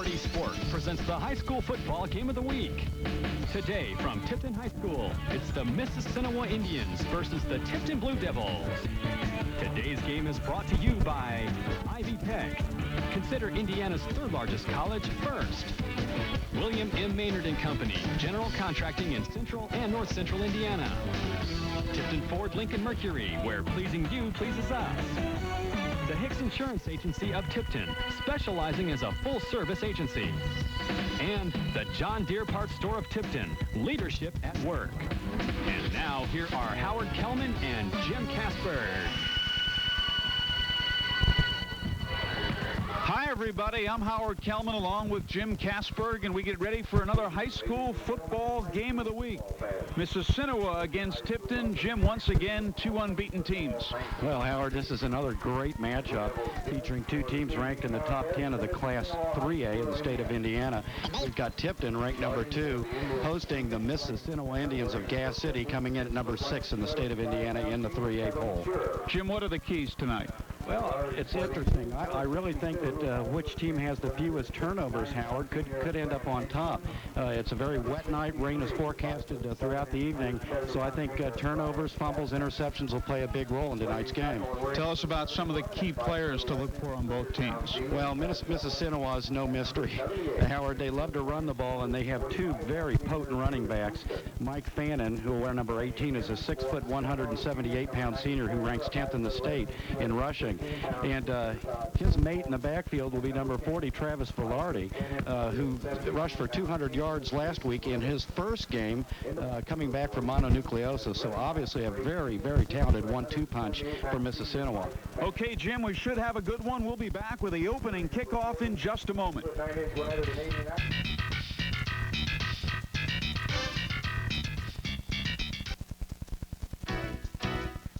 Liberty Sports presents the high school football game of the week. Today from Tipton High School, it's the Mississinewa Indians versus the Tipton Blue Devils. Today's game is brought to you by Ivy Peck. Consider Indiana's third largest college first. William M. Maynard and Company, general contracting in Central and North Central Indiana. Tipton Ford Lincoln Mercury, where pleasing you pleases us. The Hicks Insurance Agency of Tipton, specializing as a full-service agency. And the John Deere Parts Store of Tipton, leadership at work. And now, here are Howard Kellman and Jim Casper. Hi, everybody. I'm Howard Kellman along with Jim Casper, and we get ready for another high school football game of the week. Mississinewa against Tipton. Jim, once again, two unbeaten teams. Well, Howard, this is another great matchup featuring two teams ranked in the top 10 of the Class 3A in the state of Indiana. We've got Tipton ranked number 2, hosting the Mississinewa Indians of Gas City, coming in at number 6 in the state of Indiana in the 3A poll. Jim, what are the keys tonight? Well, it's interesting. I really think that which team has the fewest turnovers, Howard, could end up on top. It's a very wet night. Rain is forecasted throughout the evening, so I think turnovers, fumbles, interceptions will play a big role in tonight's game. Tell us about some of the key players to look for on both teams. Well, Mississinewa is no mystery, Howard. They love to run the ball, and they have two very potent running backs. Mike Fannin, who will wear number 18, is a 6-foot, 178-pound senior who ranks 10th in the state in rushing. And his mate in the backfield will be number 40, Travis Velarde, who rushed for 200 yards last week in his first game, coming back from mononucleosis. So obviously a very, very talented 1-2 punch for Mississinewa. Okay, Jim, we should have a good one. We'll be back with the opening kickoff in just a moment.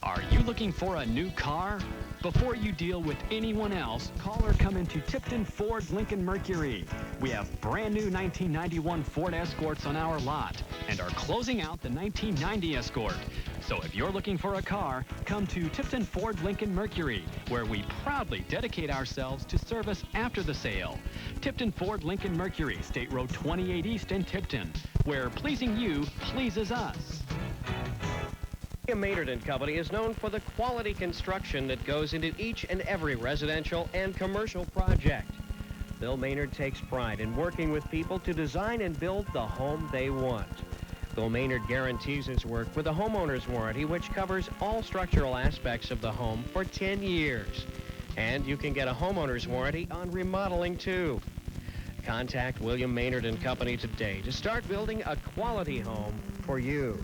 Are you looking for a new car? Before you deal with anyone else, call or come into Tipton Ford Lincoln Mercury. We have brand new 1991 Ford Escorts on our lot and are closing out the 1990 Escort. So if you're looking for a car, come to Tipton Ford Lincoln Mercury, where we proudly dedicate ourselves to service after the sale. Tipton Ford Lincoln Mercury, State Road 28 East in Tipton, where pleasing you pleases us. William Maynard and Company is known for the quality construction that goes into each and every residential and commercial project. Bill Maynard takes pride in working with people to design and build the home they want. Bill Maynard guarantees his work with a homeowner's warranty, which covers all structural aspects of the home for 10 years. And you can get a homeowner's warranty on remodeling, too. Contact William Maynard and Company today to start building a quality home for you.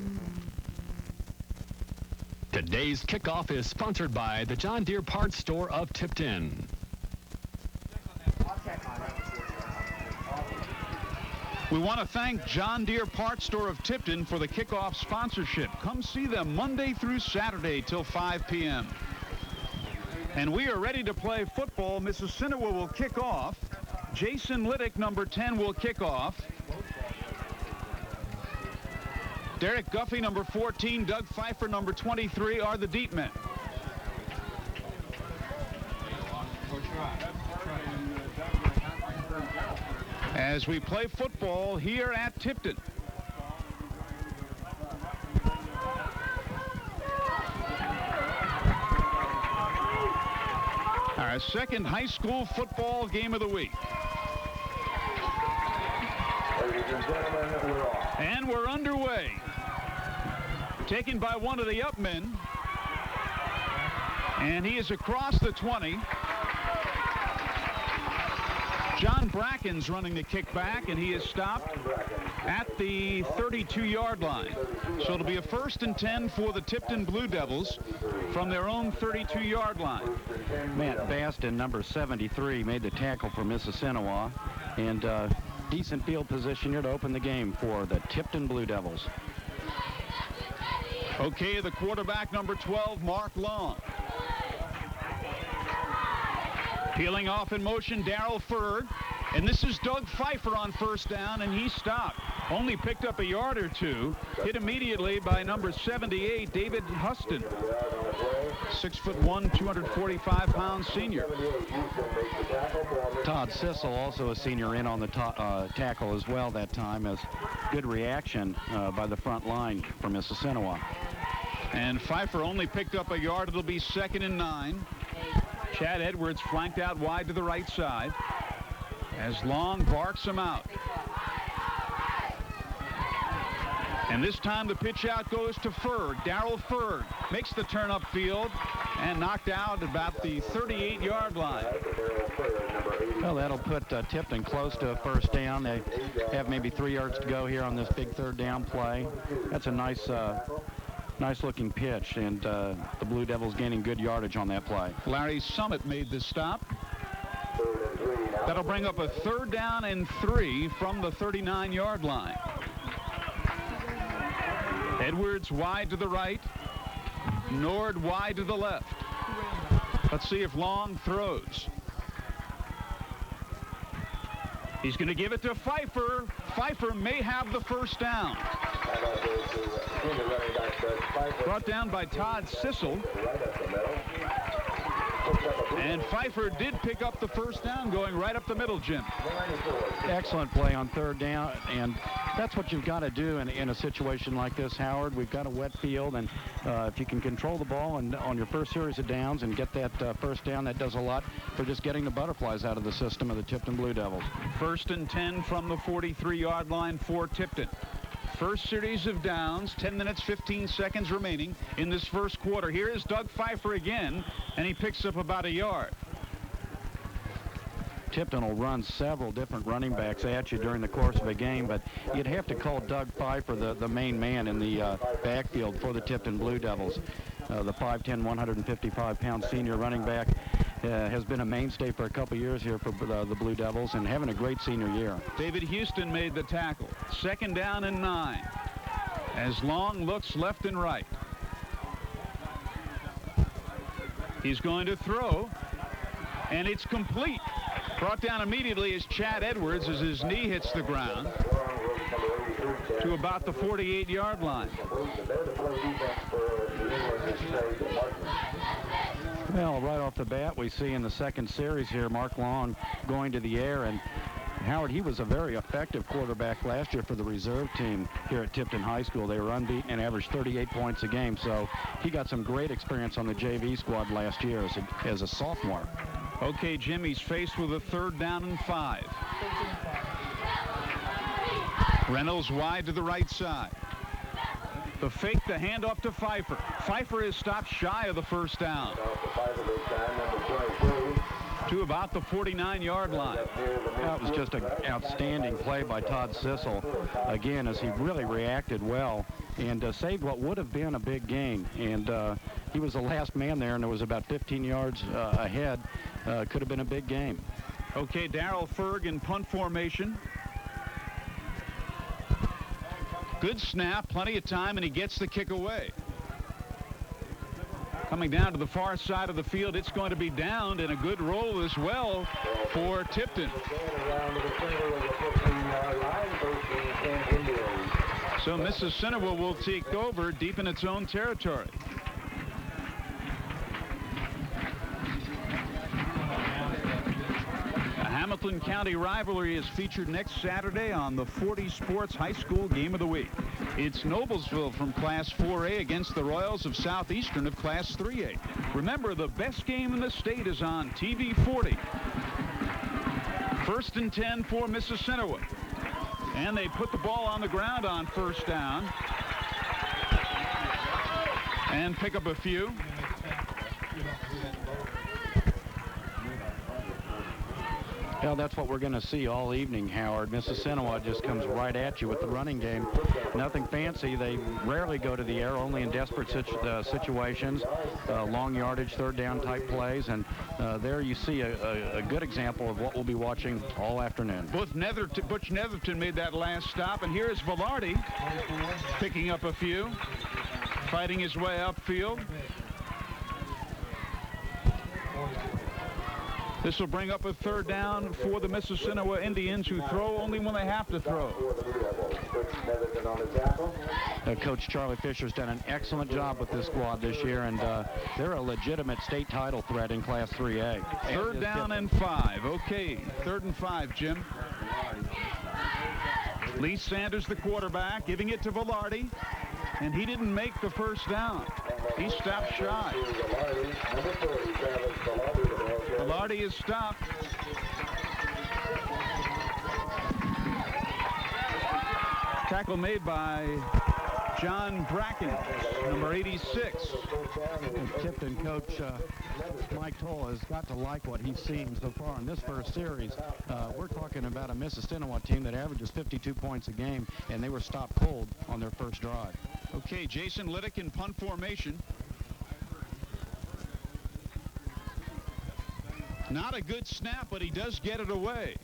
Today's kickoff is sponsored by the John Deere Parts Store of Tipton. We want to thank John Deere Parts Store of Tipton for the kickoff sponsorship. Come see them Monday through Saturday till 5 p.m. And we are ready to play football. Mississinewa will kick off. Jason Liddick, number 10, will kick off. Derek Guffey, number 14, Doug Pfeiffer, number 23, are the deep men. As we play football here at Tipton. Our second high school football game of the week. And we're underway. Taken by one of the up men. And he is across the 20. John Bracken's running the kick back, and he is stopped at the 32-yard line. So it'll be a 1st and 10 for the Tipton Blue Devils from their own 32-yard line. Matt Baston, number 73, made the tackle for Mississinewa, and decent field position here to open the game for the Tipton Blue Devils. Okay, the quarterback, number 12, Mark Long. Peeling off in motion, Darrell Furr. And this is Doug Pfeiffer on 1st down, and he's stopped. Only picked up a yard or two. Hit immediately by number 78, David Huston. 6'1", 245-pound senior. Todd Sissel, also a senior, in on the tackle as well that time, as good reaction by the front line for Mississinewa. And Pfeiffer only picked up a yard. It'll be 2nd and 9. Chad Edwards flanked out wide to the right side as Long barks him out. And this time the pitch out goes to Ferg. Darrell Ferg makes the turn upfield and knocked out about the 38-yard line. Well, that'll put Tipton close to a first down. They have maybe 3 yards to go here on this big third down play. That's a nice looking pitch, and the Blue Devils gaining good yardage on that play. Larry Summit made the stop. That'll bring up a 3rd down and 3 from the 39-yard line. Edwards wide to the right. Nord wide to the left. Let's see if Long throws. He's going to give it to Pfeiffer. Pfeiffer may have the first down. Brought down by Todd Sissel. And Pfeiffer did pick up the first down, going right up the middle, Jim. Excellent play on 3rd down, and that's what you've got to do in a situation like this, Howard. We've got a wet field, and if you can control the ball and on your first series of downs and get that first down, that does a lot for just getting the butterflies out of the system of the Tipton Blue Devils. 1st and 10 from the 43-yard line for Tipton. First series of downs, 10 minutes, 15 seconds remaining in this first quarter. Here is Doug Pfeiffer again, and he picks up about a yard. Tipton will run several different running backs at you during the course of a game, but you'd have to call Doug Pfeiffer the main man in the backfield for the Tipton Blue Devils. The 5'10", 155-pound senior running back has been a mainstay for a couple years here for the Blue Devils and having a great senior year. David Houston made the tackle. 2nd down and 9 as Long looks left and right. He's going to throw, and it's complete. Brought down immediately is Chad Edwards as his knee hits the ground to about the 48-yard line. Well, right off the bat, we see in the second series here, Mark Long going to the air, and Howard, he was a very effective quarterback last year for the reserve team here at Tipton High School. They were unbeaten and averaged 38 points a game, so he got some great experience on the JV squad last year as a sophomore. Okay, Jim, he's faced with a 3rd down and 5. Reynolds wide to the right side. The fake, the handoff to Pfeiffer. Pfeiffer is stopped shy of the first down to about the 49-yard line. That was just an outstanding play by Todd Sissel, again, as he really reacted well and saved what would have been a big gain. And he was the last man there, and it was about 15 yards ahead. Could have been a big game. Okay, Darrell Ferg in punt formation. Good snap, plenty of time, and he gets the kick away. Coming down to the far side of the field, it's going to be downed, and a good roll as well for Tipton. So Mississinewa will take over deep in its own territory. Hamilton County rivalry is featured next Saturday on the 40 Sports High School Game of the Week. It's Noblesville from Class 4A against the Royals of Southeastern of Class 3A. Remember, the best game in the state is on TV 40. 1st and 10 for Mississinewa. And they put the ball on the ground on 1st down. And pick up a few. Well, that's what we're going to see all evening, Howard. Mississinewa just comes right at you with the running game. Nothing fancy. They rarely go to the air, only in desperate situations, long yardage, 3rd down type plays. And there you see a good example of what we'll be watching all afternoon. Butch Netherton made that last stop, and here is Velarde picking up a few, fighting his way upfield. This will bring up a 3rd down for the Mississinewa Indians, who throw only when they have to throw. Coach Charlie Fisher's done an excellent job with this squad this year, and they're a legitimate state title threat in Class 3A. Third down and 5. Okay, 3rd and 5, Jim. Lee Sanders, the quarterback, giving it to Velarde, and he didn't make the first down. He stopped shy. Velarde is stopped. Tackle made by John Bracken, number 86. Tipton coach Mike Toll has got to like what he's seen so far in this first series. We're talking about a Mississinewa team that averages 52 points a game, and they were stopped cold on their first drive. Okay, Jason Liddick in punt formation. Not a good snap, but he does get it away.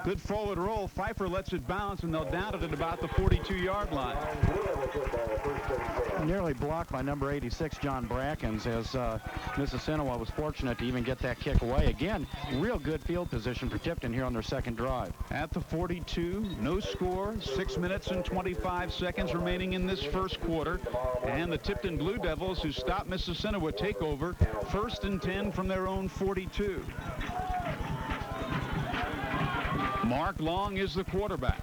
Good forward roll. Pfeiffer lets it bounce, and they'll down it at about the 42-yard line. Nearly blocked by number 86, John Brackens, as Mississinewa was fortunate to even get that kick away. Again, real good field position for Tipton here on their second drive. At the 42, no score, 6 minutes and 25 seconds remaining in this first quarter. And the Tipton Blue Devils, who stopped Mississinewa, take over 1st and 10 from their own 42. Mark Long is the quarterback.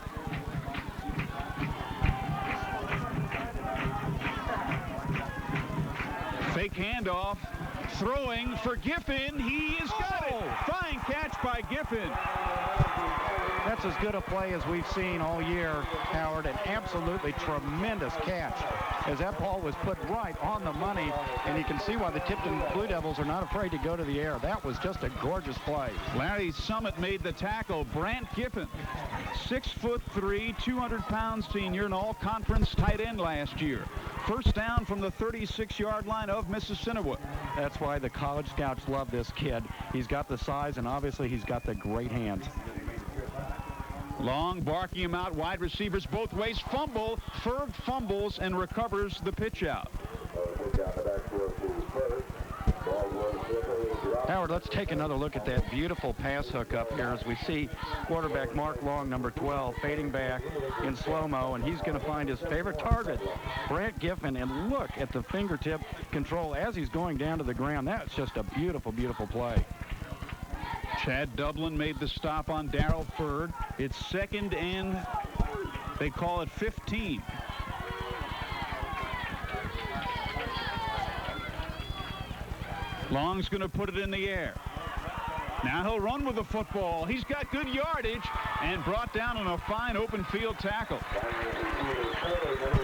Fake handoff, throwing for Giffen. He has got it. Fine catch by Giffen. That's as good a play as we've seen all year, Howard. An absolutely tremendous catch, as that ball was put right on the money, and you can see why the Tipton Blue Devils are not afraid to go to the air. That was just a gorgeous play. Larry Summit made the tackle. Brant Giffen, 6'3", 200-pound senior, an all-conference tight end last year. First down from the 36-yard line of Mississinewa. That's why the college scouts love this kid. He's got the size, and obviously he's got the great hands. Long barking him out, wide receivers both ways, fumble. Ferg fumbles and recovers the pitch out. Howard, let's take another look at that beautiful pass hook up here as we see quarterback Mark Long, number 12, fading back in slow-mo, and he's going to find his favorite target, Brant Giffen, and look at the fingertip control as he's going down to the ground. That's just a beautiful, beautiful play. Chad Dublin made the stop on Darrell Ferd. It's 2nd and, they call it 15. Long's going to put it in the air. Now he'll run with the football. He's got good yardage and brought down on a fine open field tackle.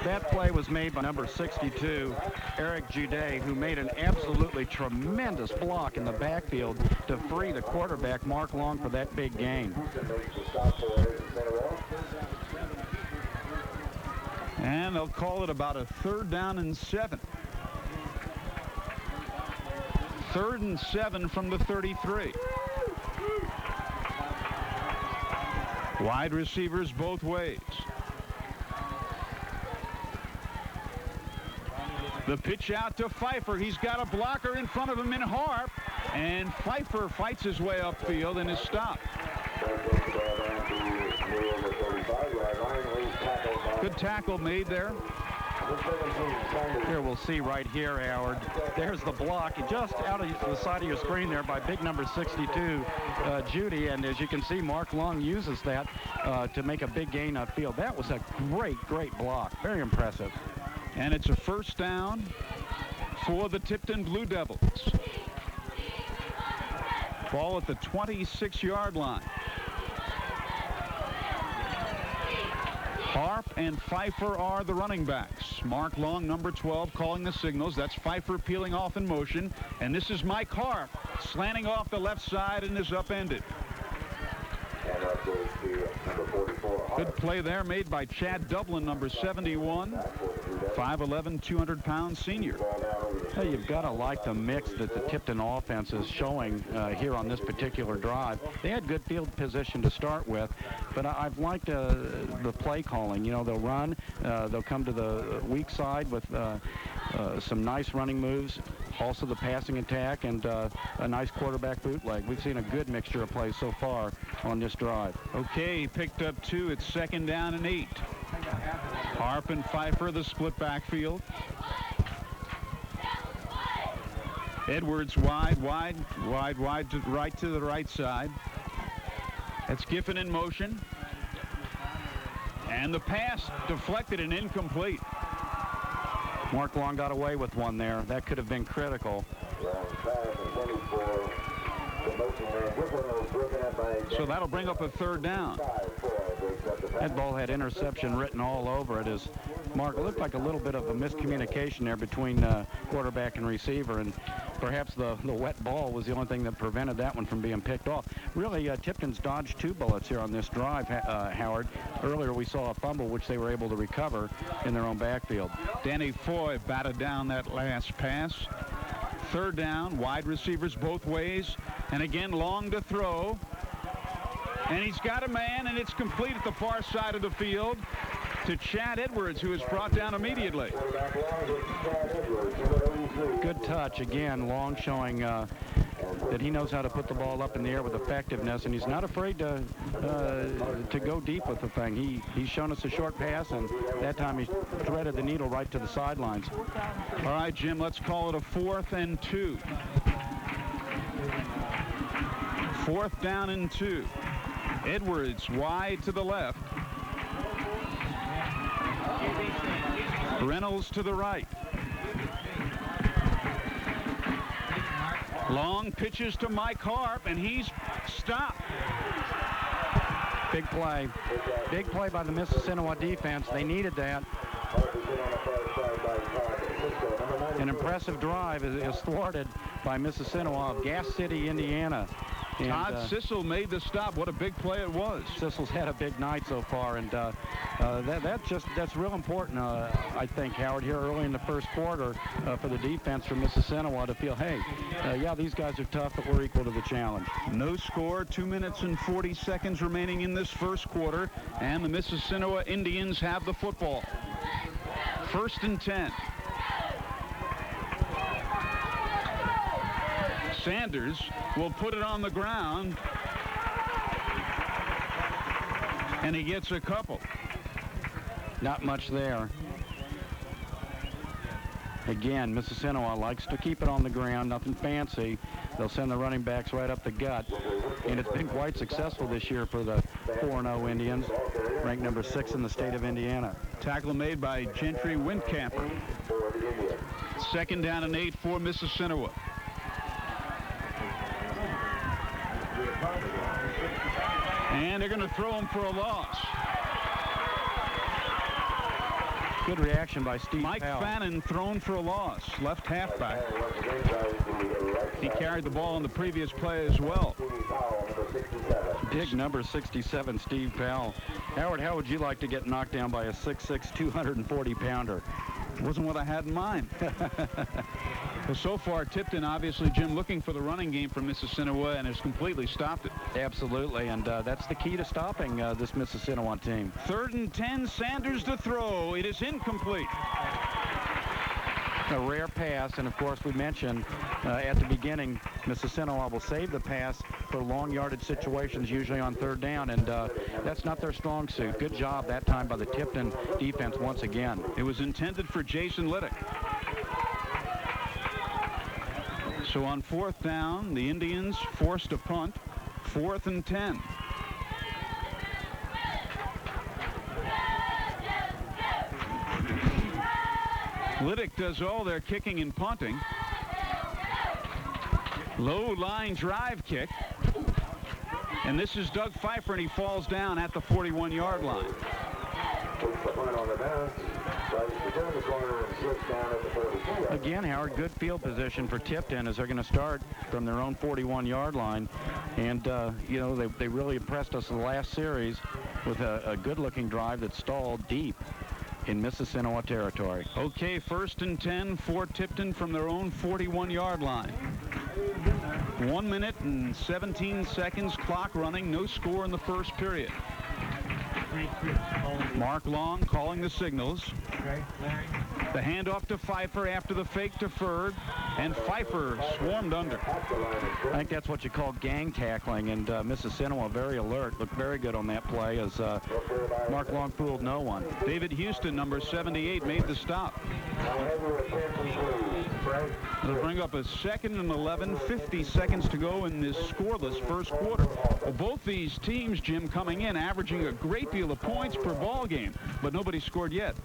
That play was made by number 62, Eric Jude, who made an absolutely tremendous block in the backfield to free the quarterback, Mark Long, for that big gain. And they'll call it about a 3rd down and 7. 3rd and 7 from the 33. Wide receivers both ways. The pitch out to Pfeiffer. He's got a blocker in front of him in Harp, and Pfeiffer fights his way upfield and is stopped. Good tackle made there. Here we'll see right here, Howard. There's the block just out of the side of your screen there by big number 62, Judy. And as you can see, Mark Long uses that to make a big gain upfield. That was a great, great block. Very impressive. And it's a 1st down for the Tipton Blue Devils. Ball at the 26-yard line. Harp and Pfeiffer are the running backs. Mark Long, number 12, calling the signals. That's Pfeiffer peeling off in motion. And this is Mike Harp slanting off the left side and is upended. Good play there made by Chad Dublin, number 71, 5'11", 200-pound senior. Hey, you've got to like the mix that the Tipton offense is showing here on this particular drive. They had good field position to start with, but I've liked the play calling. You know, they'll run, they'll come to the weak side with some nice running moves, also the passing attack, and a nice quarterback bootleg. We've seen a good mixture of plays so far on this drive. Okay, picked up 2. It's 2nd down and 8. Harp and Pfeiffer, the split backfield. Edwards wide to the right side. That's Giffen in motion. And the pass deflected and incomplete. Mark Long got away with one there. That could have been critical. So that'll bring up a 3rd down. That ball had interception written all over it. As Mark, it looked like a little bit of a miscommunication there between quarterback and receiver, and perhaps the wet ball was the only thing that prevented that one from being picked off. Really, Tipton's dodged 2 bullets here on this drive, Howard. Earlier we saw a fumble which they were able to recover in their own backfield. Danny Foy batted down that last pass. 3rd down, wide receivers both ways, and again Long to throw. And he's got a man, and it's complete at the far side of the field to Chad Edwards, who is brought down immediately. Good touch. Again, Long showing that he knows how to put the ball up in the air with effectiveness, and he's not afraid to go deep with the thing. He's shown us a short pass, and that time he threaded the needle right to the sidelines. All right, Jim, let's call it a 4th and 2. 4th down and 2. Edwards wide to the left. Reynolds to the right. Long pitches to Mike Harp, and he's stopped. Big play. Big play by the Mississinewa defense. They needed that. An impressive drive is thwarted by Mississinewa of Gas City, Indiana. And, Todd Sissel made the stop. What a big play it was. Sissel's had a big night so far, and that's real important, I think, Howard, here early in the first quarter for the defense from Mississinewa to feel, hey, yeah, these guys are tough, but we're equal to the challenge. No score, 2 minutes and 40 seconds remaining in this first quarter, and the Mississinewa Indians have the football. 1st and 10. Sanders will put it on the ground, and he gets a couple. Not much there. Again, Mississinewa likes to keep it on the ground, nothing fancy. They'll send the running backs right up the gut, and it's been quite successful this year for the 4-0 Indians, ranked number 6 in the state of Indiana. Tackle made by Gentry Windcamper. 2nd down and 8 for Mississinewa. And they're going to throw him for a loss. Good reaction by Steve Mike Powell. Fannin thrown for a loss, left halfback. He carried the ball on the previous play as well. Big number 67, Steve Powell. Howard, how would you like to get knocked down by a 6'6", 240-pounder? Wasn't what I had in mind. Well, so far, Tipton, obviously, Jim, looking for the running game from Mississinewa and has completely stopped it. Absolutely, and that's the key to stopping this Mississinewa team. 3rd and 10, Sanders to throw. It is incomplete. A rare pass, and of course we mentioned at the beginning, Mississinewa will save the pass for long yardage situations, usually on 3rd down, and that's not their strong suit. Good job that time by the Tipton defense once again. It was intended for Jason Liddick. So on 4th down, the Indians forced a punt. 4th and 10. Liddick does all their kicking and punting. Low line drive kick. And this is Doug Pfeiffer, and he falls down at the 41-yard line. Again, Howard, good field position for Tipton as they're going to start from their own 41-yard line. And, you know, they really impressed us in the last series with a good-looking drive that stalled deep in Mississinewa territory. Okay, 1st and 10 for Tipton from their own 41-yard line. 1 minute and 17 seconds, clock running, no score in the first period. Mark Long calling the signals. The handoff to Pfeiffer after the fake deferred, and Pfeiffer swarmed under. I think that's what you call gang tackling, and Mississinewa very alert, looked very good on that play as Mark Long fooled no one. David Houston, number 78, made the stop. It'll bring up a 2nd and 11, 50 seconds to go in this scoreless first quarter. Well, both these teams, Jim, coming in averaging a great deal of points per ball game, but nobody scored yet.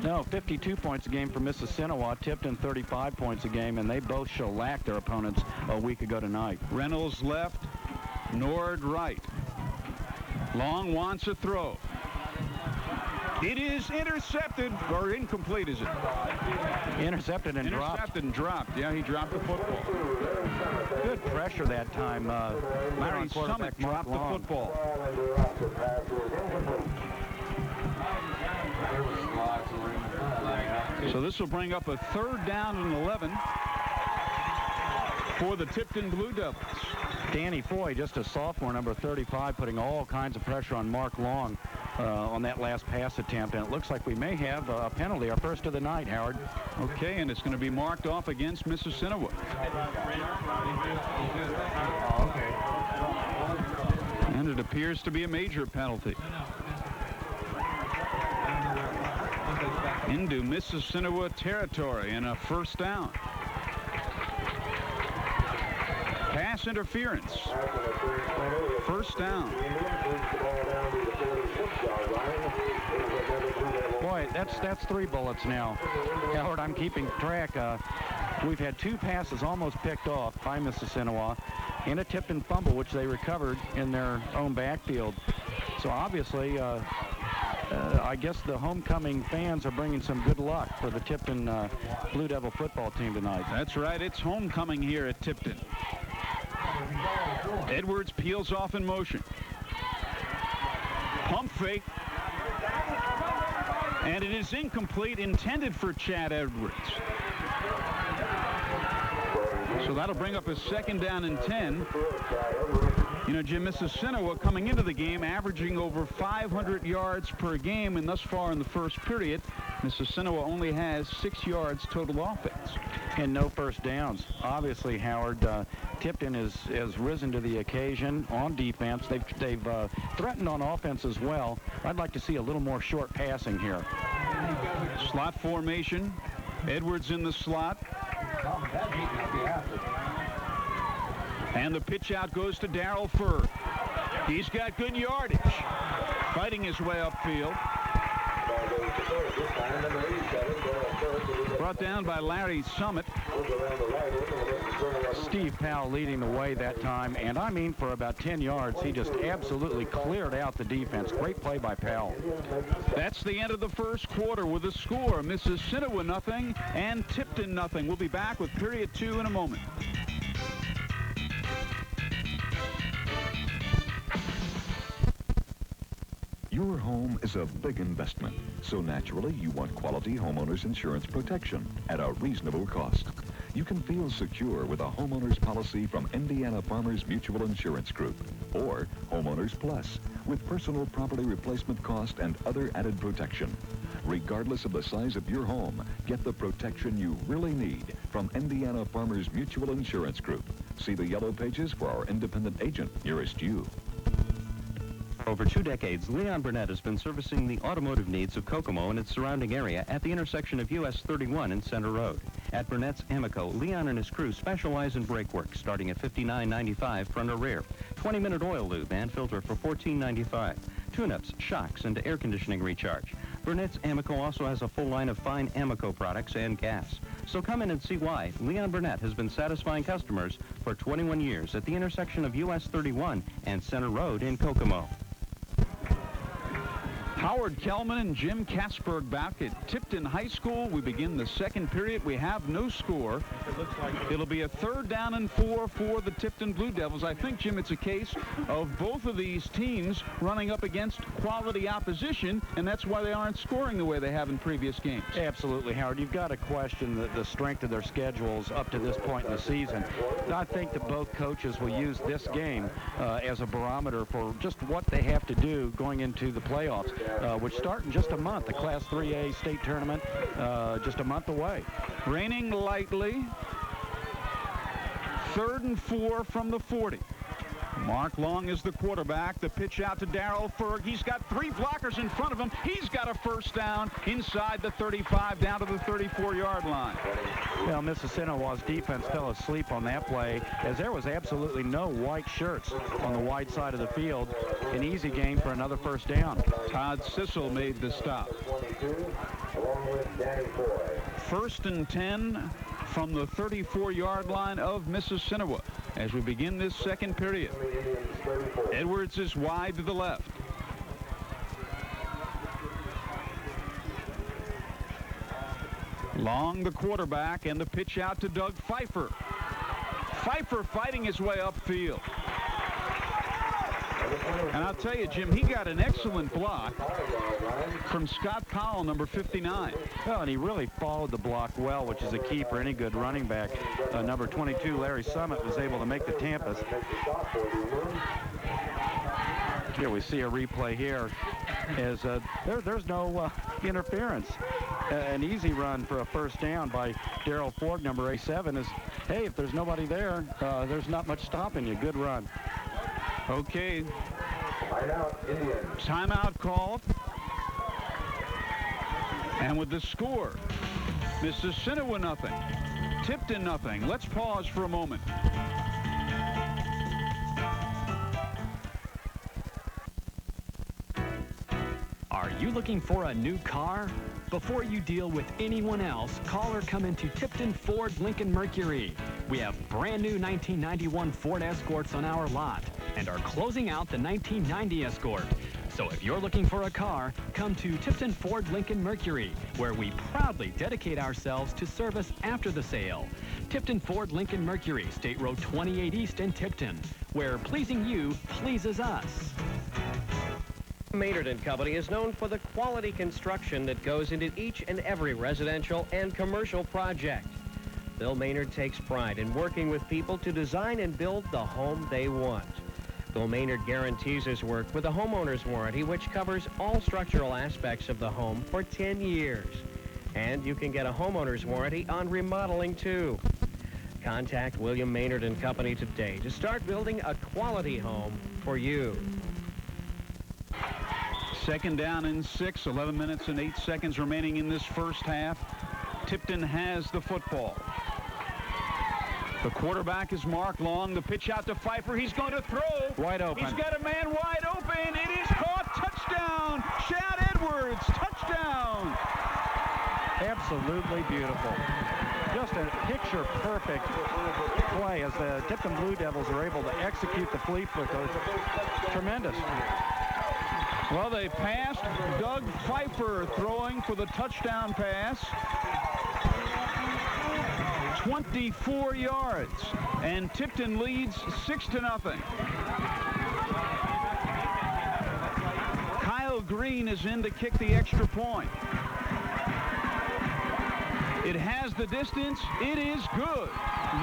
No, 52 points a game for Mississinewa, Tipton 35 points a game, and they both shellacked their opponents a week ago tonight. Reynolds left, Nord right. Long wants a throw. It is intercepted, or incomplete, is it? Intercepted and dropped. Intercepted and dropped. Yeah, he dropped the football. Good pressure that time. Larry Summit dropped the football. So this will bring up a 3rd down and 11 for the Tipton Blue Devils. Danny Foy, just a sophomore, number 35, putting all kinds of pressure on Mark Long on that last pass attempt, and it looks like we may have a penalty, our first of the night, Howard. Okay, and it's going to be marked off against Mississinewa. And it appears to be a major penalty. Into Mississinewa territory and a 1st down. Pass interference. 1st down. Boy, that's 3 bullets now. Howard, I'm keeping track. We've had 2 passes almost picked off by Mississinewa and a Tipton fumble, which they recovered in their own backfield. So obviously, I guess the homecoming fans are bringing some good luck for the Tipton Blue Devil football team tonight. That's right. It's homecoming here at Tipton. Edwards peels off in motion. Pump fake. And it is incomplete, intended for Chad Edwards. So that'll bring up a 2nd down and 10. You know, Jim, Mississinewa coming into the game averaging over 500 yards per game, and thus far in the first period, Mississinewa only has 6 yards total offense. And no 1st downs. Obviously, Howard, Tipton has risen to the occasion on defense. They've threatened on offense as well. I'd like to see a little more short passing here. Slot formation. Edwards in the slot. And the pitch out goes to Darrell Furr. He's got good yardage. Fighting his way upfield. Brought down by Larry Summit. Steve Powell leading the way that time, and I mean for about 10 yards, he just absolutely cleared out the defense. Great play by Powell. That's the end of the first quarter with a score. Mississinewa nothing and Tipton nothing. We'll be back with period 2 in a moment. Your home is a big investment, so naturally you want quality homeowners insurance protection at a reasonable cost. You can feel secure with a homeowner's policy from Indiana Farmers Mutual Insurance Group, or Homeowners Plus, with personal property replacement cost and other added protection. Regardless of the size of your home, get the protection you really need from Indiana Farmers Mutual Insurance Group. See the yellow pages for our independent agent nearest you. Over 2 decades, Leon Burnett has been servicing the automotive needs of Kokomo and its surrounding area at the intersection of US 31 and Center Road. At Burnett's Amico, Leon and his crew specialize in brake work, starting at $59.95 front or rear, 20-minute oil lube and filter for $14.95, tune-ups, shocks, and air conditioning recharge. Burnett's Amico also has a full line of fine Amico products and gas. So come in and see why Leon Burnett has been satisfying customers for 21 years at the intersection of US 31 and Center Road in Kokomo. Howard Kellman and Jim Katzberg back at Tipton High School. We begin the second period. We have no score. It'll be a 3rd down and 4 for the Tipton Blue Devils. I think, Jim, it's a case of both of these teams running up against quality opposition, and that's why they aren't scoring the way they have in previous games. Absolutely, Howard. You've got to question the strength of their schedules up to this point in the season. I think that both coaches will use this game as a barometer for just what they have to do going into the playoffs, which start in just a month. The Class 3A state tournament just a month away. Raining lightly. 3rd and 4 from the 40. Mark Long is the quarterback. The pitch out to Darrell Ferg. He's got 3 blockers in front of him. He's got a first down inside the 35 down to the 34-yard line. Well, Mississinewa's defense fell asleep on that play as there was absolutely no white shirts on the wide side of the field. An easy game for another first down. Todd Sissel made the stop. 1st and 10 from the 34-yard line of Mississinewa as we begin this second period. Edwards is wide to the left. Long, the quarterback, and the pitch out to Doug Pfeiffer. Pfeiffer fighting his way upfield. And I'll tell you, Jim, he got an excellent block from Scott Powell, number 59. Well, and he really followed the block well, which is a key for any good running back. Number 22, Larry Summit, was able to make the Tampas. Here we see a replay here as there's no interference. An easy run for a first down by Darrell Ford, number 87, is, hey, if there's nobody there, there's not much stopping you. Good run. Okay. Timeout called. And with the score, Mississinewa nothing, Tipton nothing. Let's pause for a moment. Are you looking for a new car? Before you deal with anyone else, call or come into Tipton Ford Lincoln Mercury. We have brand new 1991 Ford Escorts on our lot and are closing out the 1990 Escort. So if you're looking for a car, come to Tipton Ford Lincoln Mercury, where we proudly dedicate ourselves to service after the sale. Tipton Ford Lincoln Mercury, State Road 28 East in Tipton, where pleasing you pleases us. Maynard & Company is known for the quality construction that goes into each and every residential and commercial project. Bill Maynard takes pride in working with people to design and build the home they want. Bill Maynard guarantees his work with a homeowner's warranty, which covers all structural aspects of the home for 10 years. And you can get a homeowner's warranty on remodeling, too. Contact William Maynard & Company today to start building a quality home for you. 2nd down and 6, 11 minutes and 8 seconds remaining in this first half. Tipton has the football. The quarterback is Mark Long. The pitch out to Pfeiffer. He's going to throw. Wide open. He's got a man wide open. It is caught. Touchdown. Chad Edwards. Touchdown. Absolutely beautiful. Just a picture-perfect play as the Tipton Blue Devils are able to execute the flea flicker. Tremendous. Well, they passed. Doug Pfeiffer throwing for the touchdown pass. 24 yards. And Tipton leads 6-0. Kyle Green is in to kick the extra point. It has the distance. It is good.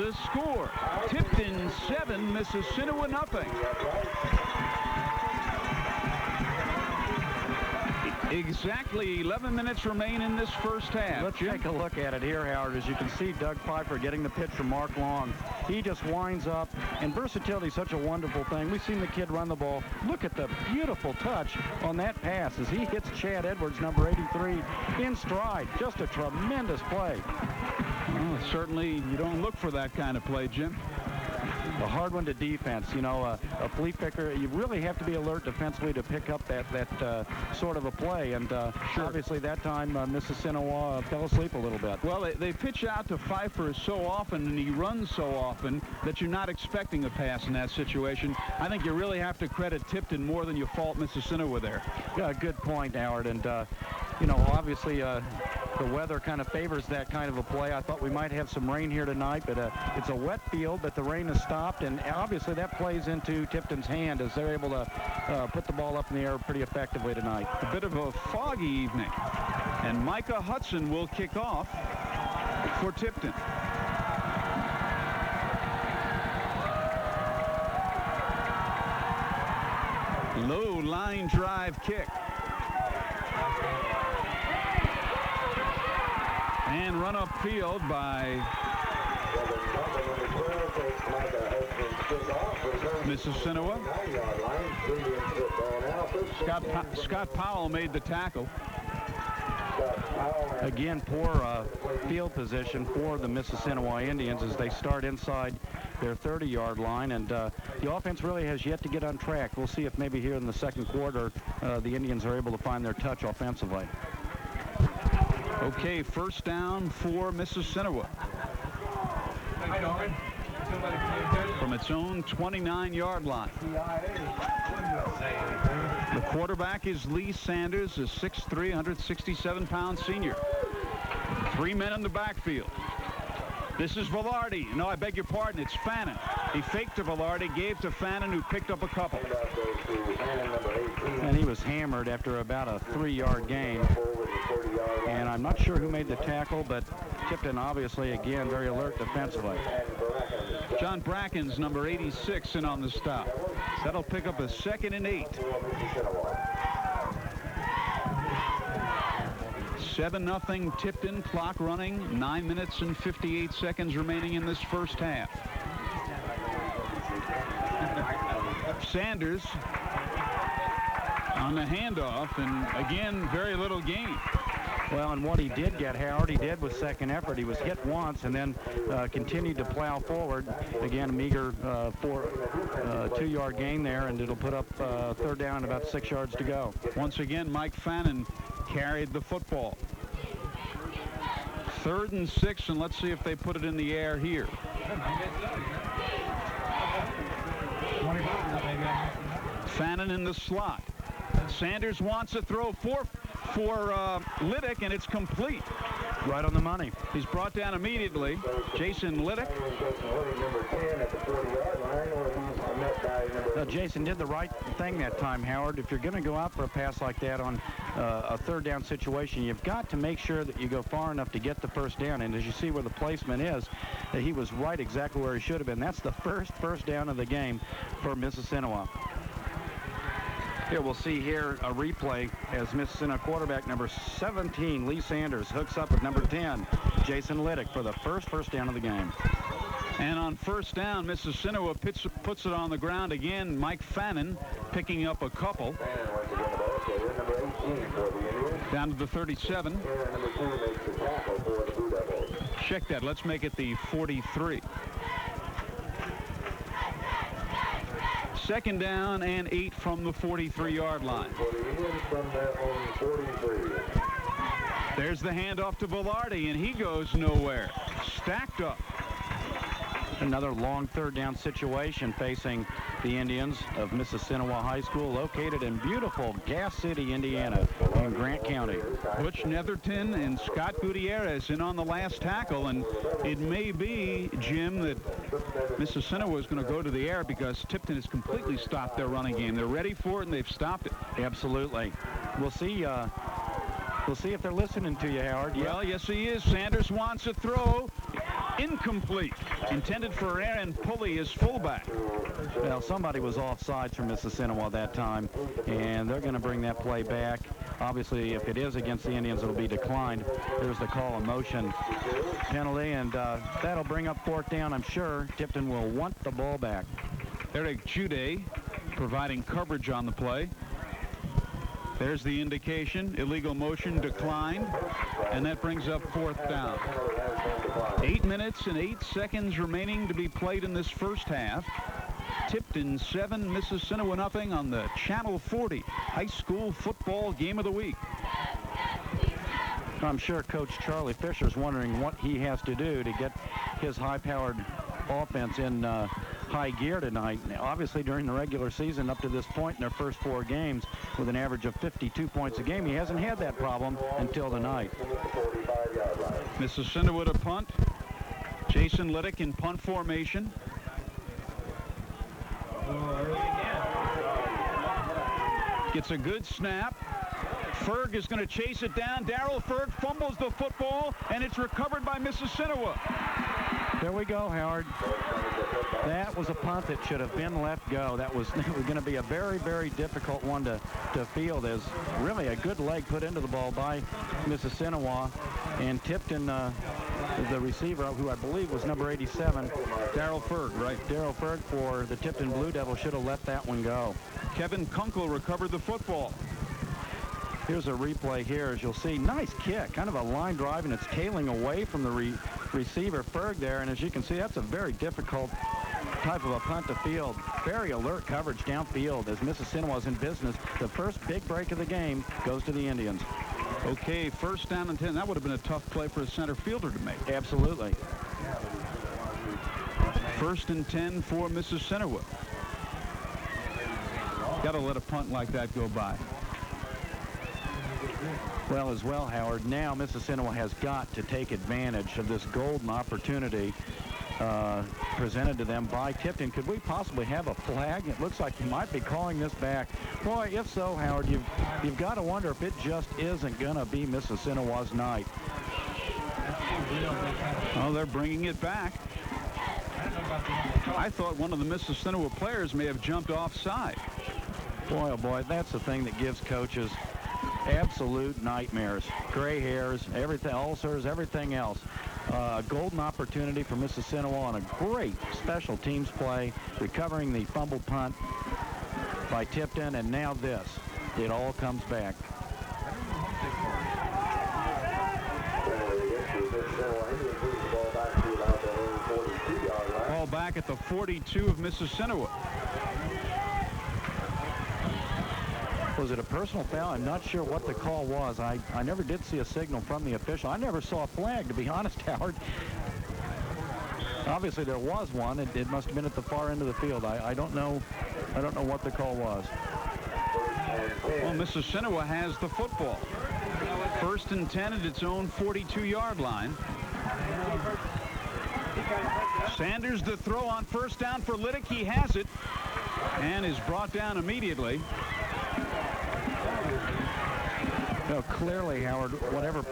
The score, Tipton 7, Mississinewa nothing. Exactly 11 minutes remain in this first half. Let's take a look at it here, Howard. As you can see, Doug Pfeiffer getting the pitch from Mark Long. He just winds up, and versatility is such a wonderful thing. We've seen the kid run the ball. Look at the beautiful touch on that pass as he hits Chad Edwards, number 83, in stride. Just a tremendous play. Well, certainly you don't look for that kind of play, Jim. a hard one to defense. You know, a flea picker, you really have to be alert defensively to pick up that sort of a play. And obviously that time Mississinewa fell asleep a little bit. Well, they pitch out to Pfeiffer so often, and he runs so often that you're not expecting a pass in that situation. I think you really have to credit Tipton more than you fault Mississinewa there. Yeah, good point, Howard. And, you know, obviously the weather kind of favors that kind of a play. I thought we might have some rain here tonight, but it's a wet field, but the rain has stopped, and obviously that plays into Tipton's hand as they're able to put the ball up in the air pretty effectively tonight. A bit of a foggy evening, and Micah Hudson will kick off for Tipton. Low line drive kick. And run upfield by Mississinewa. Scott Powell made the tackle. Again, poor field position for the Mississinewa Indians as they start inside their 30-yard line, and the offense really has yet to get on track. We'll see if maybe here in the second quarter the Indians are able to find their touch offensively. Okay, first down for Mississinewa. From its own 29-yard line. The quarterback is Lee Sanders, a 6'3", 167-pound senior. 3 men in the backfield. This is Velarde. No, I beg your pardon, it's Fannin. He faked to Velarde, gave to Fannin, who picked up a couple. And he was hammered after about a 3-yard gain. And I'm not sure who made the tackle, but Tipton obviously, again, very alert defensively. John Bracken's number 86 in on the stop. That'll pick up a 2nd and 8. 7-0 Tipton, clock running, 9 minutes and 58 seconds remaining in this first half. Sanders on the handoff, and again, very little gain. Well, and what he did get, Howard, he did with second effort. He was hit once and then continued to plow forward. Again, a meager 2-yard gain there, and it'll put up third down, about 6 yards to go. Once again, Mike Fannin carried the football. 3rd and 6, and let's see if they put it in the air here. Fannin in the slot. Sanders wants to throw for Liddick, and it's complete. Right on the money. He's brought down immediately. Jason Liddick. Jason did the right thing that time, Howard. If you're going to go out for a pass like that on a 3rd down situation, you've got to make sure that you go far enough to get the first down. And as you see where the placement is, he was right exactly where he should have been. That's the first down of the game for Mississinewa. Here we'll see here a replay as Mississinewa quarterback number 17, Lee Sanders, hooks up with number 10, Jason Liddick, for the first down of the game. And on first down, Mississinewa puts it on the ground again. Mike Fannin picking up a couple. Down to the 37. Check that. Let's make it the 43. 2nd down and 8 from the 43-yard line. There's the handoff to Velarde, and he goes nowhere. Stacked up. Another long 3rd down situation facing the Indians of Mississinewa High School, located in beautiful Gas City, Indiana, in Grant County. Butch Netherton and Scott Gutierrez in on the last tackle, and it may be, Jim, that Mississinewa is going to go to the air because Tipton has completely stopped their running game. They're ready for it, and they've stopped it. Absolutely. We'll see if they're listening to you, Howard. Well, yes, he is. Sanders wants a throw. Incomplete. Intended for Aaron Pulley, his fullback. Well, somebody was offsides from Mississinewa that time, and they're going to bring that play back. Obviously, if it is against the Indians, it'll be declined. There's the call, a motion penalty, and that'll bring up 4th down. I'm sure Tipton will want the ball back. Eric Jude providing coverage on the play. There's the indication. Illegal motion declined, and that brings up 4th down. 8 minutes and 8 seconds remaining to be played in this first half. Tipton 7, Mississinewa nothing on the Channel 40 High School Football Game of the Week. I'm sure Coach Charlie Fisher's wondering what he has to do to get his high-powered offense in high gear tonight. Obviously, during the regular season up to this point in their first 4 games with an average of 52 points a game, he hasn't had that problem until tonight. Mississinewa to punt. Jason Liddick in punt formation. Gets a good snap. Ferg is going to chase it down. Darrell Ferg fumbles the football, and it's recovered by Mississinewa. There we go, Howard. That was a punt that should have been let go. That was going to be a very, very difficult one to field. There's really a good leg put into the ball by Mississinewa. And Tipton, the receiver, who I believe was number 87. Darrell Ferg, right. Darrell Ferg for the Tipton Blue Devils should have let that one go. Kevin Kunkel recovered the football. Here's a replay here, as you'll see. Nice kick, kind of a line drive, and it's tailing away from the receiver, Ferg, there. And as you can see, that's a very difficult type of a punt to field. Very alert coverage downfield as Mississinewa's in business. The first big break of the game goes to the Indians. Okay, 1st down and 10. That would have been a tough play for a center fielder to make. Absolutely. 1st and 10 for Mississinewa. Got to let a punt like that go by. Well, as well, Howard, now Mississinewa has got to take advantage of this golden opportunity presented to them by Tipton. Could we possibly have a flag? It looks like you might be calling this back. Boy, if so, Howard, you've got to wonder if it just isn't going to be Mississinewa's night. Oh, they're bringing it back. I thought one of the Mississinewa players may have jumped offside. Boy, oh boy, that's the thing that gives coaches absolute nightmares. Gray hairs, everything, ulcers, everything else. A golden opportunity for Mississinewa on a great special teams play, recovering the fumbled punt by Tipton, and now this. It all comes back. Ball back at the 42 of Mississinewa. Was it a personal foul? I'm not sure what the call was. I never did see a signal from the official. I never saw a flag, to be honest, Howard. Obviously, there was one. It must have been at the far end of the field. I don't know what the call was. Well, Mississinewa has the football. 1st and 10 at its own 42-yard line. Sanders the throw on 1st down for Liddick. He has it and is brought down immediately. No, clearly, Howard, whatever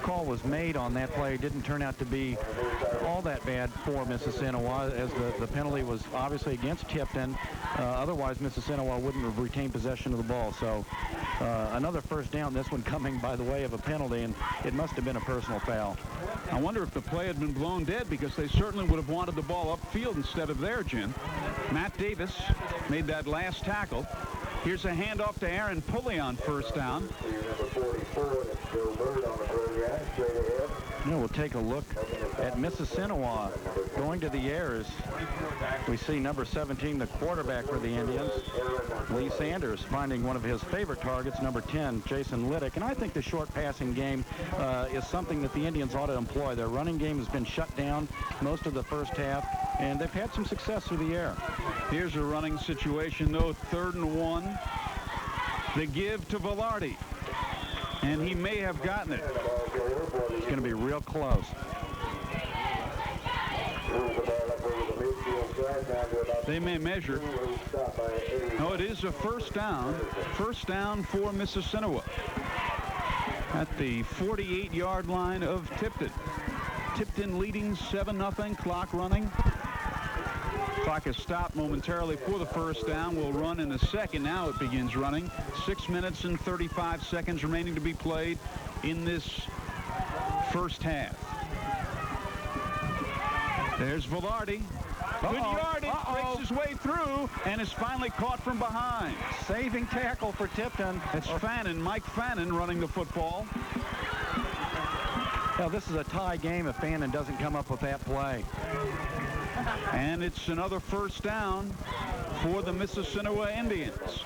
call was made on that play didn't turn out to be all that bad for Mississinewa, as the penalty was obviously against Tipton. Otherwise, Mississinewa wouldn't have retained possession of the ball. So another 1st down, this one coming by the way of a penalty, and it must have been a personal foul. I wonder if the play had been blown dead, because they certainly would have wanted the ball upfield instead of there, Jim. Matt Davis made that last tackle. Here's a handoff to Aaron Pulley on 1st down. We'll take a look at Mississinewa going to the air. We see number 17, the quarterback for the Indians, Lee Sanders, finding one of his favorite targets, number 10, Jason Liddick. And I think the short passing game is something that the Indians ought to employ. Their running game has been shut down most of the first half, and they've had some success through the air. Here's a running situation, though, 3rd and 1. The give to Velarde, and he may have gotten it. It's going to be real close. They may measure. No, it is a 1st down. 1st down for Mississinewa at the 48-yard line of Tipton. Tipton leading 7-0, clock running. Clock has stopped momentarily for the 1st down. Will run in a second. Now it begins running. 6 minutes and 35 seconds remaining to be played in this first half. There's Velarde Good yardage, breaks his way through, and is finally caught from behind. Saving tackle for Tipton. It's Fannin, Mike Fannin, running the football. Well, this is a tie game if Fannin doesn't come up with that play. And it's another first down for the Mississinewa Indians.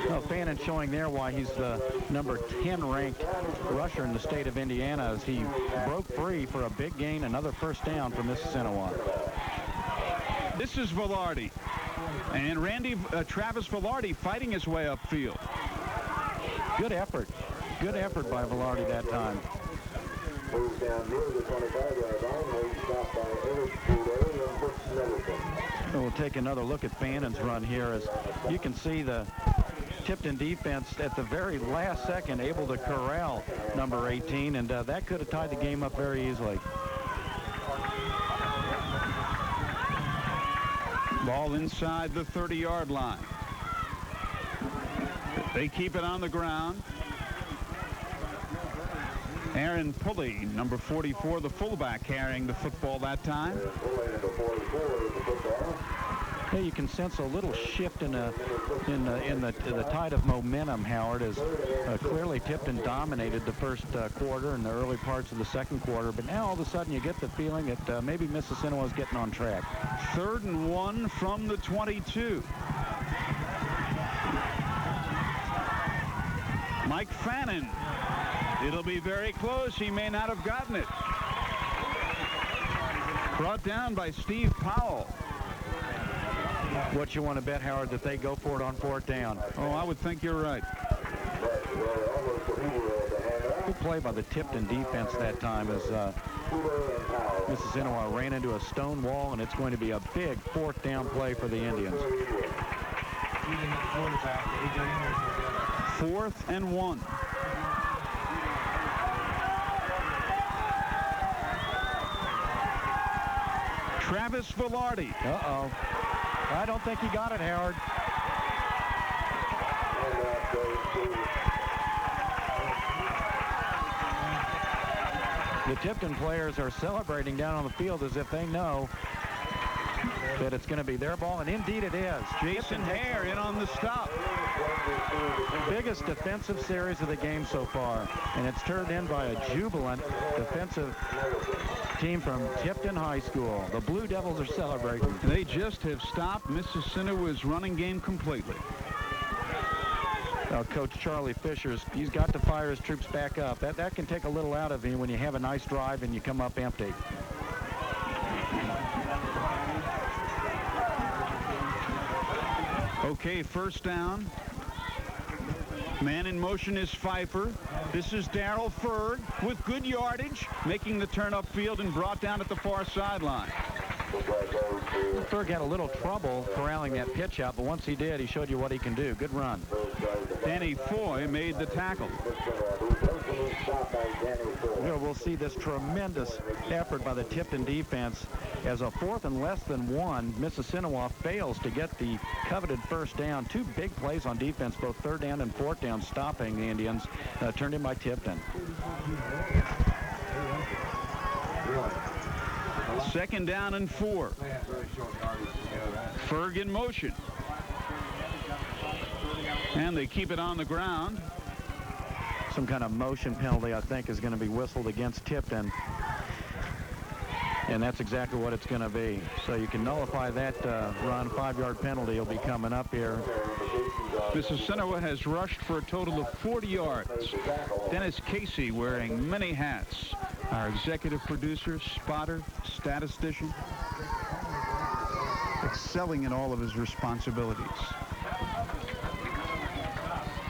Well, Fannin showing there why he's the number 10 ranked rusher in the state of Indiana as he broke free for a big gain, another first down for Mississinewa. This is Velarde. And Travis Velarde fighting his way upfield. Good effort. Good effort by Velarde that time. Moves down near the 25-yard line, where he's stopped by Eric Boudet and Brooks Middleton. We'll take another look at Fannin's run here as you can see the Tipton defense at the very last second able to corral number 18, and that could have tied the game up very easily. Ball inside the 30-yard line. They keep it on the ground. Aaron Pulley, number 44, the fullback, carrying the football that time. Yeah, you can sense a little shift in the tide of momentum, Howard, as clearly Tipton dominated the first quarter and the early parts of the second quarter, but now all of a sudden you get the feeling that maybe Mississinewa is getting on track. 3rd and 1 from the 22. Mike Fannin. It'll be very close. He may not have gotten it. Brought down by Steve Powell. What you want to bet, Howard, that they go for it on 4th down? Oh, I would think you're right. Good play by the Tipton defense that time as Mississinewa ran into a stone wall, and it's going to be a big 4th down play for the Indians. 4th and 1. Travis Velarde. Uh-oh. I don't think he got it, Howard. The Tipton players are celebrating down on the field as if they know that it's going to be their ball, and indeed it is. Jason Hare in on the stop. Biggest defensive series of the game so far, and it's turned in by a jubilant defensive team from Tipton High School. The Blue Devils are celebrating. They just have stopped Mississinewa's running game completely. Well, Coach Charlie Fisher's, he's got to fire his troops back up. That can take a little out of you when you have a nice drive and you come up empty. Okay, first down. Man in motion is Pfeiffer. This is Darrell Ferg with good yardage, making the turn upfield and brought down at the far sideline. Ferg had a little trouble corralling that pitch out, but once he did, he showed you what he can do. Good run. Danny Foy made the tackle. We'll see this tremendous effort by the Tipton defense as a 4th and less than 1. Mississinewa fails to get the coveted first down. 2 big plays on defense, both 3rd down and 4th down, stopping the Indians, turned in by Tipton. 2nd down and 4. Ferg in motion. And they keep it on the ground. Some kind of motion penalty, I think, is going to be whistled against Tipton. And that's exactly what it's going to be. So you can nullify that run. 5-yard penalty will be coming up here. Mississinewa has rushed for a total of 40 yards. Dennis Casey wearing many hats. Our executive producer, spotter, statistician, excelling in all of his responsibilities.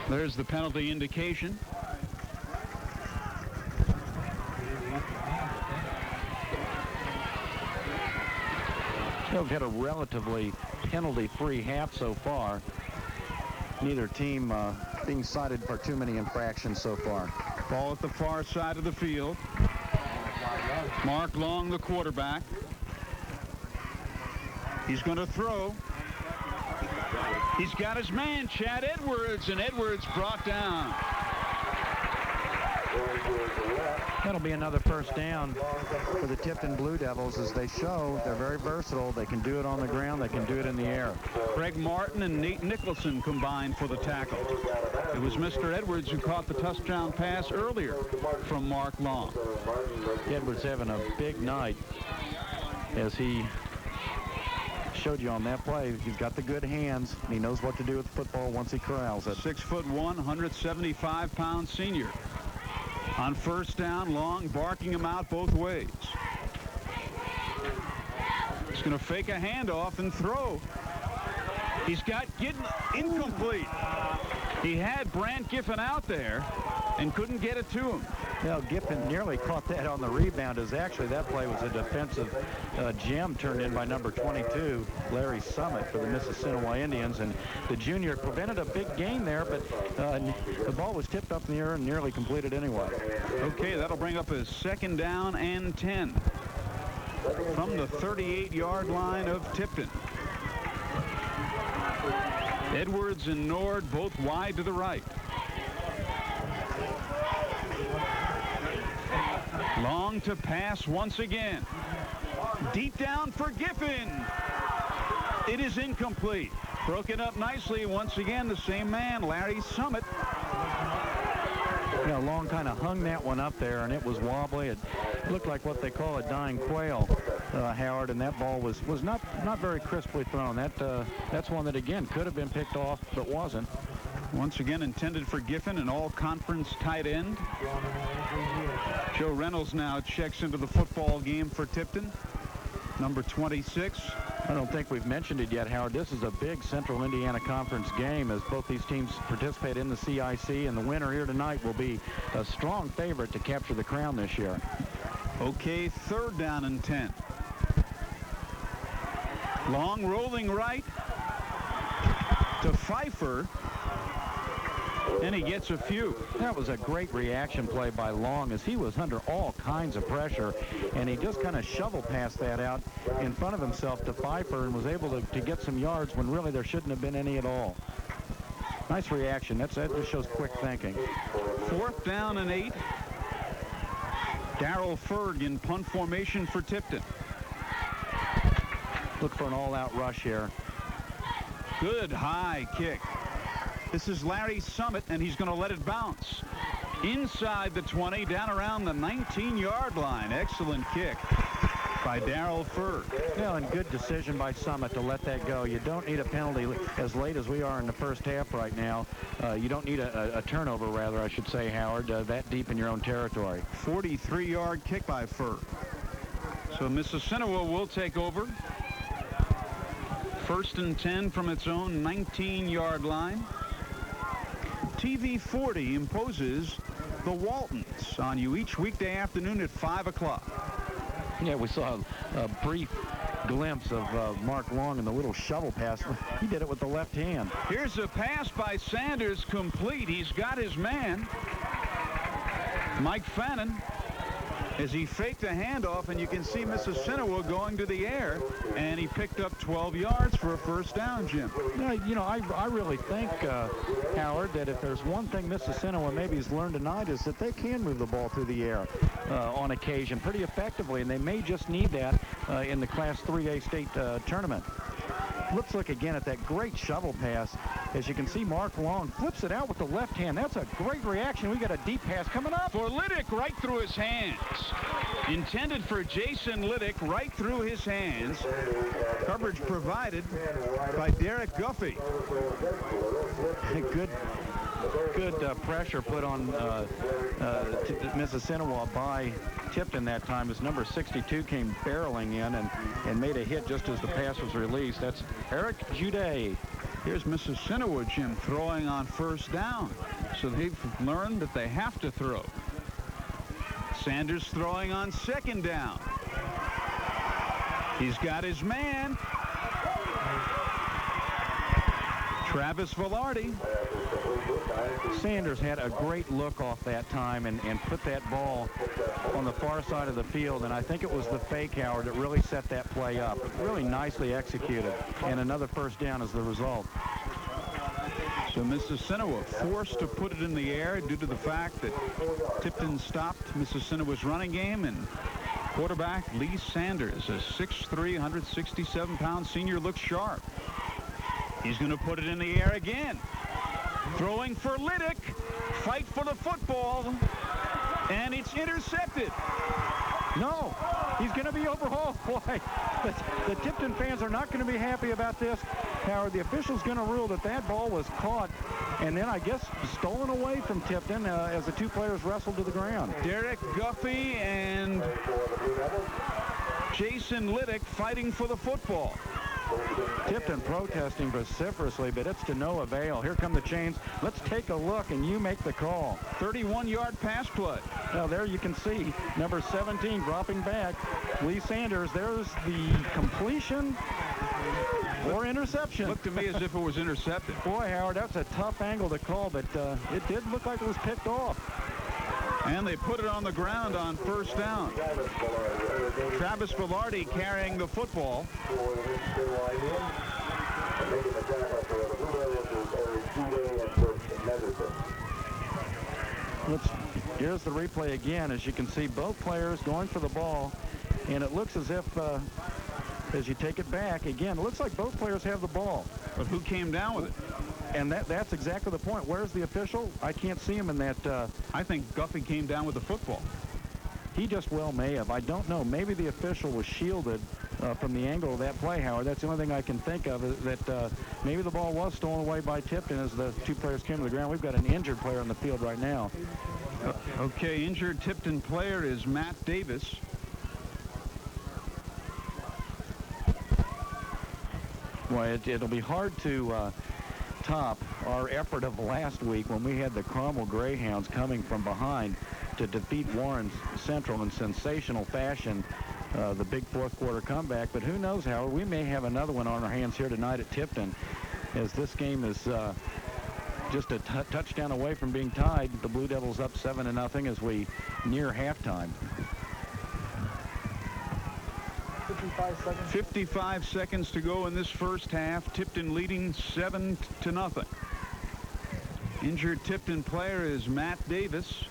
There's the penalty indication. We've had a relatively penalty-free half so far. Neither team being cited for too many infractions so far. Ball at the far side of the field. Mark Long, the quarterback. He's going to throw. He's got his man, Chad Edwards, and Edwards brought down. That'll be another first down for the Tipton Blue Devils. As they show, they're very versatile. They can do it on the ground. They can do it in the air. Greg Martin and Nate Nicholson combined for the tackle. It was Mr. Edwards who caught the touchdown pass earlier from Mark Long. Edwards having a big night, as he showed you on that play. He's got the good hands, and he knows what to do with the football once he corrals it. 6'1", 175-pound senior. On first down, Long barking him out both ways. He's going to fake a handoff and throw. He's got Giffen incomplete. He had Brant Giffen out there and couldn't get it to him. Well, Giffen nearly caught that on the rebound, as actually that play was a defensive gem turned in by number 22, Larry Summit, for the Mississinewa Indians. And the junior prevented a big gain there, but the ball was tipped up in the air and nearly completed anyway. Okay, that'll bring up a 2nd down and 10 from the 38-yard line of Tipton. Edwards and Nord both wide to the right. Long to pass once again. Deep down for Giffen. It is incomplete. Broken up nicely once again, the same man, Larry Summit. Yeah, Long kind of hung that one up there, and it was wobbly. It looked like what they call a dying quail, Howard, and that ball was not very crisply thrown. That's one that, again, could have been picked off, but wasn't. Once again intended for Giffen, an all-conference tight end. Joe Reynolds now checks into the football game for Tipton, number 26. I don't think we've mentioned it yet, Howard. This is a big Central Indiana Conference game, as both these teams participate in the CIC, and the winner here tonight will be a strong favorite to capture the crown this year. Okay, 3rd down and 10. Long rolling right to Pfeiffer, and he gets a few. That was a great reaction play by Long, as he was under all kinds of pressure, and he just kind of shovel passed that out in front of himself to Pfeiffer and was able to get some yards when really there shouldn't have been any at all. Nice reaction. That just shows quick thinking. 4th down and 8. Darrell Ferg in punt formation for Tipton. Look for an all-out rush here. Good high kick. This is Larry Summit, and he's going to let it bounce. Inside the 20, down around the 19-yard line. Excellent kick by Darrell Ferg. Yeah, and good decision by Summit to let that go. You don't need a penalty as late as we are in the first half right now. You don't need a turnover, rather, I should say, Howard, that deep in your own territory. 43-yard kick by Ferg. So Mississinewa will take over. 1st and 10 from its own 19-yard line. TV 40 imposes the Waltons on you each weekday afternoon at 5 o'clock. Yeah, we saw a brief glimpse of Mark Long in the little shovel pass. He did it with the left hand. Here's a pass by Sanders, complete. He's got his man, Mike Fannin, as he faked the handoff, and you can see Mississinewa going to the air, and he picked up 12 yards for a first down, Jim. Yeah, you know, I really think, Howard, that if there's one thing Mississinewa maybe has learned tonight is that they can move the ball through the air on occasion pretty effectively, and they may just need that in the Class 3A state tournament. Let's look again at that great shovel pass. As you can see, Mark Long flips it out with the left hand. That's a great reaction. We got a deep pass coming up. For Liddick, right through his hands. Intended for Jason Liddick, right through his hands. Coverage provided by Derek Guffey. Good pressure put on Mississinewa by Tipton that time, as number 62 came barreling in and made a hit just as the pass was released. That's Eric Jude. Here's Mississinewa, Jim, throwing on first down. So they've learned that they have to throw. Sanders throwing on 2nd down. He's got his man, Travis Velarde. Sanders had a great look off that time and put that ball on the far side of the field, and I think it was the fake, Howard, that really set that play up. Really nicely executed, and another first down as the result. So Mississinewa forced to put it in the air due to the fact that Tipton stopped Mississinewa's running game, and quarterback Lee Sanders, a 6'3", 167-pound senior, looks sharp. He's going to put it in the air again. Throwing for Liddick. Fight for the football. And it's intercepted. No, he's going to be overhauled. Boy, the Tipton fans are not going to be happy about this. Howard, the official's going to rule that that ball was caught and then, I guess, stolen away from Tipton as the two players wrestled to the ground. Derek Guffey and Jason Liddick fighting for the football. Tipton protesting vociferously, but it's to no avail. Here come the chains. Let's take a look, and you make the call. 31-yard pass play. Now, there you can see number 17 dropping back. Lee Sanders, there's the completion or interception. Looked to me as if it was intercepted. Boy, Howard, that's a tough angle to call, but it did look like it was picked off. And they put it on the ground on first down. Travis Velarde carrying the football. Here's the replay again. As you can see, both players going for the ball, and it looks as if, as you take it back, again, it looks like both players have the ball. But who came down with it? And that's exactly the point. Where's the official? I can't see him in that. I think Guffey came down with the football. He just well may have. I don't know. Maybe the official was shielded from the angle of that play, Howard. That's the only thing I can think of, is that maybe the ball was stolen away by Tipton as the two players came to the ground. We've got an injured player on the field right now. Okay, injured Tipton player is Matt Davis. Well, it'll be hard to top our effort of last week when we had the Carmel Greyhounds coming from behind to defeat Warren Central in sensational fashion, the big fourth quarter comeback. But who knows, Howard, we may have another one on our hands here tonight at Tipton, as this game is just a touchdown away from being tied. The Blue Devils up 7-0 as we near halftime. 55 seconds to go in this first half. Tipton leading 7-0. Injured Tipton player is Matt Davis.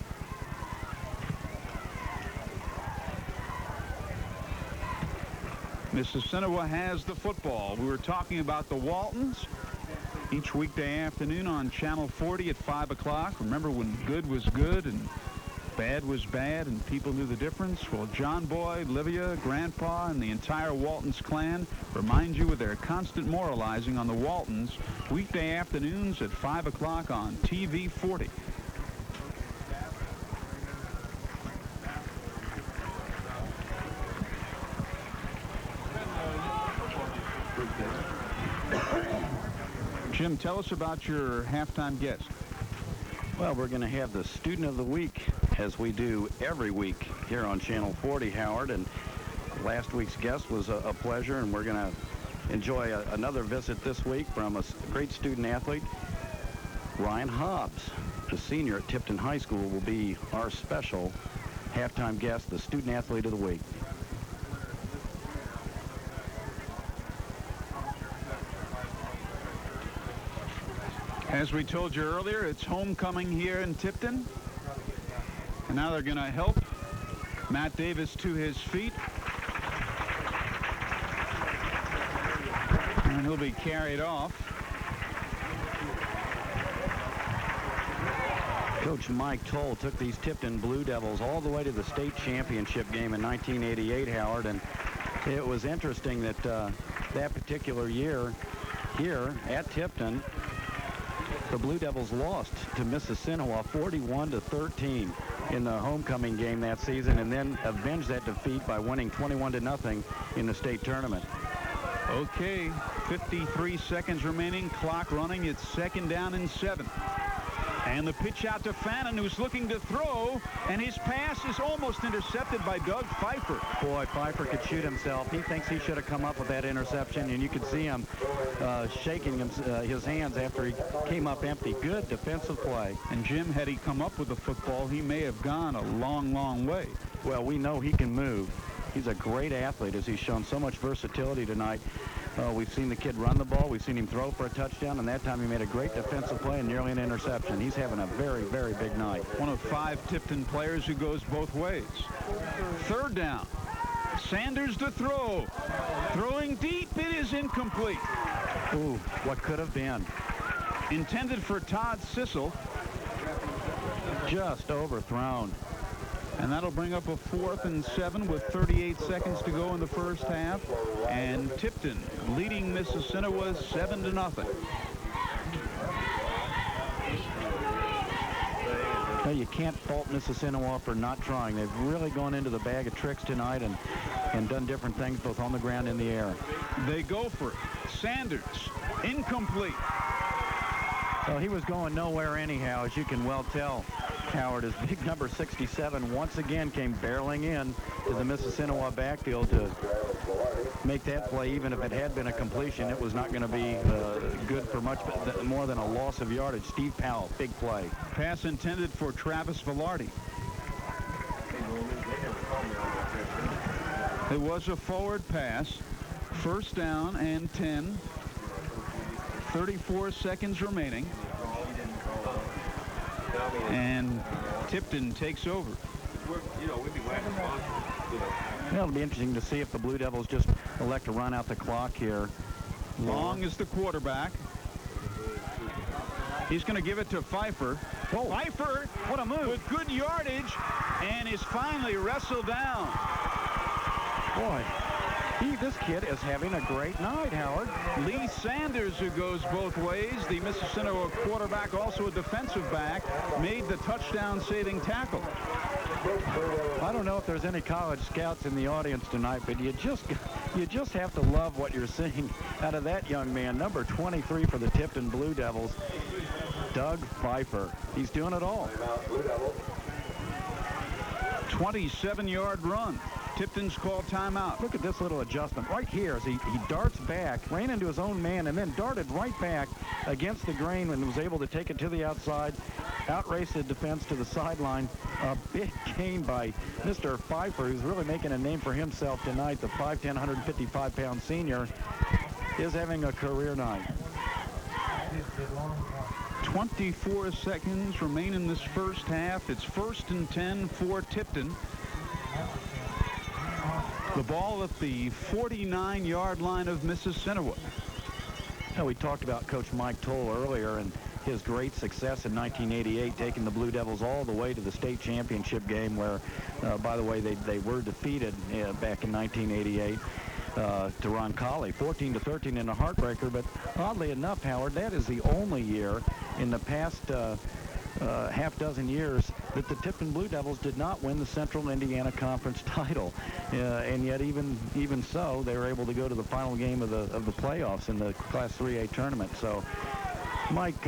Mississinewa has the football. We were talking about the Waltons each weekday afternoon on Channel 40 at 5 o'clock. Remember when good was good and bad was bad and people knew the difference? Well, John Boyd, Livia, Grandpa, and the entire Waltons clan remind you of their constant moralizing on the Waltons weekday afternoons at 5 o'clock on TV 40. Jim, tell us about your halftime guest. Well, we're going to have the Student of the Week, as we do every week here on Channel 40, Howard. And last week's guest was a pleasure, and we're going to enjoy another visit this week from a great student athlete. Ryan Hobbs, the senior at Tipton High School, will be our special halftime guest, the Student Athlete of the Week. As we told you earlier, it's homecoming here in Tipton. And now they're going to help Matt Davis to his feet. And he'll be carried off. Coach Mike Toll took these Tipton Blue Devils all the way to the state championship game in 1988, Howard. And it was interesting that that particular year here at Tipton, the Blue Devils lost to Mississinewa 41-13 in the homecoming game that season, and then avenged that defeat by winning 21-0 in the state tournament. Okay, 53 seconds remaining, clock running. It's 2nd down and 7. And the pitch out to Fannin, who's looking to throw, and his pass is almost intercepted by Doug Pfeiffer. Boy, Pfeiffer could shoot himself. He thinks he should have come up with that interception, and you could see him shaking his hands after he came up empty. Good defensive play. And Jim, had he come up with the football, he may have gone a long, long way. Well, we know he can move. He's a great athlete, as he's shown so much versatility tonight. We've seen the kid run the ball. We've seen him throw for a touchdown, and that time he made a great defensive play and nearly an interception. He's having a very, very big night. One of 5 Tipton players who goes both ways. 3rd down. Sanders to throw. Throwing deep. It is incomplete. Ooh, what could have been. Intended for Todd Sissel. Just overthrown. And that'll bring up a 4th and 7 with 38 seconds to go in the first half. And Tipton leading Mississinewa 7-0. Well, you can't fault Mississinewa for not trying. They've really gone into the bag of tricks tonight and done different things both on the ground and in the air. They go for it. Sanders, incomplete. Well, he was going nowhere anyhow, as you can well tell, Howard. His big number 67 once again came barreling in to the Mississinewa backfield to make that play. Even if it had been a completion, it was not going to be good for much more than a loss of yardage. Steve Powell, big play. Pass intended for Travis Velarde. It was a forward pass. 1st down and 10. 34 seconds remaining. And Tipton takes over. It'll be interesting to see if the Blue Devils just elect to run out the clock here. Long is the quarterback. He's going to give it to Pfeiffer. Oh. Pfeiffer, what a move, with good yardage, and is finally wrestled down. Boy, this kid is having a great night, Howard. Lee Sanders, who goes both ways, the Mississinewa quarterback, also a defensive back, made the touchdown-saving tackle. I don't know if there's any college scouts in the audience tonight, but you just have to love what you're seeing out of that young man, number 23 for the Tipton Blue Devils, Doug Pfeiffer. He's doing it all. 27-yard run. Tipton's called timeout. Look at this little adjustment right here as he darts back, ran into his own man, and then darted right back against the grain and was able to take it to the outside, outrace the defense to the sideline. A big gain by Mr. Pfeiffer, who's really making a name for himself tonight. The 5'10", 155-pound senior is having a career night. 24 seconds remain in this first half. It's 1st and 10 for Tipton. The ball at the 49-yard line of Mississinewa. Now, we talked about Coach Mike Toll earlier and his great success in 1988, taking the Blue Devils all the way to the state championship game where, by the way, they were defeated back in 1988 to Roncalli, 14-13 in a heartbreaker. But oddly enough, Howard, that is the only year in the past half dozen years that the Tipton Blue Devils did not win the Central Indiana Conference title, and yet even so, they were able to go to the final game of the playoffs in the Class 3A tournament. So Mike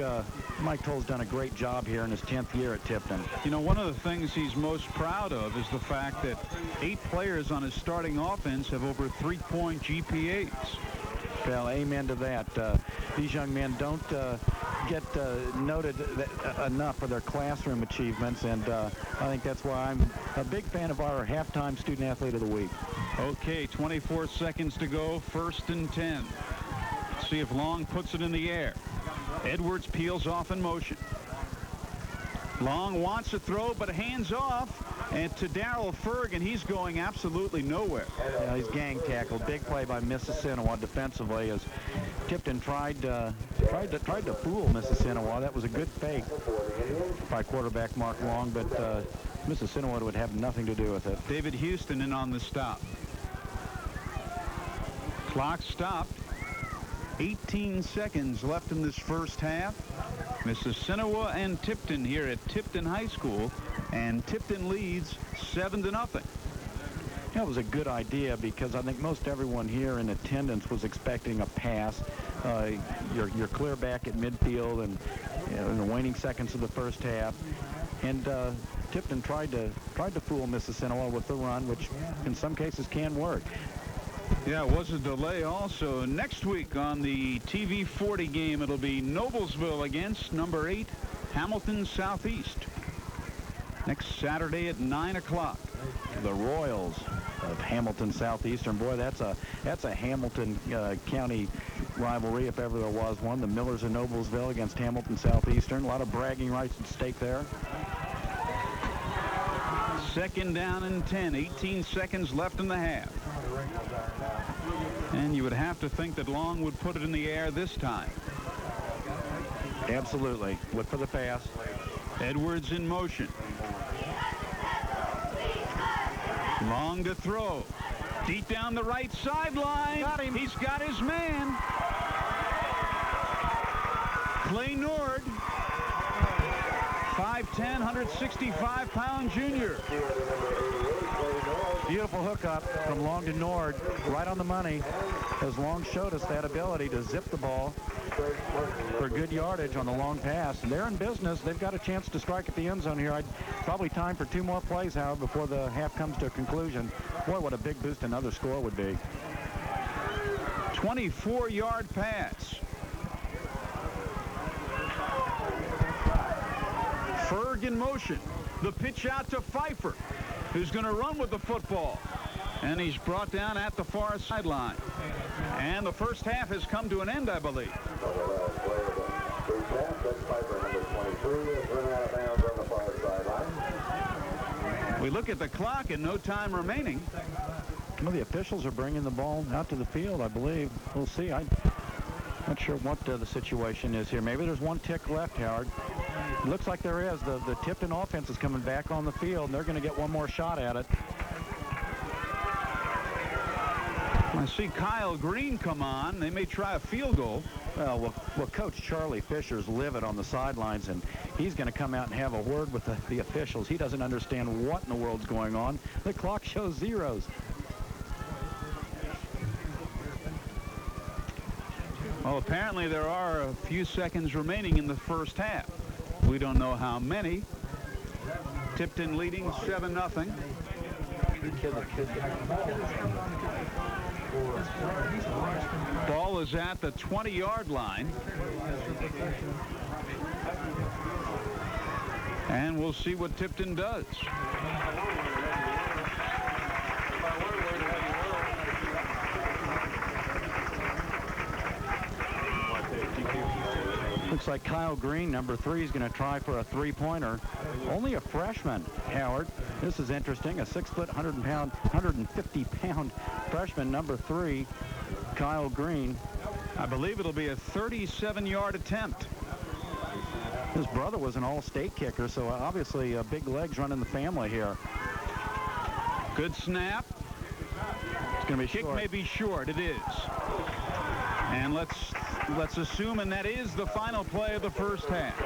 Toll's done a great job here in his 10th year at Tipton. You know, one of the things he's most proud of is the fact that 8 players on his starting offense have over 3-point GPAs. Well, amen to that. These young men don't get noted enough for their classroom achievements, and I think that's why I'm a big fan of our halftime student athlete of the week. Okay, 24 seconds to go, 1st and 10. Let's see if Long puts it in the air. Edwards peels off in motion. Long wants to throw, but hands off. And to Darrell Ferg, and he's going absolutely nowhere. Yeah, he's gang tackled. Big play by Mississinewa defensively as Tipton tried to fool Mississinewa. That was a good fake by quarterback Mark Long, but Mississinewa would have nothing to do with it. David Houston in on the stop. Clock stopped. 18 seconds left in this first half. Mississinewa and Tipton here at Tipton High School, and Tipton leads 7-0. That was a good idea because I think most everyone here in attendance was expecting a pass. You're clear back at midfield and in the waning seconds of the first half, and Tipton tried to fool Mississinewa with the run, which in some cases can work. Yeah, it was a delay also. Next week on the TV 40 game, it'll be Noblesville against number 8, Hamilton Southeast. Next Saturday at 9 o'clock. The Royals of Hamilton Southeastern. Boy, that's a Hamilton County rivalry if ever there was one. The Millers of Noblesville against Hamilton Southeastern. A lot of bragging rights at stake there. Second down and 10. 18 seconds left in the half. And you would have to think that Long would put it in the air this time. Absolutely. Look for the pass. Edwards in motion. Long to throw. Deep down the right sideline. Got him. He's got his man. Clay Nord. 5'10", 165-pound junior. Beautiful hookup from Long to Nord, right on the money, as Long showed us that ability to zip the ball for good yardage on the long pass. And they're in business. They've got a chance to strike at the end zone here. Probably time for 2 more plays, however, before the half comes to a conclusion. Boy, what a big boost another score would be. 24-yard pass. Ferg in motion. The pitch out to Pfeiffer, who's going to run with the football. And he's brought down at the far sideline. And the first half has come to an end, I believe. We look at the clock and no time remaining. Well, the officials are bringing the ball out to the field, I believe. We'll see. I'm not sure what the situation is here. Maybe there's 1 tick left, Howard. It looks like there is. The Tipton offense is coming back on the field, and they're going to get one more shot at it. I see Kyle Green come on. They may try a field goal. Well, Coach Charlie Fisher's livid on the sidelines, and he's going to come out and have a word with the officials. He doesn't understand what in the world's going on. The clock shows zeros. Well, apparently there are a few seconds remaining in the first half. We don't know how many. Tipton leading 7-0. Ball is at the 20-yard line. And we'll see what Tipton does. Looks like Kyle Green, number 3, is going to try for a 3-pointer. Only a freshman, Howard. This is interesting. A 6-foot, 150-pound freshman, number 3, Kyle Green. I believe it'll be a 37-yard attempt. His brother was an all-state kicker, so obviously big legs running the family here. Good snap. It's going to be Kick short. may be short. It is. And let's assume, and that is the final play of the first half.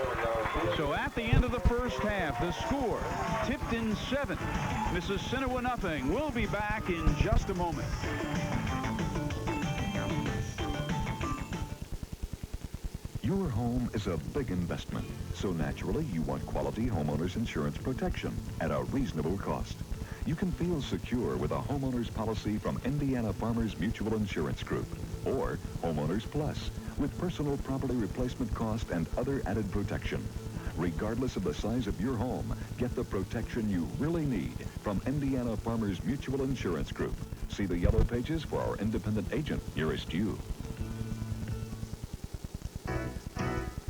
So at the end of the first half, the score, Tipton 7, Mississinewa nothing. We'll be back in just a moment. Your home is a big investment, so naturally you want quality homeowners insurance protection at a reasonable cost. You can feel secure with a homeowner's policy from Indiana Farmers Mutual Insurance Group, or Homeowners Plus, with personal property replacement cost and other added protection. Regardless of the size of your home, get the protection you really need from Indiana Farmers Mutual Insurance Group. See the yellow pages for our independent agent nearest you.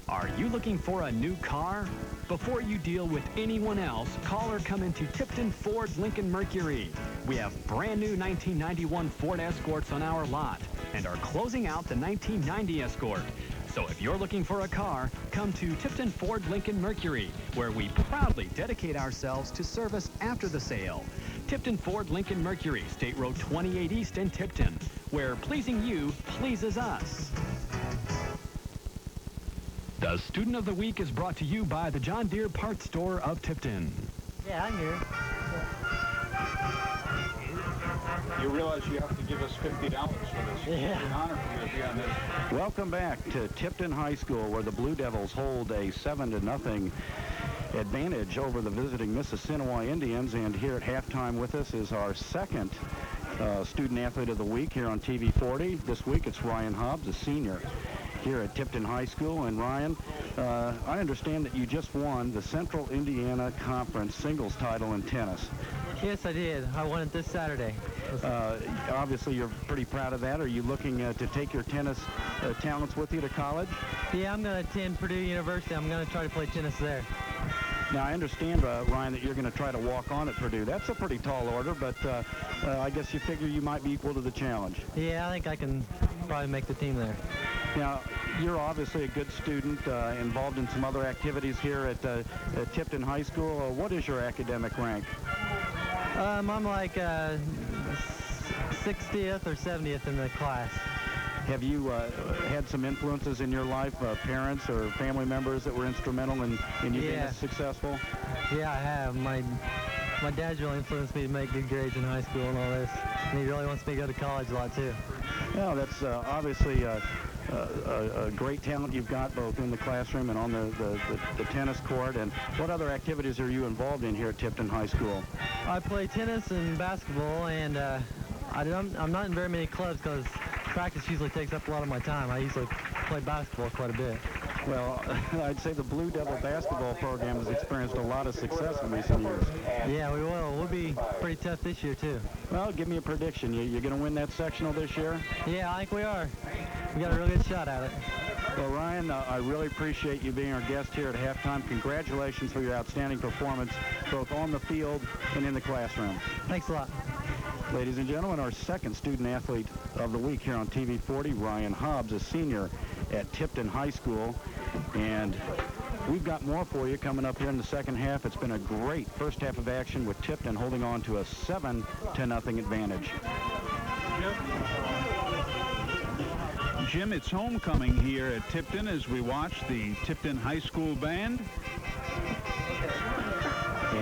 Are you looking for a new car? Before you deal with anyone else, call or come into Tipton Ford Lincoln Mercury. We have brand new 1991 Ford Escorts on our lot and are closing out the 1990 Escort. So if you're looking for a car, come to Tipton Ford Lincoln Mercury, where we proudly dedicate ourselves to service after the sale. Tipton Ford Lincoln Mercury, State Road 28 East in Tipton, where pleasing you pleases us. The Student of the Week is brought to you by the John Deere Parts Store of Tipton. Yeah, I'm here. You realize you have to give us $50 for this. Yeah. It's an honor for you to be on this. Welcome back to Tipton High School, where the Blue Devils hold a 7-0 advantage over the visiting Mississinewa Indians. And here at halftime with us is our second Student Athlete of the Week here on TV 40. This week it's Ryan Hobbs, a senior. here at Tipton High School. And Ryan, I understand that you just won the Central Indiana Conference singles title in tennis. Yes, I did. I won it this Saturday. Obviously, you're pretty proud of that. Are you looking to take your tennis talents with you to college? Yeah, I'm going to attend Purdue University. I'm going to try to play tennis there. Now, I understand, Ryan, that you're going to try to walk on at Purdue. That's a pretty tall order, but I guess you figure you might be equal to the challenge. Yeah, I think I can probably make the team there. Now, you're obviously a good student, involved in some other activities here at Tipton High School. What is your academic rank? I'm like 60th or 70th in the class. Have you had some influences in your life, parents or family members that were instrumental in you being successful? Yeah, I have. My dad's really influenced me to make good grades in high school and all this. And he really wants me to go to college a lot, too. Well, that's obviously a great talent you've got both in the classroom and on the tennis court. And what other activities are you involved in here at Tipton High School? I play tennis and basketball, and I'm not in very many clubs because practice usually takes up a lot of my time. I usually play basketball quite a bit. Well, I'd say the Blue Devil basketball program has experienced a lot of success in recent years. Yeah, we will. We'll be pretty tough this year, too. Well, give me a prediction. You're going to win that sectional this year? Yeah, I think we are. We got a really good shot at it. Well, Ryan, I really appreciate you being our guest here at halftime. Congratulations for your outstanding performance, both on the field and in the classroom. Thanks a lot. Ladies and gentlemen, our second student athlete of the week here on TV 40, Ryan Hobbs, a senior at Tipton High School. And we've got more for you coming up here in the second half. It's been a great first half of action with Tipton holding on to a 7-0 advantage. Jim, it's homecoming here at Tipton as we watch the Tipton High School band.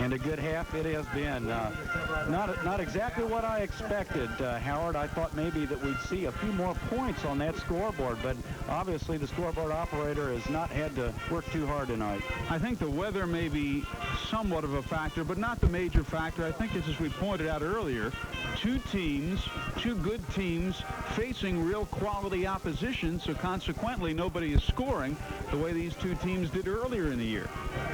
And a good half it has been. Not exactly what I expected, Howard. I thought maybe that we'd see a few more points on that scoreboard, but obviously the scoreboard operator has not had to work too hard tonight. I think the weather may be somewhat of a factor, but not the major factor. I think it's, as we pointed out earlier, two good teams facing real quality opposition, so consequently nobody is scoring the way these two teams did earlier in the year.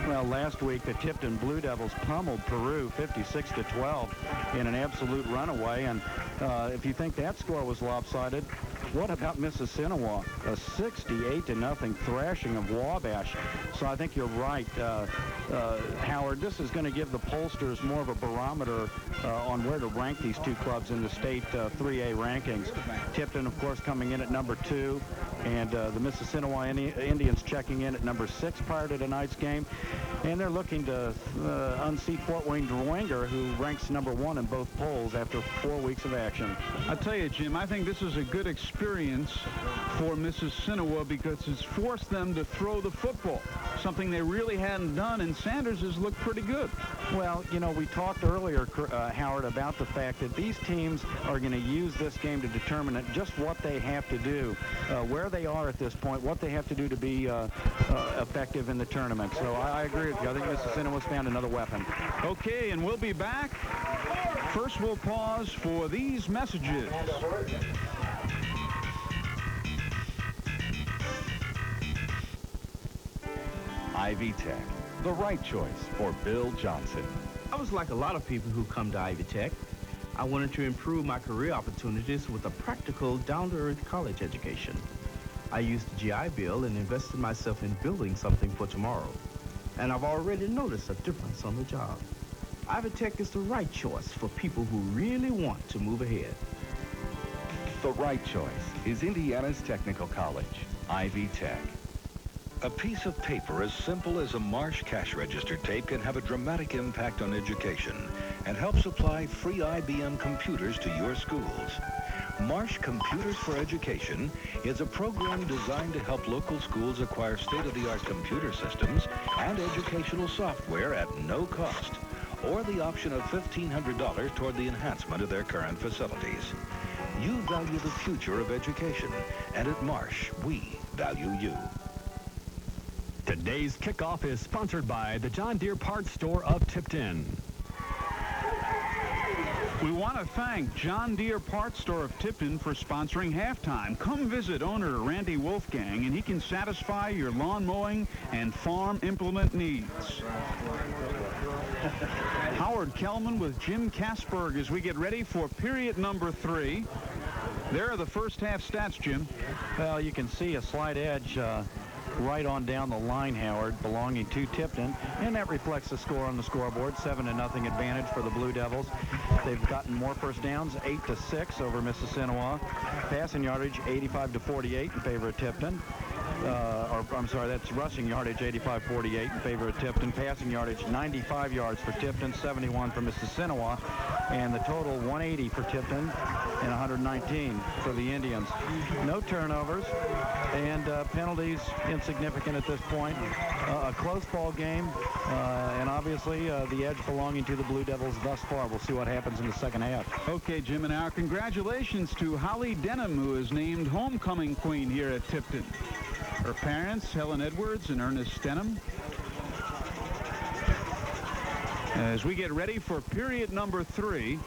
Well, last week the Tipton Blue Devils pummeled Peru 56-12 in an absolute runaway, and if you think that score was lopsided, what about Mississinewa? A 68-0 thrashing of Wabash. So I think you're right, Howard. This is going to give the pollsters more of a barometer on where to rank these two clubs in the state 3A rankings. Tipton, of course, coming in at number 2, and the Mississinewa Indians checking in at number 6 prior to tonight's game. And they're looking to unseat Fort Wayne Drwanger, who ranks number 1 in both polls after 4 weeks of action. I'll tell you, Jim, I think this is a good experience for Mississinewa because it's forced them to throw the football, something they really hadn't done, and Sanders has looked pretty good. Well, you know, we talked earlier, Howard, about the fact that these teams are going to use this game to determine just what they have to do, where they are at this point, what they have to do to be effective in the tournament. So I agree with you. I think Mississinewa's found another weapon. Okay, and we'll be back. First, we'll pause for these messages. Ivy Tech, the right choice for Bill Johnson. I was like a lot of people who come to Ivy Tech. I wanted to improve my career opportunities with a practical, down-to-earth college education. I used the GI Bill and invested myself in building something for tomorrow. And I've already noticed a difference on the job. Ivy Tech is the right choice for people who really want to move ahead. The right choice is Indiana's Technical College, Ivy Tech. A piece of paper as simple as a Marsh cash register tape can have a dramatic impact on education and help supply free IBM computers to your schools. Marsh Computers for Education is a program designed to help local schools acquire state-of-the-art computer systems and educational software at no cost, or the option of $1,500 toward the enhancement of their current facilities. You value the future of education, and at Marsh, we value you. Today's kickoff is sponsored by the John Deere Parts Store of Tipton. We want to thank John Deere Parts Store of Tipton for sponsoring halftime. Come visit owner Randy Wolfgang, and he can satisfy your lawn mowing and farm implement needs. Howard Kellman with Jim Kasberg as we get ready for period number 3. There are the first half stats, Jim. Well, you can see a slight edge right on down the line, Howard, belonging to Tipton, and that reflects the score on the scoreboard. 7-0 advantage for the Blue Devils. They've gotten more first downs, 8-6 over Mississinewa. Passing yardage, 85-48 in favor of Tipton. I'm sorry, that's rushing yardage, 85-48 in favor of Tipton. Passing yardage, 95 yards for Tipton, 71 for Mississinewa, and the total 180 for Tipton and 119 for the Indians. No turnovers, and penalties insignificant at this point. A close ball game, and obviously the edge belonging to the Blue Devils thus far. We'll see what happens in the second half. Okay, Jim, and our congratulations to Holly Denham, who is named homecoming queen here at Tipton. Her parents, Helen Edwards and Ernest Denham. As we get ready for period number 3,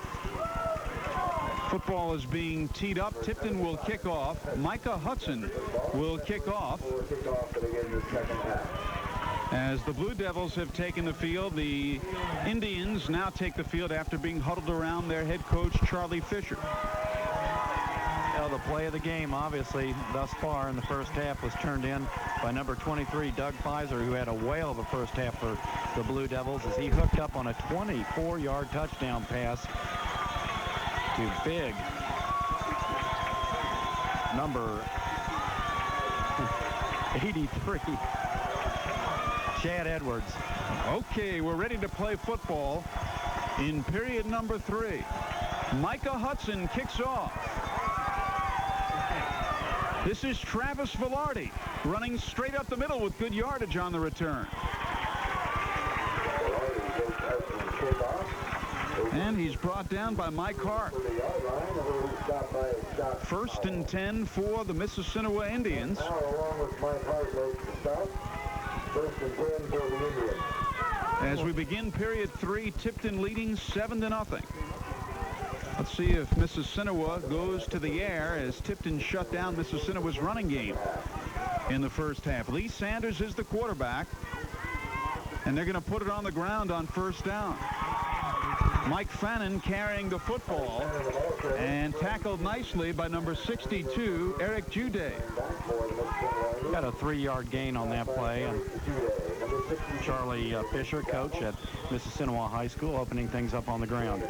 football is being teed up. Tipton will kick off. Micah Hudson will kick off. As the Blue Devils have taken the field, the Indians now take the field after being huddled around their head coach, Charlie Fisher. Well, the play of the game, obviously, thus far in the first half was turned in by number 23, Doug Pfizer, who had a whale of a first half for the Blue Devils as he hooked up on a 24-yard touchdown pass to big number 83, Chad Edwards. Okay, we're ready to play football in period number 3. Micah Hudson kicks off. This is Travis Velarde running straight up the middle with good yardage on the return. And he's brought down by Mike Hart. 1st and 10 for the Mississinewa Indians. As we begin period 3, Tipton leading 7-0. Let's see if Mississinewa goes to the air as Tipton shut down Mississinewa's running game in the first half. Lee Sanders is the quarterback, and they're going to put it on the ground on first down. Mike Fannin carrying the football and tackled nicely by number 62, Eric Jude. Got a 3-yard gain on that play, and Charlie Fisher, coach at Mississinewa High School, opening things up on the ground.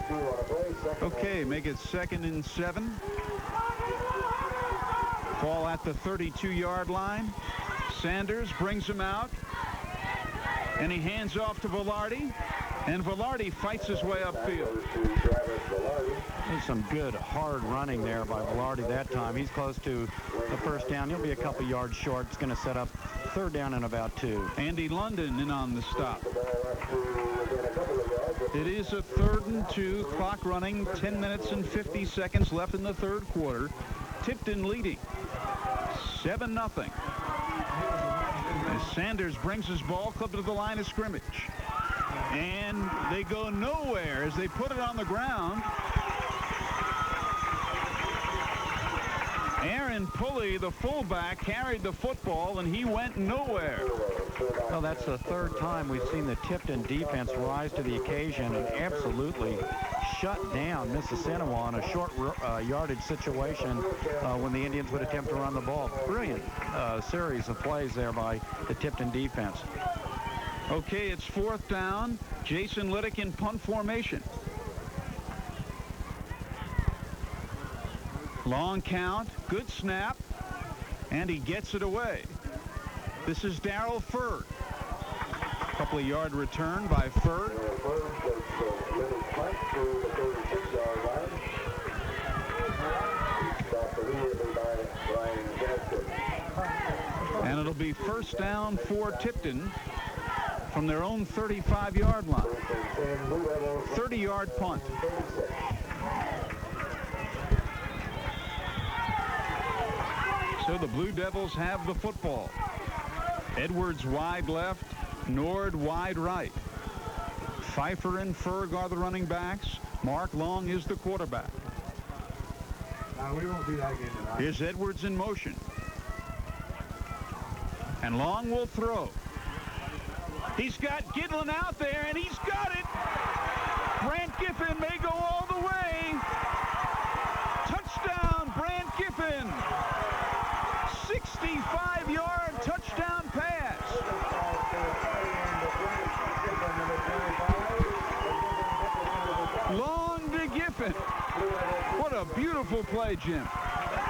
Okay, make it 2nd and 7. Ball at the 32-yard line. Sanders brings him out, and he hands off to Velarde, and Velarde fights his way upfield. There's some good hard running there by Velarde that time. He's close to the first down. He'll be a couple yards short. It's going to set up 3rd down and about 2. Andy London in on the stop. It is a 3rd and 2, clock running, 10 minutes and 50 seconds left in the 3rd quarter. Tipton leading 7-0. As Sanders brings his ball club to the line of scrimmage. And they go nowhere as they put it on the ground. Aaron Pulley, the fullback, carried the football, and he went nowhere. Well, that's the 3rd time we've seen the Tipton defense rise to the occasion and absolutely shut down Mississinewa on a short yardage situation when the Indians would attempt to run the ball. Brilliant series of plays there by the Tipton defense. Okay, it's 4th down. Jason Liddick in punt formation. Long count, good snap, and he gets it away. This is Darrell Ferd. Couple of yard return by Ferd. And it'll be 1st down for Tipton from their own 35-yard line. 30-yard punt. So the Blue Devils have the football. Edwards wide left, Nord wide right. Pfeiffer and Ferg are the running backs. Mark Long is the quarterback. We won't do that again tonight. Here's Edwards in motion. And Long will throw. He's got Gidlin out there, and he's got it. Brant Giffen may go all the way. Touchdown, Brant Giffen. 65-yard touchdown pass. Long to Giffen. What a beautiful play, Jim.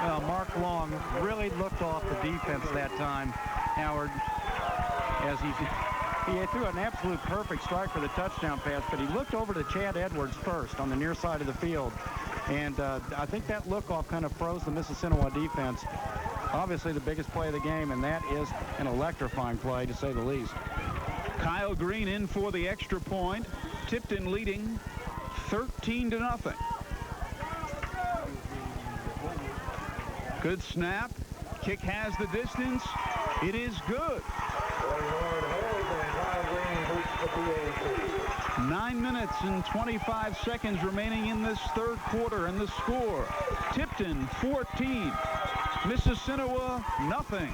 Well, Mark Long really looked off the defense that time, Howard, as he threw an absolute perfect strike for the touchdown pass, but he looked over to Chad Edwards first on the near side of the field. And I think that look-off kind of froze the Mississinewa defense. Obviously the biggest play of the game, and that is an electrifying play, to say the least. Kyle Green in for the extra point. Tipton leading 13-0. Good snap. Kick has the distance. It is good. 9 minutes and 25 seconds remaining in this third quarter, and the score, Tipton 14, Mississinewa nothing.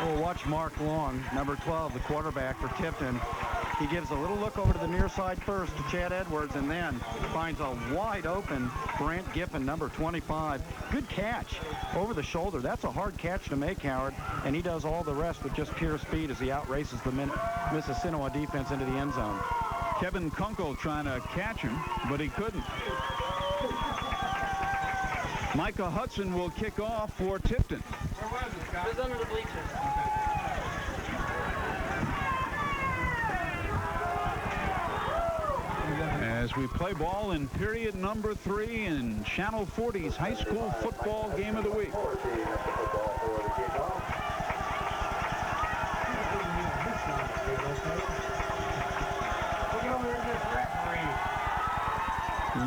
We'll watch Mark Long, number 12, the quarterback for Tipton. He gives a little look over to the near side first to Chad Edwards, and then finds a wide open Brant Giffen, number 25. Good catch over the shoulder. That's a hard catch to make, Howard, and he does all the rest with just pure speed as he outraces the Mississinewa defense into the end zone. Kevin Kunkel trying to catch him, but he couldn't. Micah Hudson will kick off for Tipton. It was under the bleachers. As we play ball in period number 3 in Channel 40's high school football game of the week.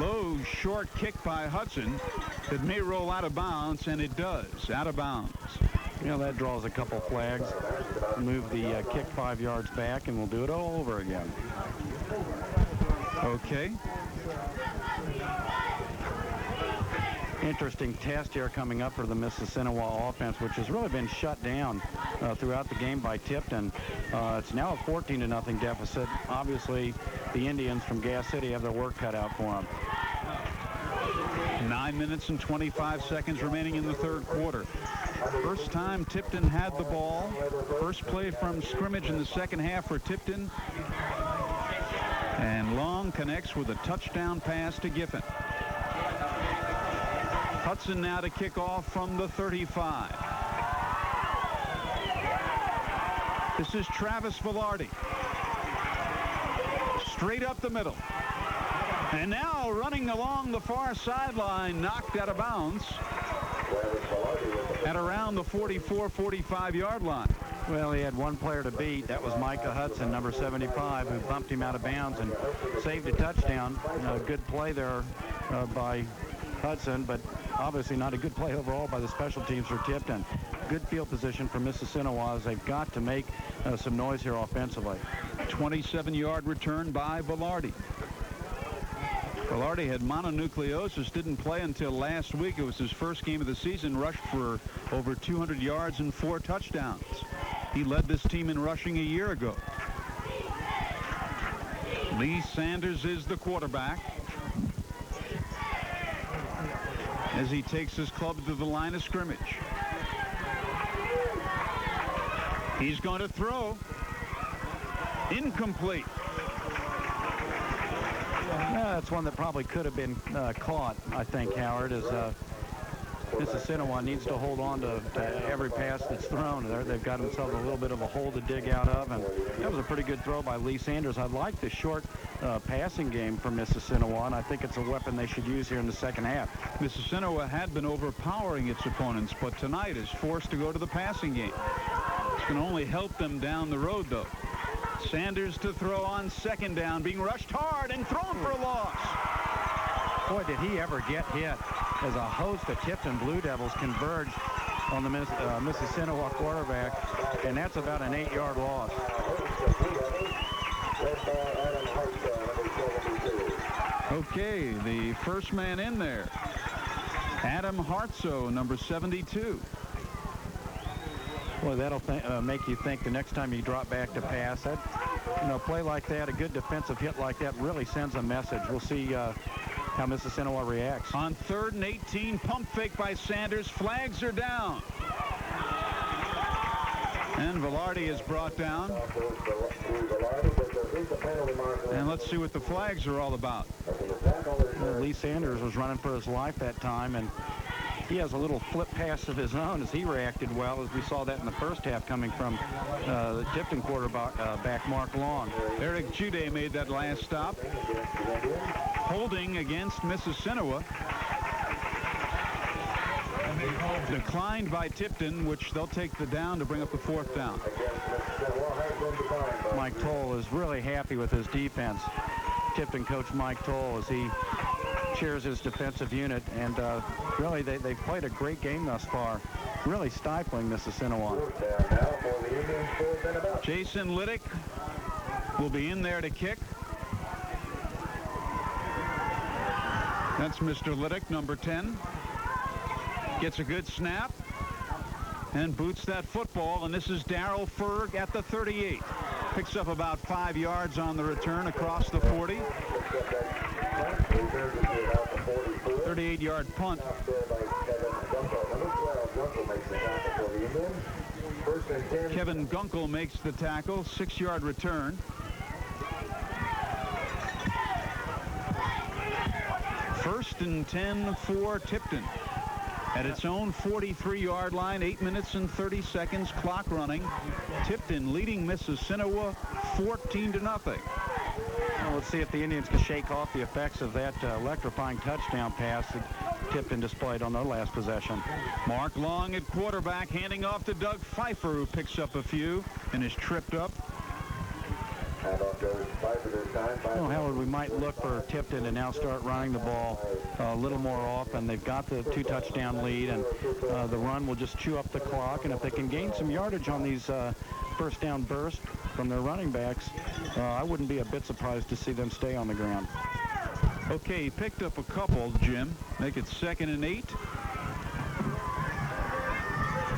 Low short kick by Hudson that may roll out of bounds, and it does, out of bounds. You know, that draws a couple flags. Move the kick 5 yards back, and we'll do it all over again. Okay. Interesting test here coming up for the Mississinewa offense, which has really been shut down throughout the game by Tipton. It's now a 14-0 deficit. Obviously, the Indians from Gas City have their work cut out for them. 9 minutes and 25 seconds remaining in the third quarter. First time Tipton had the ball. First play from scrimmage in the second half for Tipton. And Long connects with a touchdown pass to Giffen. Hudson now to kick off from the 35. This is Travis Velarde. Straight up the middle. And now running along the far sideline, knocked out of bounds at around the 44-45 yard line. Well, he had one player to beat. That was Micah Hudson, number 75, who bumped him out of bounds and saved a touchdown. Good play there by Hudson, but obviously not a good play overall by the special teams for Tipton. Good field position for Mississinewa as they've got to make some noise here offensively. 27-yard return by Velarde. Velarde had mononucleosis, didn't play until last week. It was his first game of the season, rushed for over 200 yards and 4 touchdowns. He led this team in rushing a year ago. Lee Sanders is the quarterback as he takes his club to the line of scrimmage. He's going to throw. Incomplete. Yeah, that's one that probably could have been caught, I think, Howard, as Mississinewa needs to hold on to every pass that's thrown. They've got themselves a little bit of a hole to dig out of, and that was a pretty good throw by Lee Sanders. I like the short passing game for Mississinewa, and I think it's a weapon they should use here in the second half. Mississinewa had been overpowering its opponents, but tonight is forced to go to the passing game. It's going to only help them down the road, though. Sanders to throw on second down, being rushed hard and thrown for a loss. Boy, did he ever get hit as a host of Tipton Blue Devils converged on the Mississinewa quarterback, and that's about an 8-yard loss. Okay, the first man in there, Adam Hartsoe, number 72. Well, that'll make you think the next time you drop back to pass. That, a play like that, a good defensive hit like that really sends a message. We'll see how Mississinewa reacts. On 3rd and 18, pump fake by Sanders. Flags are down. And Velarde is brought down. And let's see what the flags are all about. Lee Sanders was running for his life that time, and he has a little flip pass of his own as he reacted well, as we saw that in the first half coming from the Tipton quarterback Mark Long. Eric Jude made that last stop. Holding against Mississinewa. Declined by Tipton, which they'll take the down to bring up the 4th down. Mike Toll is really happy with his defense. Tipton coach Mike Toll, as he cheers his defensive unit, and really they've played a great game thus far, really stifling Mississinewa. Jason Liddick will be in there to kick. That's Mr. Liddick, number 10. Gets a good snap and boots that football, and this is Darrell Ferg at the 38. Picks up about 5 yards on the return across the 40. 38-yard punt. Kevin Gunkel makes the tackle, 6-yard return. First and 10 for Tipton. At its own 43-yard line, 8 minutes and 30 seconds, clock running. Tipton leading Mississinewa 14-0. Well, let's see if the Indians can shake off the effects of that electrifying touchdown pass that Tipton displayed on their last possession. Mark Long at quarterback, handing off to Doug Pfeiffer, who picks up a few and is tripped up. Howard, we might look for Tipton to now start running the ball a little more often. They've got the 2-touchdown lead, and the run will just chew up the clock. And if they can gain some yardage on these first down bursts from their running backs, I wouldn't be a bit surprised to see them stay on the ground. Okay, he picked up a couple, Jim. Make it 2nd and 8.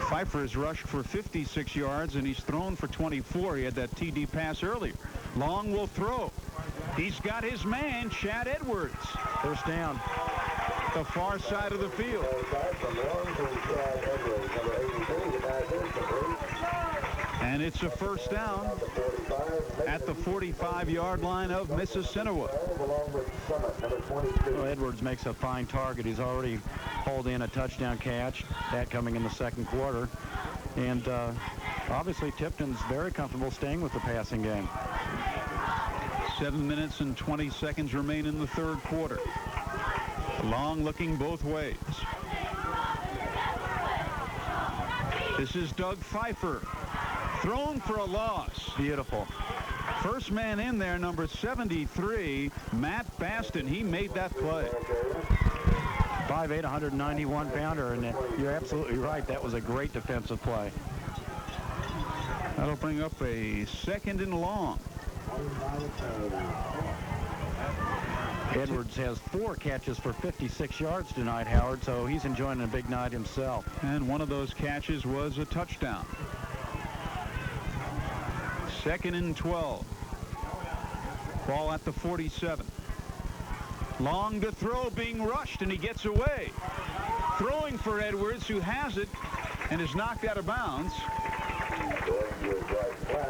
Pfeiffer has rushed for 56 yards, and he's thrown for 24. He had that TD pass earlier. Long will throw. He's got his man, Chad Edwards. First down. The far side of the field. And it's a first down at the 45-yard line of Mississinewa. Well, Edwards makes a fine target. He's already hauled in a touchdown catch, that coming in the 2nd quarter. And obviously Tipton's very comfortable staying with the passing game. 7 minutes and 20 seconds remain in the 3rd quarter. Long looking both ways. This is Doug Pfeiffer. Thrown for a loss. Beautiful. First man in there, number 73, Matt Baston. He made that play. 5'8", 191-pounder, and you're absolutely right. That was a great defensive play. That'll bring up a 2nd and long. Edwards has 4 catches for 56 yards tonight, Howard, so he's enjoying a big night himself. And one of those catches was a touchdown. 2nd and 12. Ball at the 47. Long to throw, being rushed, and he gets away. Throwing for Edwards, who has it and is knocked out of bounds.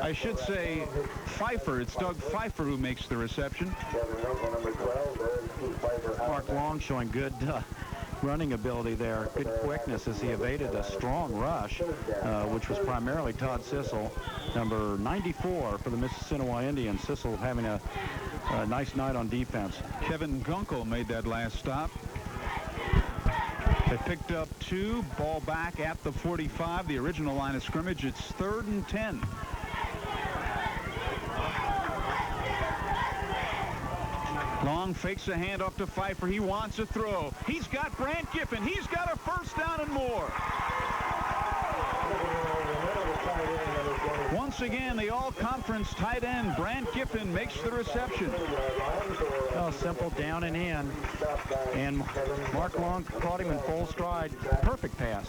I should say Pfeiffer. It's Doug Pfeiffer who makes the reception. Mark Long showing good running ability there. Good quickness as he evaded a strong rush, which was primarily Todd Sissel, number 94 for the Mississinewa Indians. Sissel having a nice night on defense. Kevin Gunkel made that last stop. They picked up 2. Ball back at the 45, the original line of scrimmage. It's 3rd and 10. Long fakes a handoff to Pfeiffer. He wants a throw. He's got Brant Giffen. He's got a first down and more. Once again, the all-conference tight end, Brant Giffen, makes the reception. Oh, simple down and in. And Mark Long caught him in full stride. Perfect pass.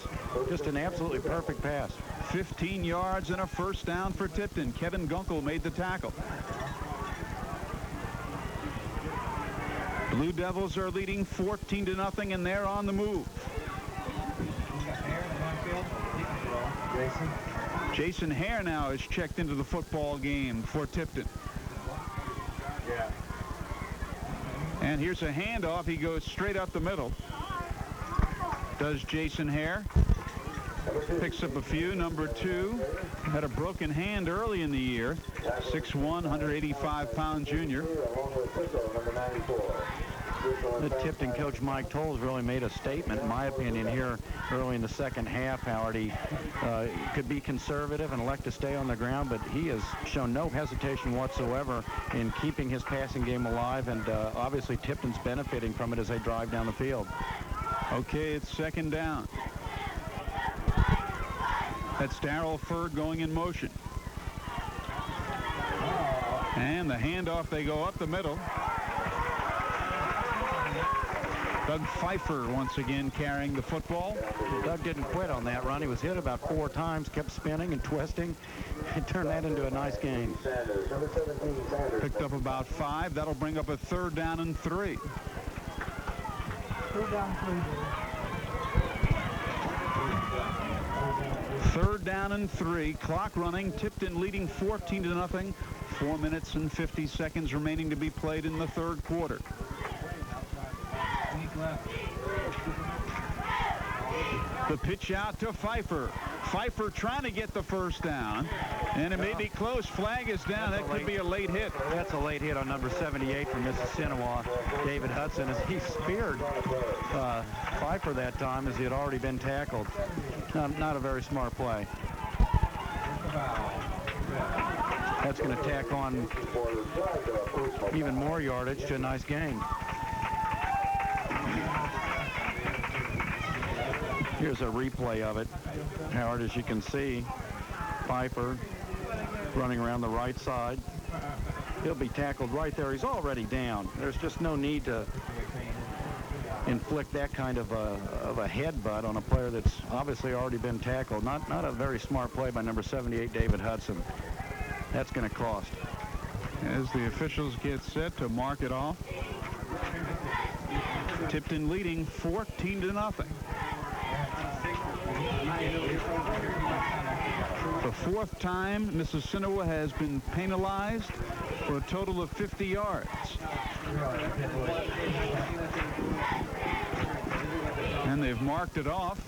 Just an absolutely perfect pass. 15 yards and a first down for Tipton. Kevin Gunkel made the tackle. Blue Devils are leading 14-0, and they're on the move. Jason Hare now is checked into the football game for Tipton. And here's a handoff. He goes straight up the middle. Does Jason Hare. Picks up a few. Number 2 had a broken hand early in the year. 6'1", 185-pound junior. The Tipton coach Mike Tolles really made a statement, in my opinion, here early in the second half, Howard. He could be conservative and elect to stay on the ground, but he has shown no hesitation whatsoever in keeping his passing game alive, and obviously Tipton's benefiting from it as they drive down the field. Okay, it's second down. That's Darrell Ferg going in motion. And the handoff, they go up the middle. Doug Pfeiffer once again carrying the football. Doug didn't quit on that run. He was hit about 4 times, kept spinning and twisting, and turned that into a nice gain. Picked up about 5. That'll bring up a 3rd down and 3. 3rd down and 3. Clock running. Tipton leading 14-0. 4 minutes and 50 seconds remaining to be played in the 3rd quarter. The pitch out to Pfeiffer. Pfeiffer trying to get the first down, and it may be close. Flag is down. That could be a late hit. That's a late hit on number 78 from Mississinewa, David Hudson, as he speared Pfeiffer that time as he had already been tackled. Not a very smart play. That's going to tack on even more yardage to a nice gain. Here's a replay of it, Howard. As you can see, Pfeiffer running around the right side. He'll be tackled right there. He's already down. There's just no need to inflict that kind of a headbutt on a player that's obviously already been tackled. Not a very smart play by number 78, David Hudson. That's going to cost. As the officials get set to mark it off, Tipton leading 14-0. The 4th time Mississinewa has been penalized for a total of 50 yards. And they've marked it off.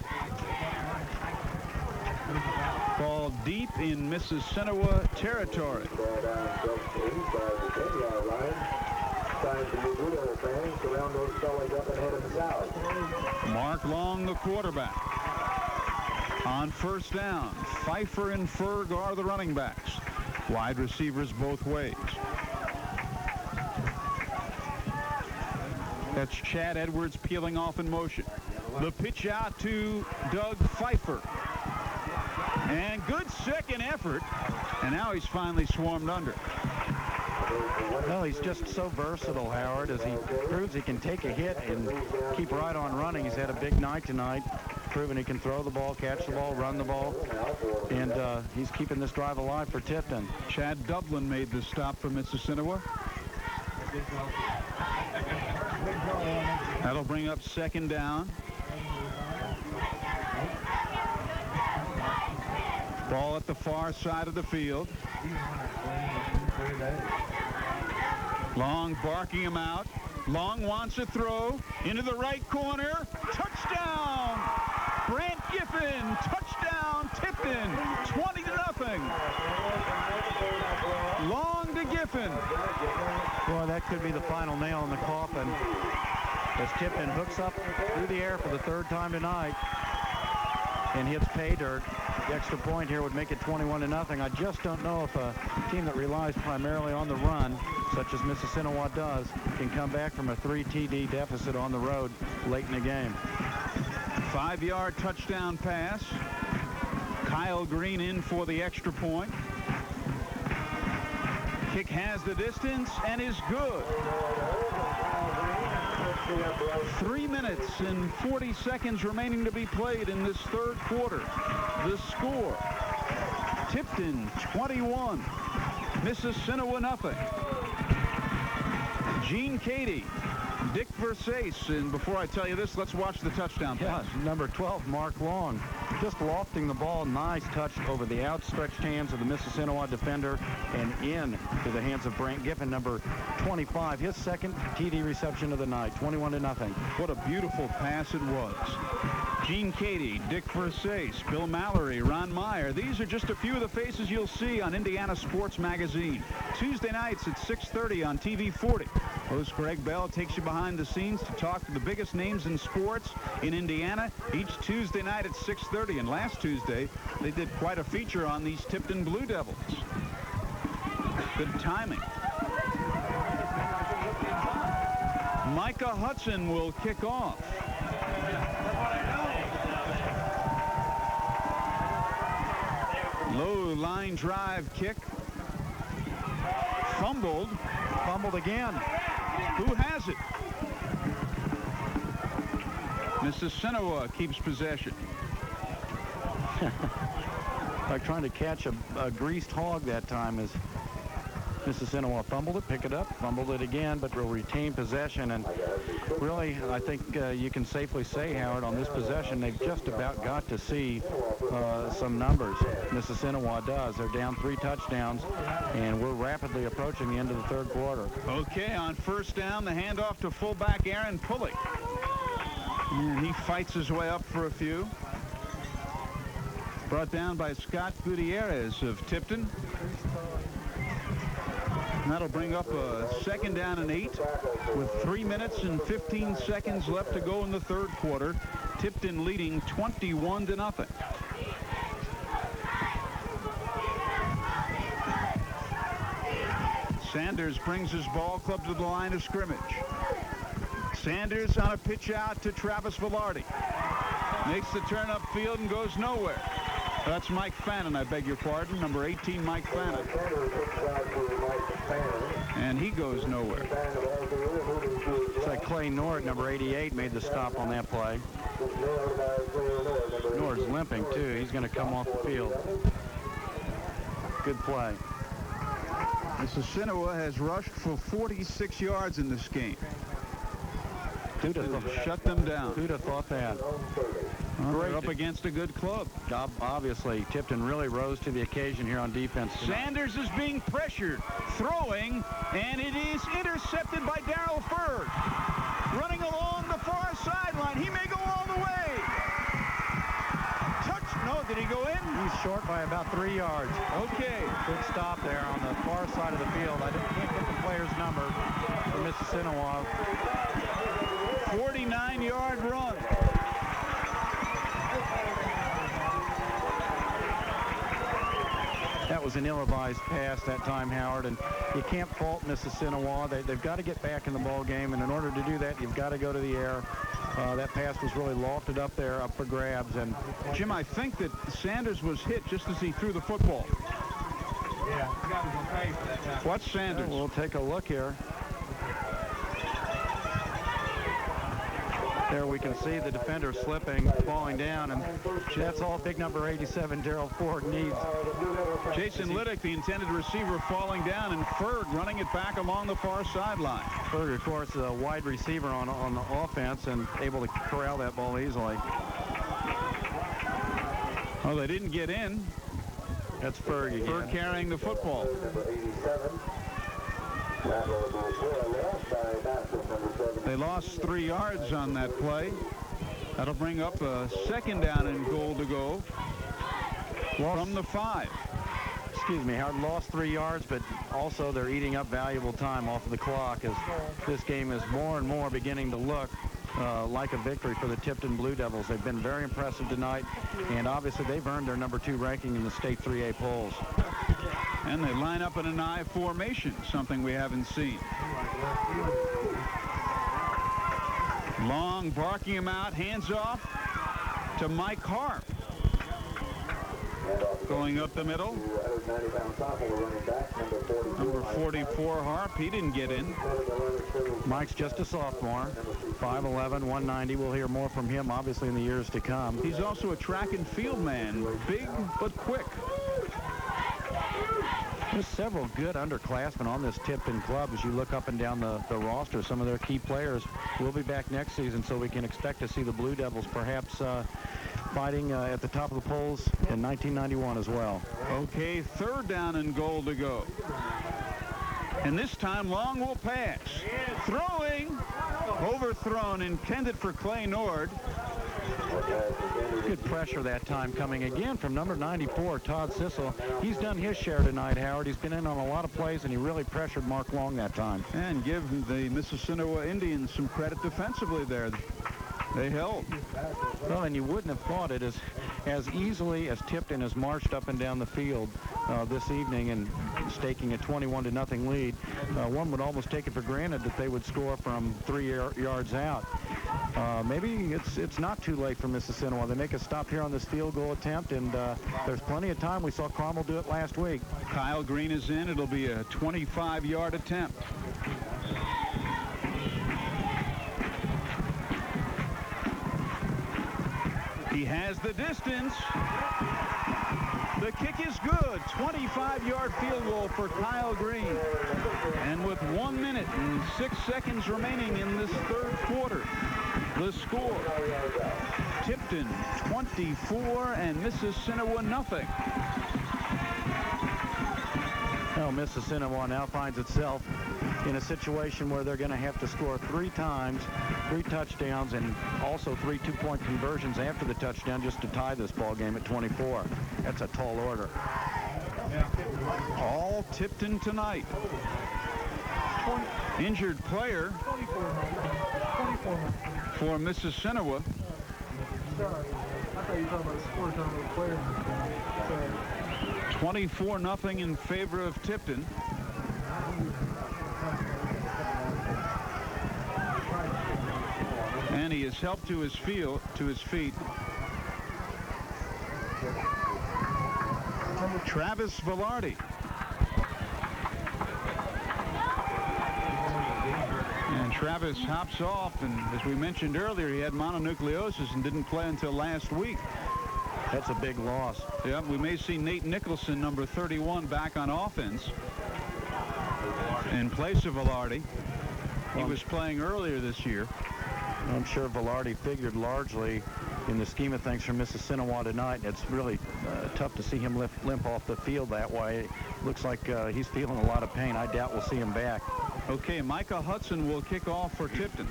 Ball deep in Mississinewa territory. Mark Long, the quarterback. On first down, Pfeiffer and Ferg are the running backs. Wide receivers both ways. That's Chad Edwards peeling off in motion. The pitch out to Doug Pfeiffer. And good second effort. And now he's finally swarmed under. Well, he's just so versatile, Howard, as he proves he can take a hit and keep right on running. He's had a big night tonight, proving he can throw the ball, catch the ball, run the ball, and he's keeping this drive alive for Tipton. Chad Dublin made the stop for Mississinewa. That'll bring up second down. Ball at the far side of the field. Long barking him out. Long wants a throw into the right corner. Touchdown! Brant Giffen. Touchdown, Tipton. 20-0. Long to Giffen. Boy, that could be the final nail in the coffin as Tipton hooks up through the air for the 3rd time tonight and hits pay dirt. The extra point here would make it 21-0. I just don't know if a team that relies primarily on the run, such as Mississinewa does, can come back from a 3 TD deficit on the road late in the game. 5-yard touchdown pass. Kyle Green in for the extra point. Kick has the distance and is good. 3 minutes and 40 seconds remaining to be played in this third quarter. The score, Tipton 21, Mississinewa nothing. Gene Cady, Dick Versace, and before I tell you this, let's watch the touchdown pass. Yeah, number 12, Mark Long, just lofting the ball. Nice touch over the outstretched hands of the Mississinewa defender and in to the hands of Brant Giffen, number 25. His second TD reception of the night, 21-0. What a beautiful pass it was. Gene Cady, Dick Versace, Bill Mallory, Ron Meyer. These are just a few of the faces you'll see on Indiana Sports Magazine. Tuesday nights at 6:30 on TV 40. Host Greg Bell takes you behind the scenes to talk to the biggest names in sports in Indiana each Tuesday night at 6:30. And last Tuesday, they did quite a feature on these Tipton Blue Devils. Good timing. Micah Hudson will kick off. Low line drive kick. Fumbled again. Who has it? Mississinewa keeps possession. Like trying to catch a greased hog that time as Mississinewa fumbled it, pick it up, fumbled it again, but will retain possession. And really, I think you can safely say, Howard, on this possession, they've just about got to see some numbers. Mississinewa does. They're down 3 touchdowns, and we're rapidly approaching the end of the third quarter. Okay, on first down, the handoff to fullback Aaron Pulley. And he fights his way up for a few. Brought down by Scott Gutierrez of Tipton. And that'll bring up a second down and 8 with 3 minutes and 15 seconds left to go in the third quarter. Tipton leading 21-0. Sanders brings his ball club to the line of scrimmage. Sanders on a pitch out to Travis Velarde. Makes the turn upfield and goes nowhere. That's Mike Fannin, I beg your pardon. Number 18, Mike Fannin. And he goes nowhere. It's like Clay Nord, number 88, made the stop on that play. Nord's limping, too. He's going to come off the field. Good play. Mississinewa has rushed for 46 yards in this game. Who'd have shut them down. Who'd have thought that? Well, they're up against a good club. Obviously, Tipton really rose to the occasion here on defense tonight. Sanders is being pressured, throwing, and it is intercepted by Darrell Ferg. Running along the far sideline. He may go all the way. Touch. No, did he go in? He's short by about 3 yards. Okay. Good stop there on the far side of the field. I can't get the player's number for Mississinewa. 49-yard run. That was an ill-advised pass that time, Howard, and you can't fault Mississinewa. They've got to get back in the ball game, and in order to do that, you've got to go to the air. That pass was really lofted up there, up for grabs. And Jim, I think that Sanders was hit just as he threw the football. Yeah, he got him okay for that time. Watch Sanders. We'll take a look here. There we can see the defender slipping, falling down, and that's all big number 87, Darrell Ford, needs. Jason Liddick, the intended receiver, falling down, and Ferg running it back along the far sideline. Ferg, of course, a wide receiver on the offense and able to corral that ball easily. Well, they didn't get in. That's Ferg again. Ferg carrying the football. They lost 3 yards on that play. That'll bring up a second down and goal to go from the 5. Excuse me, Howard, lost 3 yards, but also they're eating up valuable time off of the clock as this game is more and more beginning to look like a victory for the Tipton Blue Devils. They've been very impressive tonight, and obviously they've earned their number 2 ranking in the state 3A polls. And they line up in an I formation, something we haven't seen. Long barking him out, hands off to Mike Harp. Going up the middle. Number 44, Harp. He didn't get in. Mike's just a sophomore. 5'11", 190. We'll hear more from him, obviously, in the years to come. He's also a track and field man. Big, but quick. There's several good underclassmen on this Tipton club as you look up and down the roster. Some of their key players will be back next season, so we can expect to see the Blue Devils perhaps fighting at the top of the polls in 1991 as well. Okay, 3rd down and goal to go. And this time Long will pass. Throwing. Overthrown, intended for Clay Nord. Good pressure that time coming again from number 94, Todd Sissel. He's done his share tonight, Howard. He's been in on a lot of plays, and he really pressured Mark Long that time. And give the Mississinewa Indians some credit defensively there. They held. Well, and you wouldn't have thought it as easily as Tipton has marched up and down the field this evening and staking a 21-0 lead. One would almost take it for granted that they would score from 3 yards out. Maybe it's not too late for Mississinewa. They make a stop here on this field goal attempt, and there's plenty of time. We saw Carmel do it last week. Kyle Green is in. It'll be a 25-yard attempt. He has the distance. The kick is good. 25-yard field goal for Kyle Green. And with 1 minute and 6 seconds remaining in this 3rd quarter, the score, Tipton 24 and Mississinewa nothing. Well, Mississinewa now finds itself in a situation where they're going to have to score 3 times, 3 touchdowns, and also 3 two-point conversions after the touchdown just to tie this ball game at 24. That's a tall order. All Tipton tonight. Injured player for Mississinewa. Sorry, I thought you were talking about score time of the player. Sorry. 24-0 in favor of Tipton. And he is helped to his feet. Travis Velarde. And Travis hops off, and as we mentioned earlier, he had mononucleosis and didn't play until last week. That's a big loss. Yep, we may see Nate Nicholson, number 31, back on offense in place of Velarde. He was playing earlier this year. I'm sure Velarde figured largely in the scheme of things for Mississinewa tonight. It's really tough to see him limp off the field that way. Looks like he's feeling a lot of pain. I doubt we'll see him back. Okay, Micah Hudson will kick off for Tipton.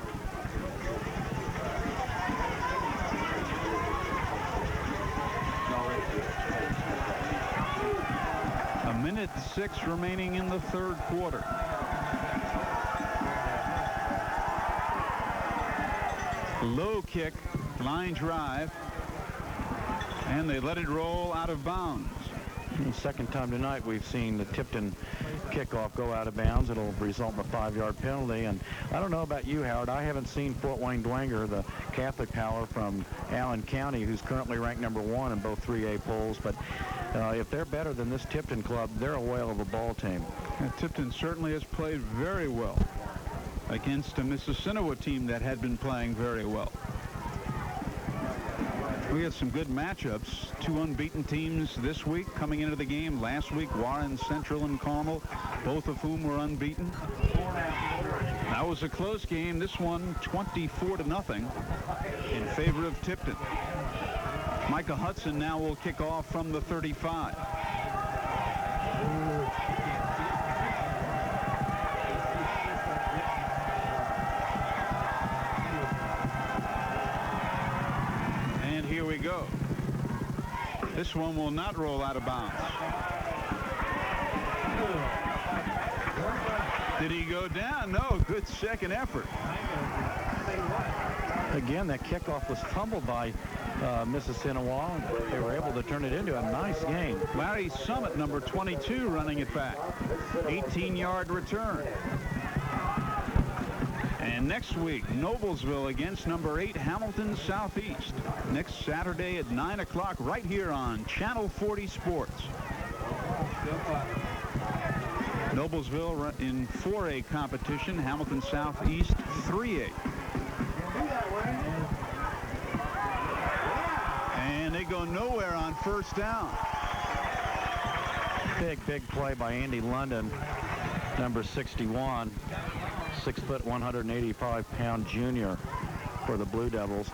A minute 6 remaining in the 3rd quarter. Low kick, line drive, and they let it roll out of bounds. The second time tonight we've seen the Tipton kickoff go out of bounds. It'll result in a 5-yard penalty. And I don't know about you, Howard. I haven't seen Fort Wayne Dwenger, the Catholic power from Allen County, who's currently ranked number 1 in both 3A polls. But if they're better than this Tipton club, they're a whale of a ball team. Tipton certainly has played very well against a Mississinewa team that had been playing very well. We had some good matchups. 2 unbeaten teams this week coming into the game. Last week, Warren Central and Carmel, both of whom were unbeaten. That was a close game. This one, 24-0 in favor of Tipton. Micah Hudson now will kick off from the 35. Here we go. This one will not roll out of bounds. Did he go down? No. Good second effort. Again, that kickoff was fumbled by Mississinewa. They were able to turn it into a nice game. Larry Summit, number 22, running it back. 18-yard return. And And next week, Noblesville against number 8 Hamilton Southeast. Next Saturday at 9 o'clock right here on Channel 40 Sports. Noblesville in 4A competition, Hamilton Southeast 3A. And they go nowhere on first down. Big play by Andy London, number 61, 6 foot 185-pound junior for the Blue Devils.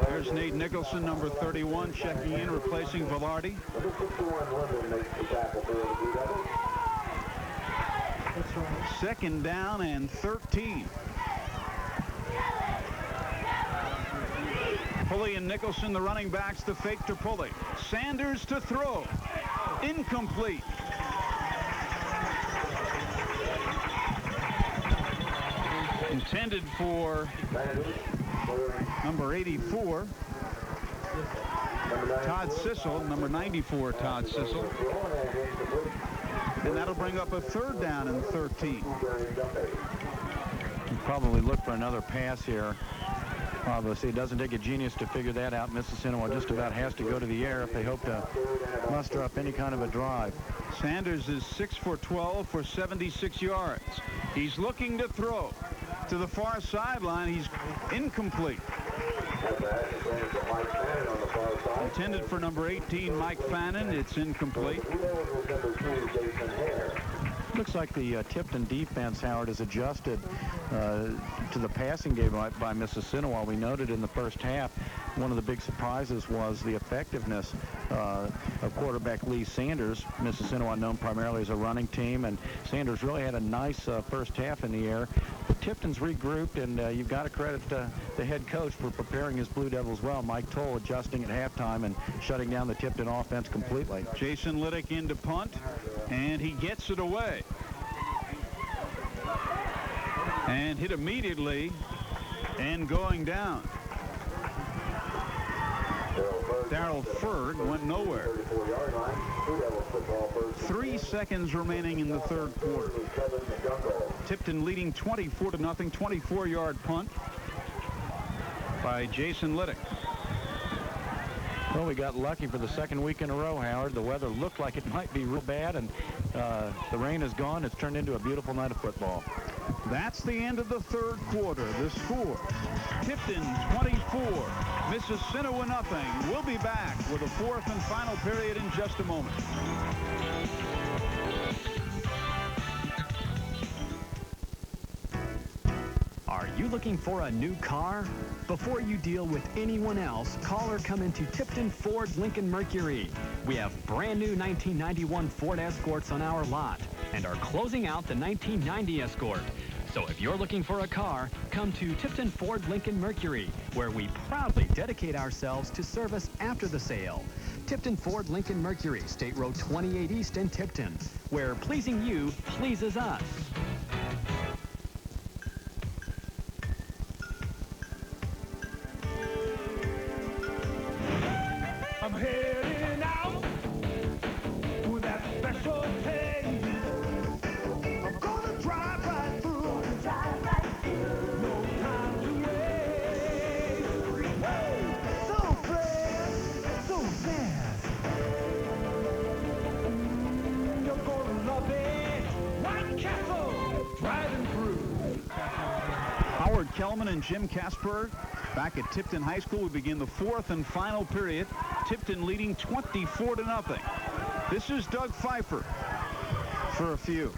There's Nate Nicholson, number 31, checking in, replacing Velarde. Second down and 13. Pulley and Nicholson, the running backs, the fake to Pulley. Sanders to throw. Incomplete. Intended for number 84, Todd Sissel, number 94, Todd Sissel. And that'll bring up a third down and 13. Probably look for another pass here. Obviously, it doesn't take a genius to figure that out. Mississinewa just about has to go to the air if they hope to muster up any kind of a drive. Sanders is 6 for 12 for 76 yards. He's looking to throw to the far sideline. He's incomplete. Intended for number 18, Mike Fannin. It's incomplete. Looks like the Tipton defense, Howard, has adjusted to the passing game by Mississinewa. We noted in the first half, one of the big surprises was the effectiveness of quarterback Lee Sanders. Mississinewa known primarily as a running team, and Sanders really had a nice first half in the air. But Tipton's regrouped, and you've got to credit the head coach for preparing his Blue Devils well. Mike Toll adjusting at halftime and shutting down the Tipton offense completely. Jason Liddick into punt, and he gets it away. And hit immediately and going down. Darrell Ferd went nowhere. 3 seconds remaining in the third quarter. Tipton leading 24-0, 24-yard punt by Jason Liddick. Well, we got lucky for the second week in a row, Howard. The weather looked like it might be real bad, and the rain is gone. It's turned into a beautiful night of football. That's the end of the third quarter. The score, Tipton 24, Mississinewa nothing. We'll be back with the fourth and final period in just a moment. Are you looking for a new car? Before you deal with anyone else, call or come into Tipton Ford Lincoln Mercury. We have brand new 1991 Ford Escorts on our lot and are closing out the 1990 Escort. So if you're looking for a car, come to Tipton Ford Lincoln Mercury, where we proudly dedicate ourselves to service after the sale. Tipton Ford Lincoln Mercury, State Road 28 East in Tipton, where pleasing you pleases us. I'm heading out with that special thing. I'm gonna drive right through. No time to waste. Woo! So fast, so fast. You're gonna love it. White Castle, driving through. Howard Kellman and Jim Casper back at Tipton High School. We begin the fourth and final period. Tipton leading 24-0. This is Doug Pfeiffer for a few.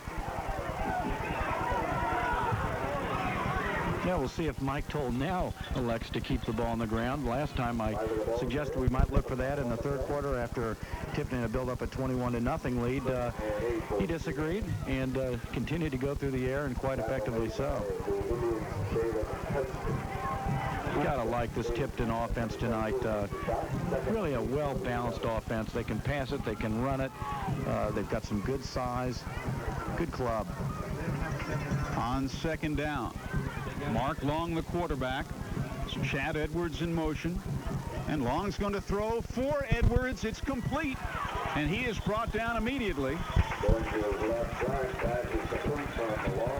Yeah, we'll see if Mike Toll now elects to keep the ball on the ground. Last time I suggested we might look for that in the third quarter after Tipton had built up a 21-0 lead. He disagreed and continued to go through the air, and quite effectively so. You gotta like this Tipton offense tonight. Really a well-balanced offense. They can pass it, they can run it. They've got some good size, good club. On second down, Mark Long, the quarterback. It's Chad Edwards in motion. And Long's going to throw for Edwards. It's complete. And he is brought down immediately.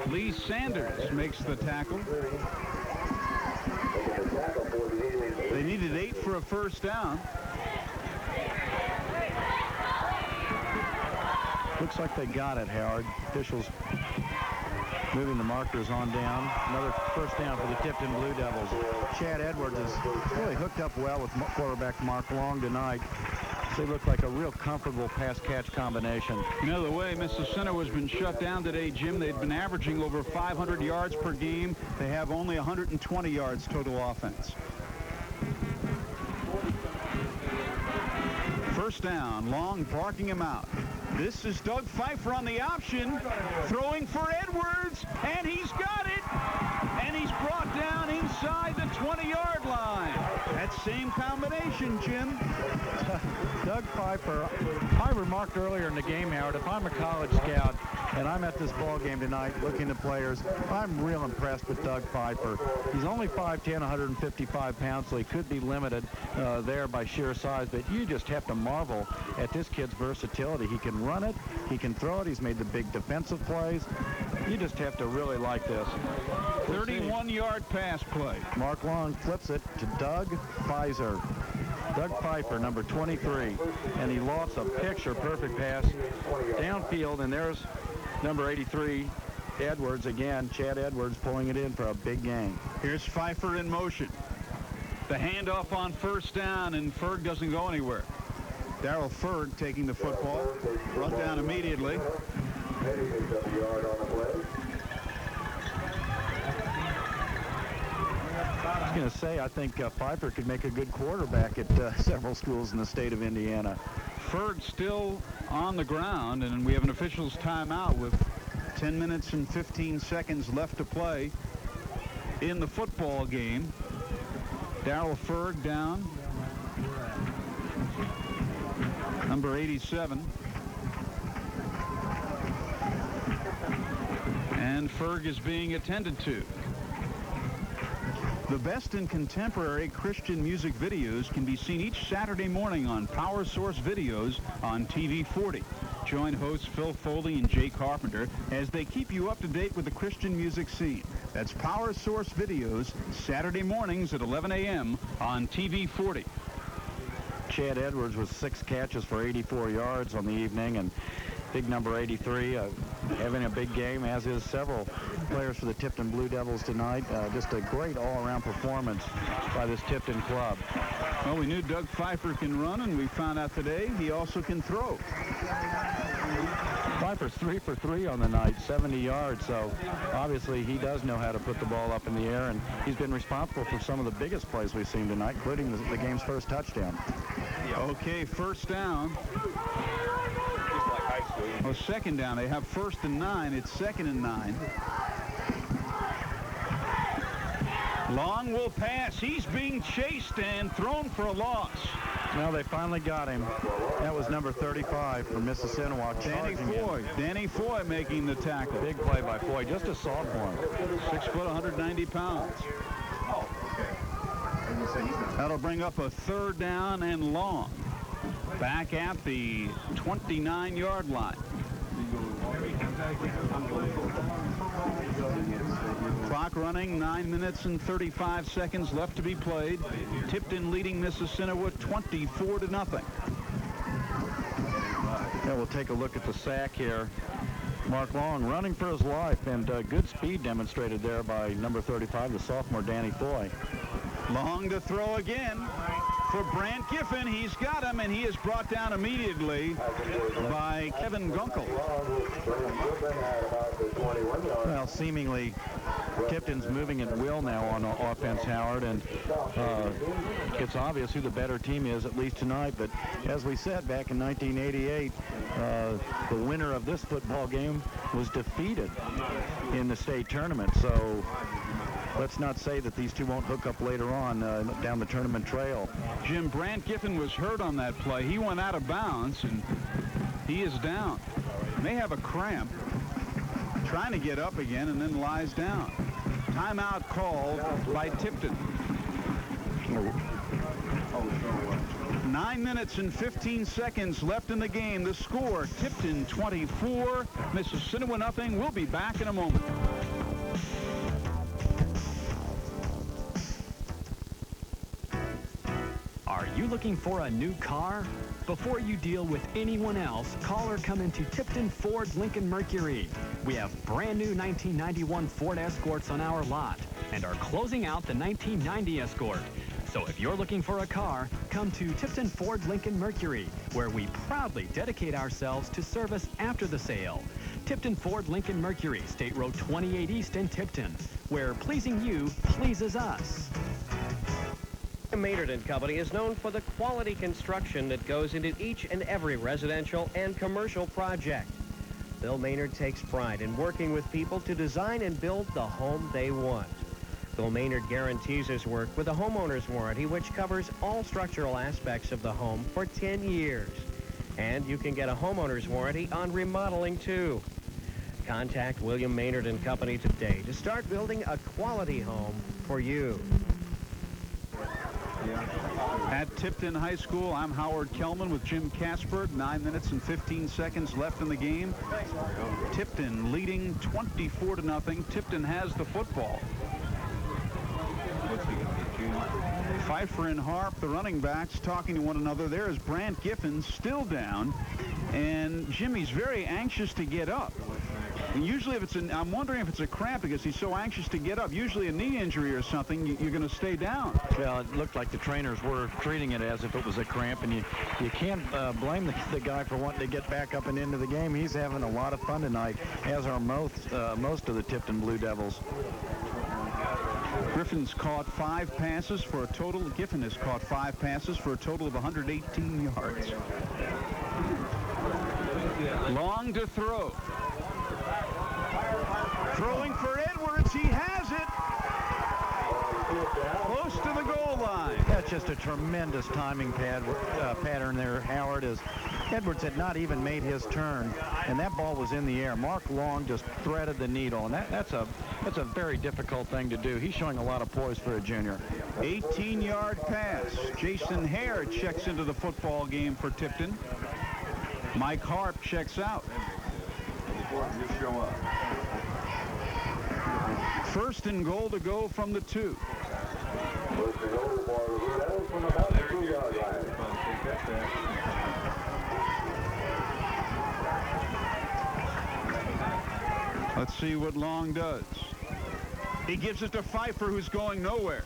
Lee Sanders makes the tackle. They needed 8 for a first down. Looks like they got it, Howard. Officials moving the markers on down. Another first down for the Tipton Blue Devils. Chad Edwards has really hooked up well with quarterback Mark Long tonight. They look like a real comfortable pass-catch combination. You know, the way Mississinewa has been shut down today, Jim, they've been averaging over 500 yards per game. They have only 120 yards total offense. First down, Long barking him out. This is Doug Pfeiffer on the option, throwing for Edwards, and he's got it. And he's brought down inside the 20-yard line. That same combination, Jim. Doug Pfeiffer, I remarked earlier in the game, Howard, if I'm a college scout and I'm at this ball game tonight looking at players, I'm real impressed with Doug Pfeiffer. He's only 5'10", 155 pounds, so he could be limited there by sheer size, but you just have to marvel at this kid's versatility. He can run it, he can throw it, he's made the big defensive plays. You just have to really like this. 31-yard pass play. Mark Long flips it to Doug Pfeiffer. Doug Pfeiffer, number 23, and he lost a picture-perfect pass downfield, and there's number 83, Edwards again. Chad Edwards pulling it in for a big gain. Here's Pfeiffer in motion. The handoff on first down, and Ferg doesn't go anywhere. Darrell Ferg taking the football, run down immediately. I was going to say, I think Pfeiffer could make a good quarterback at several schools in the state of Indiana. Ferg still on the ground, and we have an official's timeout with 10 minutes and 15 seconds left to play in the football game. Darrell Ferg down. Number 87. And Ferg is being attended to. The best in contemporary Christian music videos can be seen each Saturday morning on Power Source Videos on TV 40. Join hosts Phil Foley and Jay Carpenter as they keep you up to date with the Christian music scene. That's Power Source Videos, Saturday mornings at 11 a.m. on TV 40. Chad Edwards with 6 catches for 84 yards on the evening, and big number 83 having a big game, as is several players for the Tipton Blue Devils tonight. Just a great all-around performance by this Tipton club. Well, we knew Doug Pfeiffer can run, and we found out today he also can throw. Pfeiffer's 3 for 3 on the night, 70 yards, so obviously he does know how to put the ball up in the air, and he's been responsible for some of the biggest plays we've seen tonight, including the game's first touchdown. Okay, first down. Oh, second down. They have 1st and 9. It's 2nd and 9. Long will pass. He's being chased and thrown for a loss. Well, they finally got him. That was number 35 for Mississinewa. Danny Foy making the tackle. Big play by Foy. Just a sophomore. 6 foot, 190 pounds. That'll bring up a 3rd down and long. Back at the 29-yard line. Clock running, 9 minutes and 35 seconds left to be played. Tipton leading Mississinewa 24-0. Yeah, we'll take a look at the sack here. Mark Long running for his life, and good speed demonstrated there by number 35, the sophomore Danny Foy. Long to throw again for Brant Giffen. He's got him, and he is brought down immediately by Kevin Gunkel. Well, seemingly Tipton's moving at will now on offense, Howard, and it's obvious who the better team is, at least tonight. But as we said back in 1988, the winner of this football game was defeated in the state tournament. So let's not say that these two won't hook up later on down the tournament trail. Jim, Brant Giffen was hurt on that play. He went out of bounds, and he is down. May have a cramp. Trying to get up again, and then lies down. Timeout called by Tipton. 9 minutes and 15 seconds left in the game. The score, Tipton 24, Mississinewa nothing. We'll be back in a moment. Are you looking for a new car? Before you deal with anyone else, call or come into Tipton Ford Lincoln Mercury. We have brand new 1991 Ford Escorts on our lot and are closing out the 1990 Escort. So if you're looking for a car, come to Tipton Ford Lincoln Mercury, where we proudly dedicate ourselves to service after the sale. Tipton Ford Lincoln Mercury, State Road 28 East in Tipton, where pleasing you pleases us. Maynard & Company is known for the quality construction that goes into each and every residential and commercial project. Bill Maynard takes pride in working with people to design and build the home they want. Bill Maynard guarantees his work with a homeowner's warranty, which covers all structural aspects of the home for 10 years. And you can get a homeowner's warranty on remodeling, too. Contact William Maynard & Company today to start building a quality home for you. At Tipton High School, I'm Howard Kelman with Jim Casper. 9 minutes and 15 seconds left in the game. Tipton leading 24-0. Tipton has the football. Pfeiffer and Harp, the running backs, talking to one another. There's Brant Giffen still down, and Jimmy's very anxious to get up. And usually if it's I'm wondering if it's a cramp because he's so anxious to get up. Usually a knee injury or something, you're going to stay down. Well, it looked like the trainers were treating it as if it was a cramp, and you can't blame the guy for wanting to get back up and into the game. He's having a lot of fun tonight, as are most of the Tipton Blue Devils. Griffin's caught 5 passes for a total. Giffen has caught 5 passes for a total of 118 yards. Long to throw. Throwing for Edwards. He has it. Close to the goal line. That's just a tremendous timing pattern there, Howard, as Edwards had not even made his turn, and that ball was in the air. Mark Long just threaded the needle, and that's a very difficult thing to do. He's showing a lot of poise for a junior. 18-yard pass. Jason Hare checks into the football game for Tipton. Mike Harp checks out. First and goal to go from the 2. Let's see what Long does. He gives it to Pfeiffer, who's going nowhere.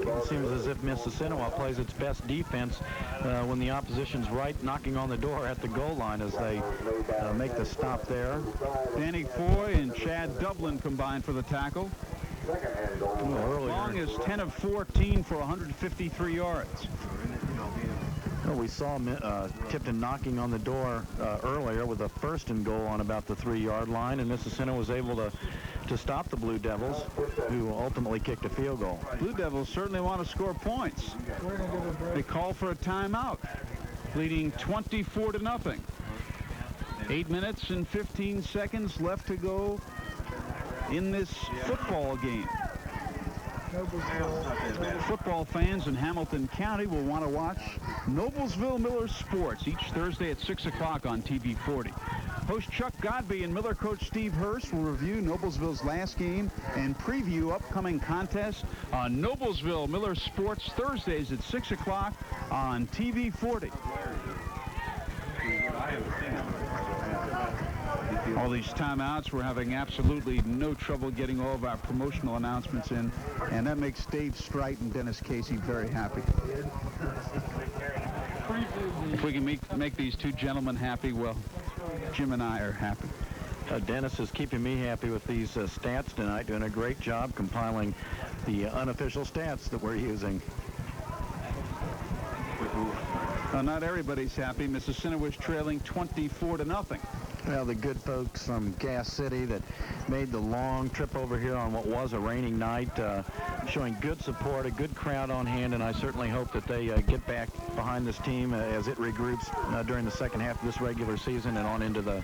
It seems as if Mississinewa plays its best defense when the opposition's right knocking on the door at the goal line as they make the stop there. Danny Foy and Chad Dublin combined for the tackle. Long is 10 of 14 for 153 yards. Well, we saw Tipton knocking on the door earlier with a first and goal on about the 3-yard line, and Mississinewa was able to stop the Blue Devils, who ultimately kicked a field goal. Blue Devils certainly want to score points. They call for a timeout, leading 24-0. 8 minutes and 15 seconds left to go in this football game. Football fans in Hamilton County will want to watch Noblesville Miller Sports each Thursday at 6 o'clock on TV 40. Host Chuck Godby and Miller coach Steve Hurst will review Noblesville's last game and preview upcoming contests on Noblesville Miller Sports Thursdays at 6 o'clock on TV 40. All these timeouts, we're having absolutely no trouble getting all of our promotional announcements in, and that makes Dave Strite and Dennis Casey very happy. If we can make these two gentlemen happy, well, Jim and I are happy. Dennis is keeping me happy with these stats tonight, doing a great job compiling the unofficial stats that we're using. Not everybody's happy. Mississinewa is trailing 24-0. Well, the good folks from Gas City that made the long trip over here on what was a raining night, showing good support, a good crowd on hand, and I certainly hope that they get back behind this team as it regroups during the second half of this regular season and on into the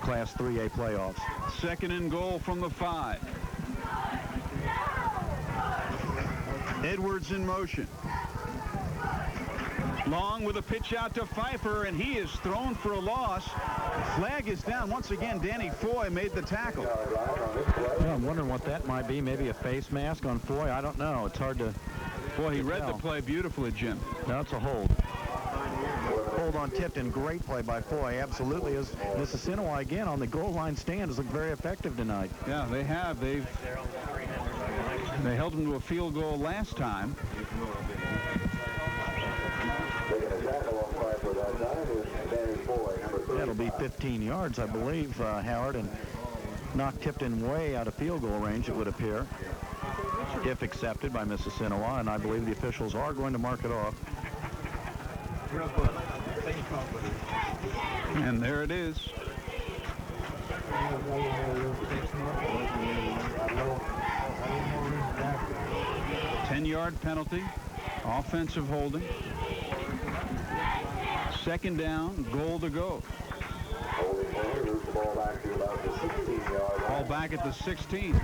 Class 3A playoffs. Second and goal from the 5. Edwards in motion. Long with a pitch out to Pfeiffer, and he is thrown for a loss. Flag is down. Once again, Danny Foy made the tackle. Yeah, I'm wondering what that might be. Maybe a face mask on Foy. I don't know. It's hard to... Boy, he read the play beautifully, Jim. No, it's a hold. Hold on Tipton. Great play by Foy. Absolutely. As Mississinewa again on the goal line stand has looked very effective tonight. Yeah, they have. They held him to a field goal last time. That'll be 15 yards, I believe, Howard, and knock Tipton way out of field goal range, it would appear, if accepted by Mississinewa, and I believe the officials are going to mark it off. And there it is. Ten-yard penalty, offensive holding. Second down, goal to go. Ball back at the 16.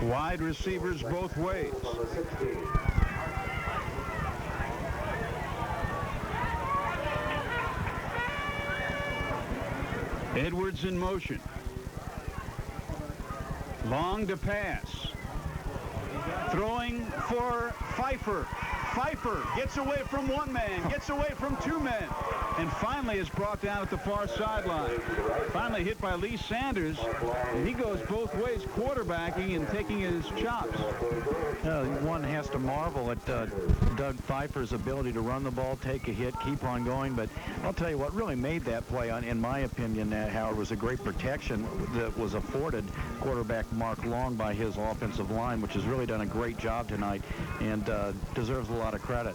Wide receivers both ways. Edwards in motion. Long to pass. Throwing for Pfeiffer. Pfeiffer gets away from one man, gets away from two men, and finally is brought down at the far sideline. Finally hit by Lee Sanders, and he goes both ways, quarterbacking and taking his chops. One has to marvel at Doug Pfeiffer's ability to run the ball, take a hit, keep on going, but I'll tell you what really made that play, in my opinion, Howard, was a great protection that was afforded quarterback Mark Long by his offensive line, which has really done a great job tonight and deserves a lot of credit.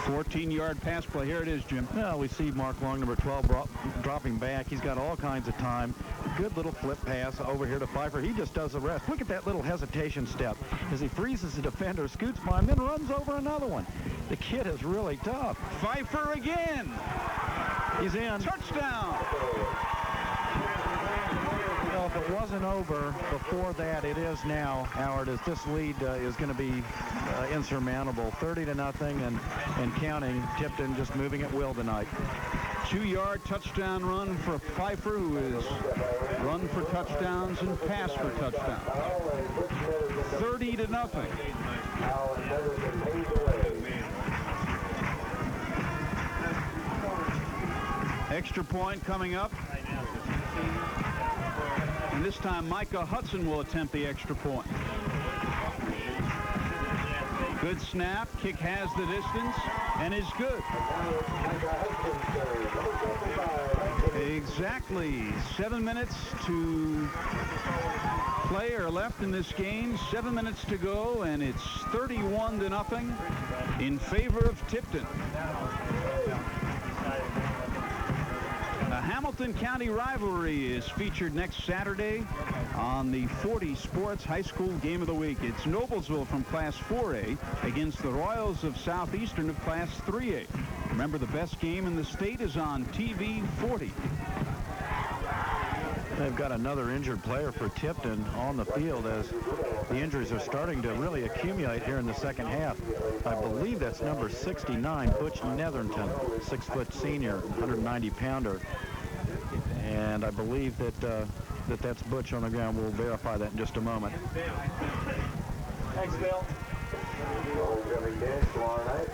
14-yard pass play. Here it is, Jim. Well, we see Mark Long, number 12, dropping back. He's got all kinds of time. Good little flip pass over here to Pfeiffer. He just does the rest. Look at that little hesitation step as he freezes the defender, scoots by him, then runs over another one. The kid is really tough. Pfeiffer again. He's in. Touchdown. Well, if it wasn't over before that, it is now, Howard, as this lead is going to be insurmountable. 30-0 and counting. Tipton just moving at will tonight. 2-yard touchdown run for Pfeiffer, who is run for touchdowns and pass for touchdowns. 30-0. Extra point coming up. And this time Micah Hudson will attempt the extra point. Good snap. Kick has the distance and is good. Exactly 7 minutes to play or left in this game. 7 minutes to go, and it's 31-0 in favor of Tipton. The Hamilton County rivalry is featured next Saturday on the 40 Sports High School Game of the Week. It's Noblesville from Class 4A against the Royals of Southeastern of Class 3A. Remember, the best game in the state is on TV 40. They've got another injured player for Tipton on the field as the injuries are starting to really accumulate here in the second half. I believe that's number 69, Butch Netherton, 6-foot senior, 190-pounder. And I believe that that's Butch on the ground. We'll verify that in just a moment. Thanks, Bill. Homecoming dance tomorrow night,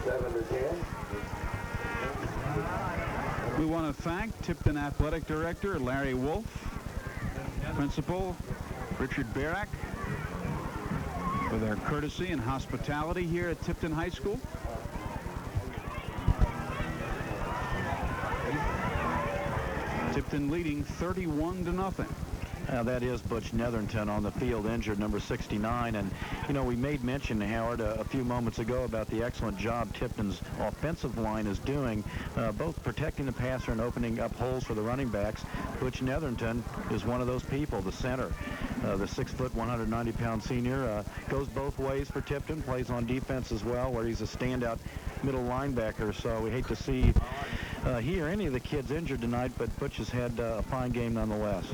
7 to 10. We want to thank Tipton Athletic Director Larry Wolf, Principal Richard Barak, for their courtesy and hospitality here at Tipton High School. Tipton leading 31-0. That is Butch Netherton on the field, injured, number 69. And, you know, we made mention, Howard, a few moments ago about the excellent job Tipton's offensive line is doing, both protecting the passer and opening up holes for the running backs. Butch Netherton is one of those people, the center. The 6-foot, 190-pound senior goes both ways for Tipton, plays on defense as well, where he's a standout middle linebacker. So we hate to see he or any of the kids injured tonight, but Butch has had a fine game nonetheless.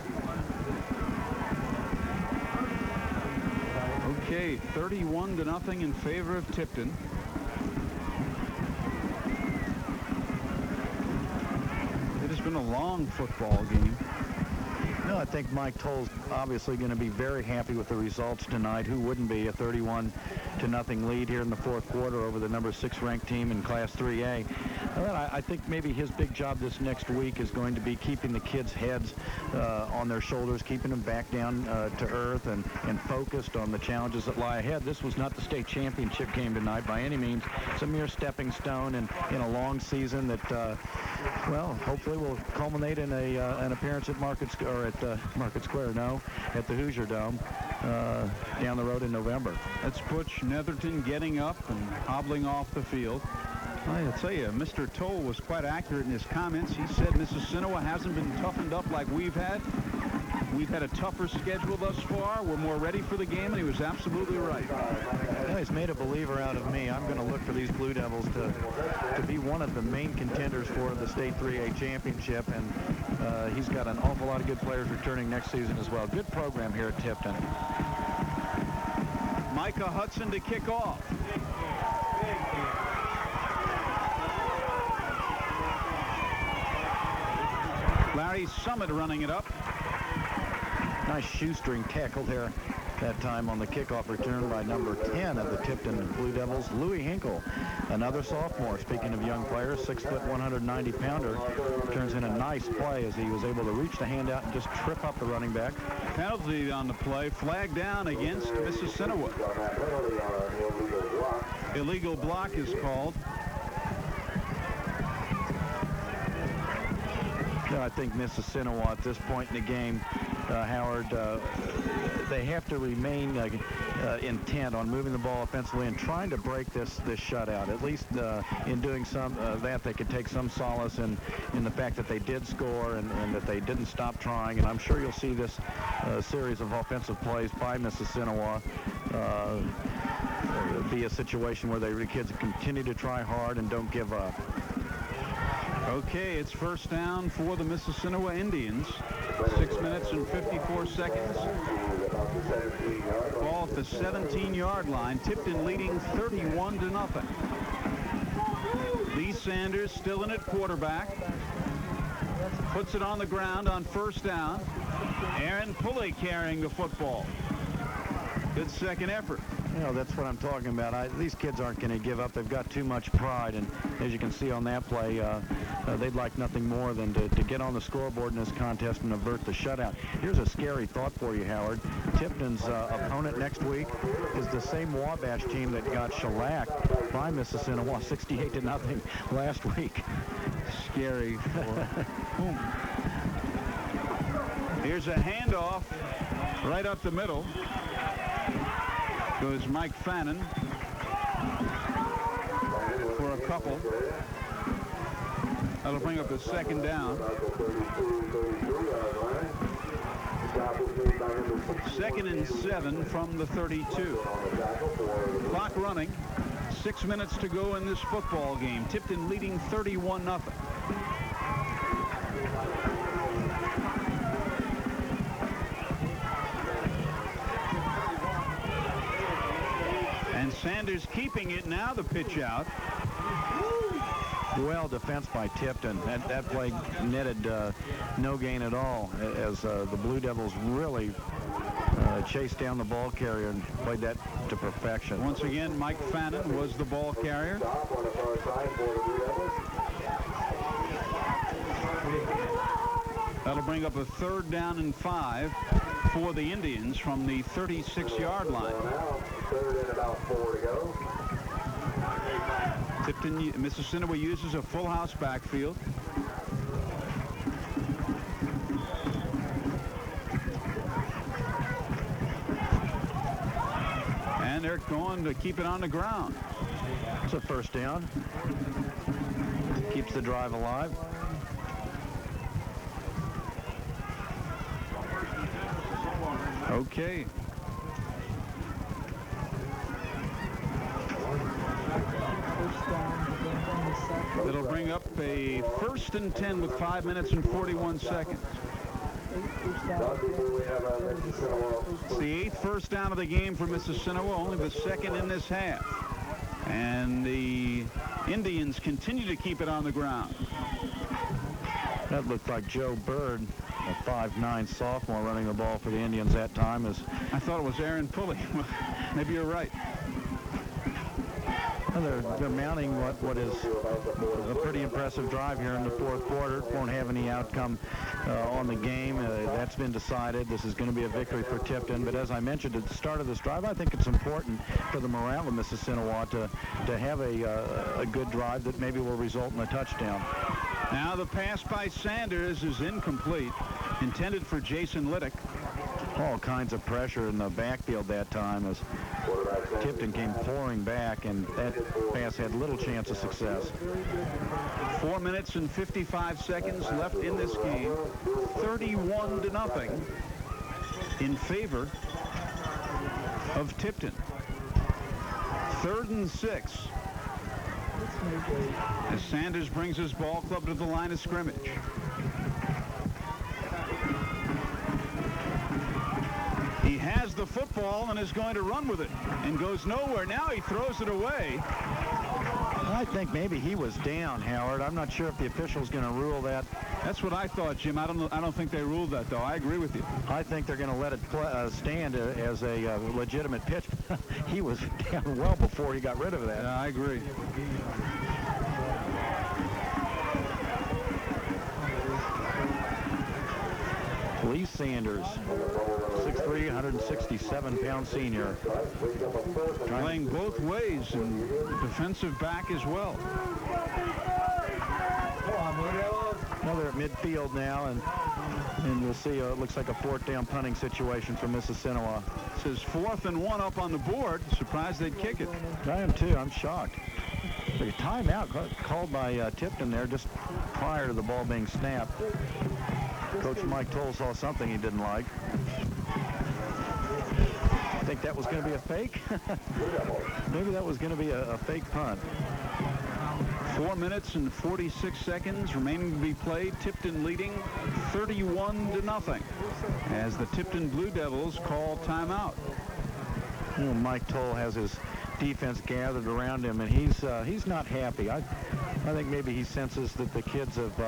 Okay, 31-0 in favor of Tipton. It has been a long football game. No, I think Mike Toll's obviously going to be very happy with the results tonight. Who wouldn't be? A 31-0 lead here in the fourth quarter over the number 6 ranked team in Class 3A. Well, I think maybe his big job this next week is going to be keeping the kids' heads on their shoulders, keeping them back down to earth and focused on the challenges that lie ahead. This was not the state championship game tonight by any means. It's a mere stepping stone in a long season that, well, hopefully will culminate in an appearance at Market Square, at the Hoosier Dome down the road in November. That's Butch Netherton getting up and hobbling off the field. I'll tell you, Mr. Toll was quite accurate in his comments. He said Mississinewa hasn't been toughened up like we've had. We've had a tougher schedule thus far. We're more ready for the game, and he was absolutely right. Yeah, he's made a believer out of me. I'm going to look for these Blue Devils to be one of the main contenders for the State 3A Championship, and he's got an awful lot of good players returning next season as well. Good program here at Tipton. Micah Hudson to kick off. Larry Summit running it up. Nice shoestring tackle there that time on the kickoff return by number 10 of the Tipton Blue Devils, Louis Hinkle, another sophomore. Speaking of young players, 6 foot 190-pounder, turns in a nice play as he was able to reach the hand out and just trip up the running back. Penalty on the play, flag down against Mississinewa. Illegal block is called. I think Mississinewa at this point in the game, Howard, they have to remain intent on moving the ball offensively and trying to break this shutout. At least in doing some that, they could take some solace in the fact that they did score and that they didn't stop trying. And I'm sure you'll see this series of offensive plays by Mississinewa be a situation where the kids continue to try hard and don't give up. Okay, it's first down for the Mississinewa Indians. 6 minutes and 54 seconds. Ball at the 17-yard line. Tipton leading 31-0. Lee Sanders still in at quarterback. Puts it on the ground on first down. Aaron Pulley carrying the football. Good second effort. You know, that's what I'm talking about. These kids aren't going to give up. They've got too much pride, and as you can see on that play, they'd like nothing more than to get on the scoreboard in this contest and avert the shutout. Here's a scary thought for you, Howard. Tipton's opponent next week is the same Wabash team that got shellacked by Mississinewa 68-0 last week. Scary for whom? Here's a handoff right up the middle. Goes Mike Fannin for a couple. That'll bring up a second down. Second and 7 from the 32. Clock running. 6 minutes to go in this football game. Tipton leading 31-0. And Sanders keeping it now. The pitch out. Well defense by Tipton. That play netted no gain at all as the Blue Devils really chased down the ball carrier and played that to perfection. Once again, Mike Fannin was the ball carrier. That'll bring up a third down and 5 for the Indians from the 36-yard line. Third and about 4 to go. Tipton, Mississinewa uses a full house backfield. And they're going to keep it on the ground. It's a first down. Keeps the drive alive. Okay. It'll bring up a 1st and 10 with 5 minutes and 41 seconds. It's the 8th first down of the game for Mississinewa, only the 2nd in this half. And the Indians continue to keep it on the ground. That looked like Joe Bird, a 5'9" sophomore, running the ball for the Indians that time. I thought it was Aaron Pulley. Maybe you're right. Well, they're mounting what is a pretty impressive drive here in the 4th quarter. Won't have any outcome on the game. That's been decided. This is going to be a victory for Tipton. But as I mentioned at the start of this drive, I think it's important for the morale of Mississinewa to have a good drive that maybe will result in a touchdown. Now the pass by Sanders is incomplete, intended for Jason Liddick. All kinds of pressure in the backfield that time as Tipton came pouring back, and that pass had little chance of success. 4 minutes and 55 seconds left in this game. 31-0 in favor of Tipton. 3rd and 6. As Sanders brings his ball club to the line of scrimmage. He has the football and is going to run with it and goes nowhere. Now he throws it away. I think maybe he was down, Howard. I'm not sure if the official's going to rule that. That's what I thought, Jim. I don't think they ruled that, though. I agree with you. I think they're going to let it stand as a legitimate pitch. He was down well before he got rid of that. Yeah, I agree. Lee Sanders, 6'3", 167-pound senior. Playing both ways and defensive back as well. Well, they're at midfield now, and you'll see it looks like a 4th down punting situation for Mississinewa. It says 4th and 1 up on the board. Surprised they'd kick it. I am too. I'm shocked. A timeout called by Tipton there just prior to the ball being snapped. Coach Mike Toll saw something he didn't like. I think that was going to be a fake. Maybe that was going to be a fake punt. 4 minutes and 46 seconds remaining to be played. Tipton leading 31-0 as the Tipton Blue Devils call timeout. You know, Mike Toll has his defense gathered around him, and he's not happy. I think maybe he senses that the kids have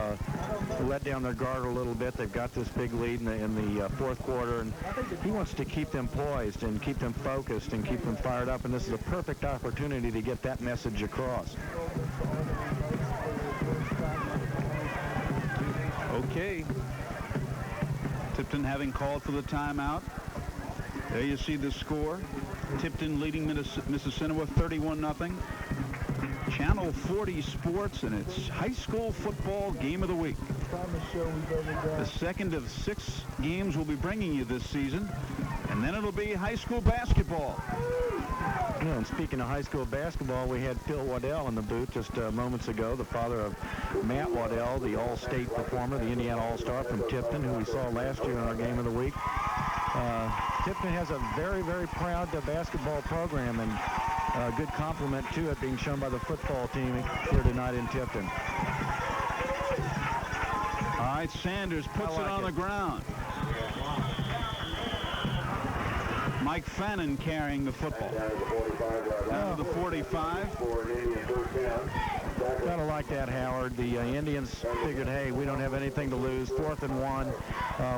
let down their guard a little bit. They've got this big lead in the 4th quarter, and he wants to keep them poised and keep them focused and keep them fired up, and this is a perfect opportunity to get that message across. Okay. Tipton having called for the timeout. There you see the score. Tipton leading Mississinewa 31-0. Channel 40 Sports and its high school football game of the week. The 2nd of 6 games we'll be bringing you this season, and then it'll be high school basketball. You know, and speaking of high school basketball, we had Phil Waddell in the booth just moments ago, the father of Matt Waddell, the All-State performer, the Indiana All-Star from Tipton, who we saw last year in our game of the week. Tipton has a very, very proud basketball program, and a good compliment to it being shown by the football team here tonight in Tipton. All right, Sanders puts it on the ground. Mike Fannin carrying the football. Down to the 45. Gotta like that, Howard. The Indians figured, hey, we don't have anything to lose. 4th and 1.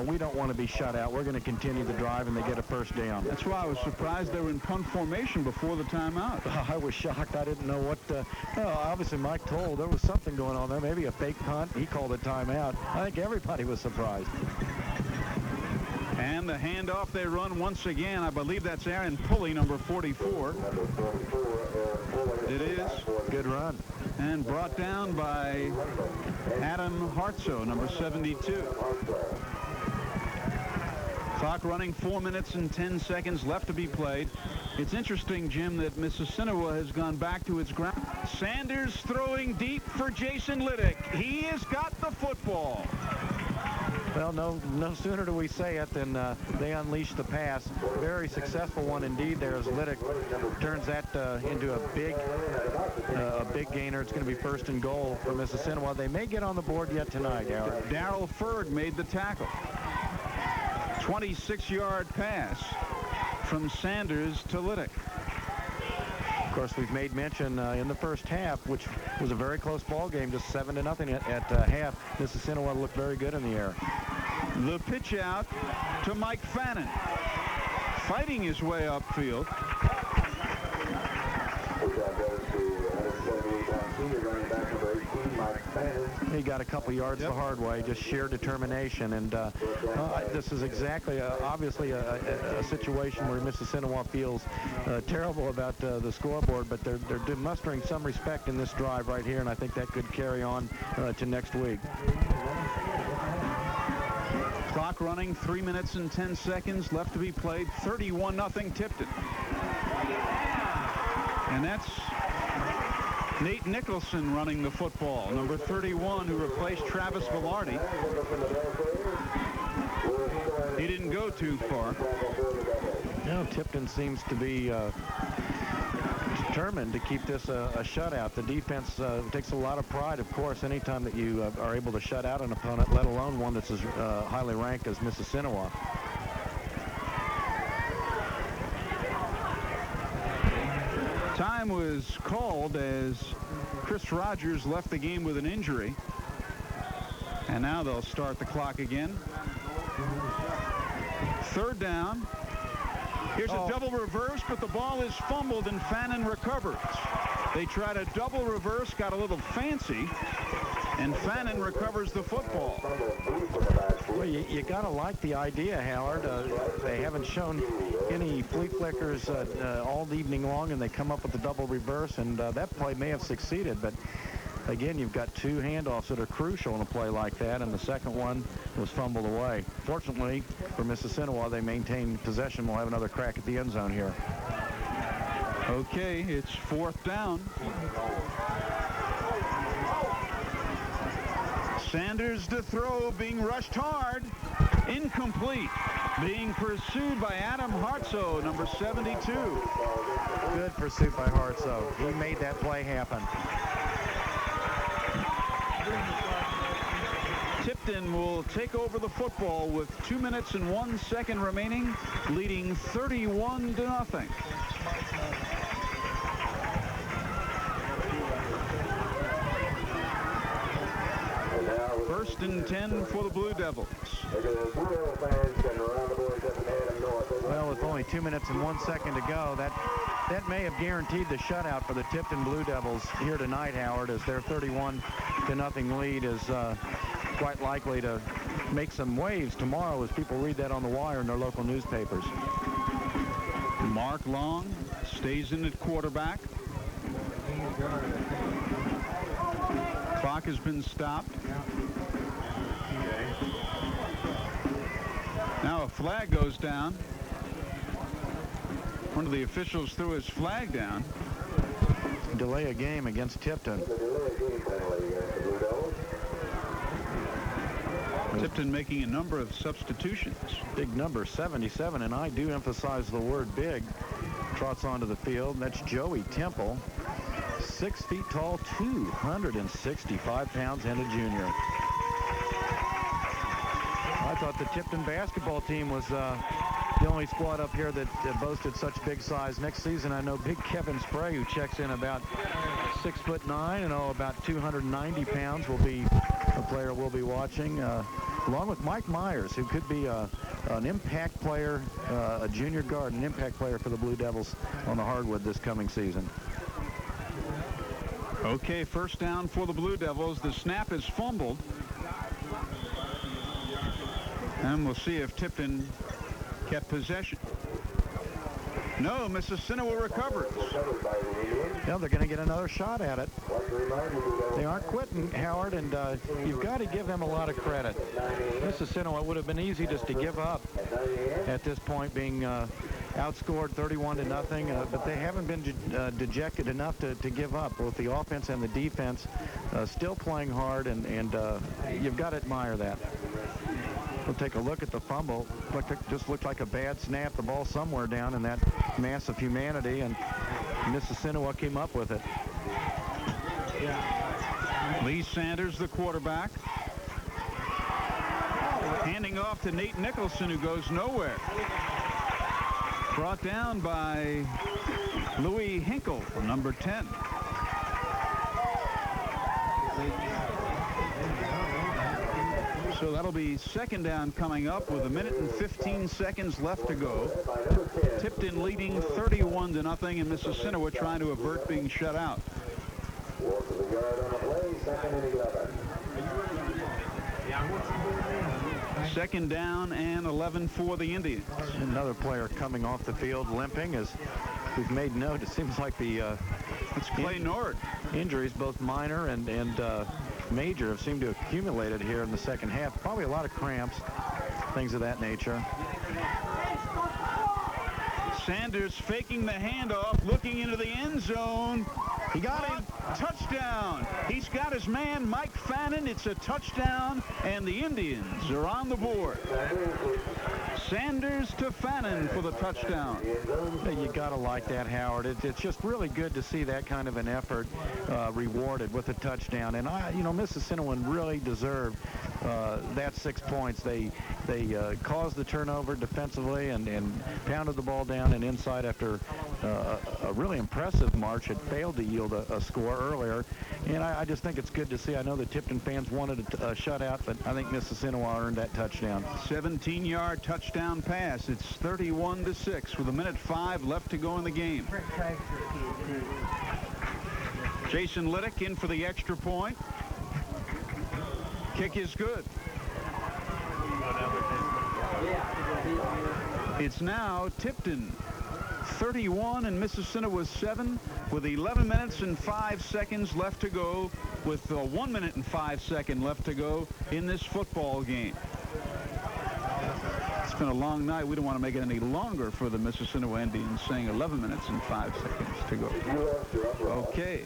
We don't want to be shut out. We're going to continue the drive, and they get a 1st down. That's why I was surprised they were in punt formation before the timeout. I was shocked. I didn't know what. Obviously, Mike told there was something going on there. Maybe a fake punt. He called a timeout. I think everybody was surprised. And the handoff they run once again. I believe that's Aaron Pulley, number 44. It is. Good run. And brought down by Adam Hartso, number 72. Clock running, 4 minutes and 10 seconds left to be played. It's interesting, Jim, that Mississinewa has gone back to its ground. Sanders throwing deep for Jason Liddick. He has got the football. Well, no sooner do we say it than they unleash the pass. Very successful one indeed there as Liddick turns that into a big gainer. It's going to be first and goal for Mississinewa. They may get on the board yet tonight, Howard. Darrell Ferg made the tackle. 26-yard pass from Sanders to Liddick. Of course, we've made mention in the first half, which was a very close ball game, just 7-0 at half. Mississinewa looked very good in the air. The pitch out to Mike Fannin, fighting his way upfield. He got a couple yards the hard way, just sheer determination. And this is exactly, obviously, a situation where Mississinewa feels terrible about the scoreboard, but they're mustering some respect in this drive right here, and I think that could carry on to next week. Clock running, 3 minutes and 10 seconds left to be played. 31-0 Tipton. And that's Nate Nicholson running the football, number 31, who replaced Travis Velarde. He didn't go too far. No, Tipton seems to be determined to keep this a shutout. The defense takes a lot of pride, of course, anytime that you are able to shut out an opponent, let alone one that's as highly ranked as Mississinewa. Time was called as Chris Rogers left the game with an injury. And now they'll start the clock again. Third down. Here's a double reverse, but the ball is fumbled and Fannin recovers. They try to double reverse, got a little fancy, and Fannin recovers the football. Well, you got to like the idea, Howard. They haven't shown any flea flickers all evening long, and they come up with the double reverse, and that play may have succeeded, but again, you've got two handoffs that are crucial in a play like that, and the second one was fumbled away. Fortunately for Mississinewa, they maintain possession. We'll have another crack at the end zone here. Okay, it's fourth down. Sanders to throw, being rushed hard. Incomplete. Being pursued by Adam Hartsoe, number 72. Good pursuit by Hartsoe. He made that play happen. Tipton will take over the football with 2 minutes and 1 second remaining, leading 31-0. First and 10 for the Blue Devils. Well, with only 2 minutes and 1 second to go, that may have guaranteed the shutout for the Tipton Blue Devils here tonight, Howard, as their 31-0 lead is quite likely to make some waves tomorrow as people read that on the wire in their local newspapers. Mark Long stays in at quarterback. Clock has been stopped. Now a flag goes down. One of the officials threw his flag down. Delay a game against Tipton. Tipton making a number of substitutions. Big number, 77, and I do emphasize the word big. Trots onto the field. That's Joey Temple, 6 feet tall, 265 pounds, and a junior. I thought the Tipton basketball team was the only squad up here that boasted such big size. Next season, I know big Kevin Spray, who checks in about 6'9" and about 290 pounds, will be a player we'll be watching, along with Mike Myers, who could be an impact player, a junior guard, an impact player for the Blue Devils on the hardwood this coming season. Okay, first down for the Blue Devils. The snap is fumbled. And we'll see if Tipton kept possession. No, Mississinewa recovers. Yeah, they're going to get another shot at it. They aren't quitting, Howard, and you've got to give them a lot of credit. Mississinewa, it would have been easy just to give up at this point, being outscored 31-0, but they haven't been dejected enough to give up. Both the offense and the defense still playing hard, and you've got to admire that. We'll take a look at the fumble. Just looked like a bad snap. The ball somewhere down in that mass of humanity, and Mississinewa came up with it. Lee Sanders, the quarterback. Handing off to Nate Nicholson, who goes nowhere. Brought down by Louis Hinkle, number 10. So that'll be second down coming up with 1 minute and 15 seconds left to go. Tipton leading 31-0, and Mississinewa trying to avert being shut out. Second down and 11 for the Indians. Another player coming off the field limping, as we've made note. It seems like the it's Clay Nord. Injuries, both minor and major, have seemed to have accumulated here in the second half. Probably a lot of cramps, things of that nature. Sanders faking the handoff, looking into the end zone. He got him. Touchdown. He's got his man, Mike Fannin. It's a touchdown, and the Indians are on the board. Sanders to Fannin for the touchdown. You got to like that, Howard. It's just really good to see that kind of an effort rewarded with a touchdown. And, Mississinewa really deserved that 6 points. They caused the turnover defensively and pounded the ball down and inside after a really impressive march. Had failed to yield a score earlier. And I just think it's good to see. I know the Tipton fans wanted a shutout, but I think Mississinewa earned that touchdown. 17-yard touchdown pass. It's 31-6 with 1:05 left to go in the game. Jason Liddick in for the extra point. Kick is good. It's now Tipton 31 and Mississinewa 7 with 11 minutes and 5 seconds left to go, with 1 minute and 5 seconds left to go in this football game. It's been a long night. We don't want to make it any longer for the Mississinewa Indians, saying 11 minutes and 5 seconds to go. Okay.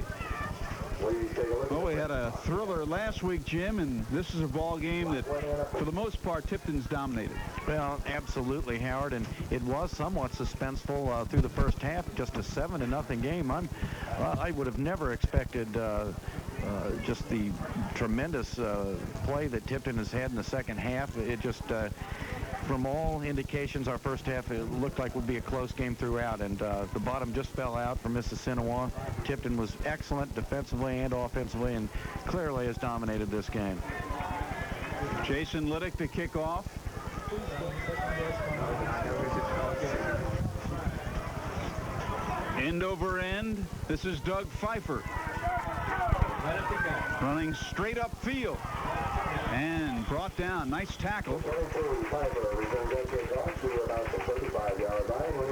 Well, we had a thriller last week, Jim, and this is a ball game that, for the most part, Tipton's dominated. Well, absolutely, Howard, and it was somewhat suspenseful through the first half, just a 7-0 game. I would have never expected just the tremendous play that Tipton has had in the second half. It just, from all indications, our first half, it looked like would be a close game throughout, and the bottom just fell out for Mississinewa. Tipton was excellent defensively and offensively, and clearly has dominated this game. Jason Liddick to kick off. End over end. This is Doug Pfeiffer running straight up field and brought down. Nice tackle.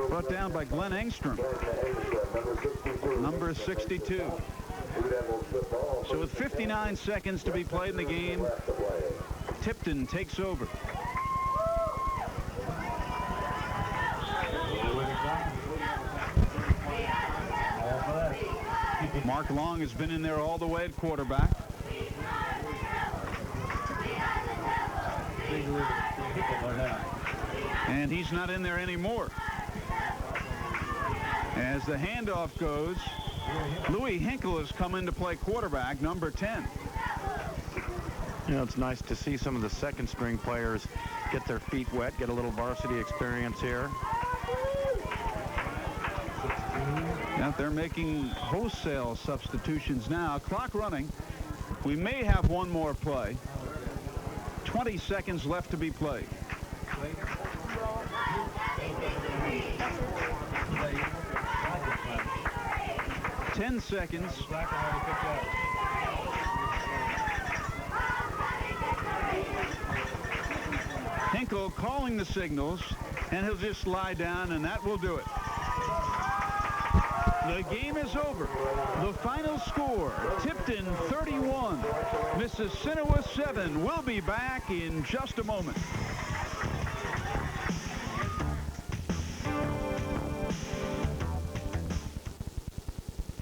Brought down by Glenn Engstrom, number 62. So with 59 seconds to be played in the game, Tipton takes over. Mark Long has been in there all the way at quarterback. And he's not in there anymore. As the handoff goes, Louis Hinkle has come in to play quarterback, number 10. You know, it's nice to see some of the second string players get their feet wet, get a little varsity experience here. Yeah, they're making wholesale substitutions now. Clock running. We may have one more play. 20 seconds left to be played. Ten seconds. Hinkle calling the signals, and he'll just lie down, and that will do it. The game is over. The final score, Tipton 31, Mississinewa 7. We'll be back in just a moment.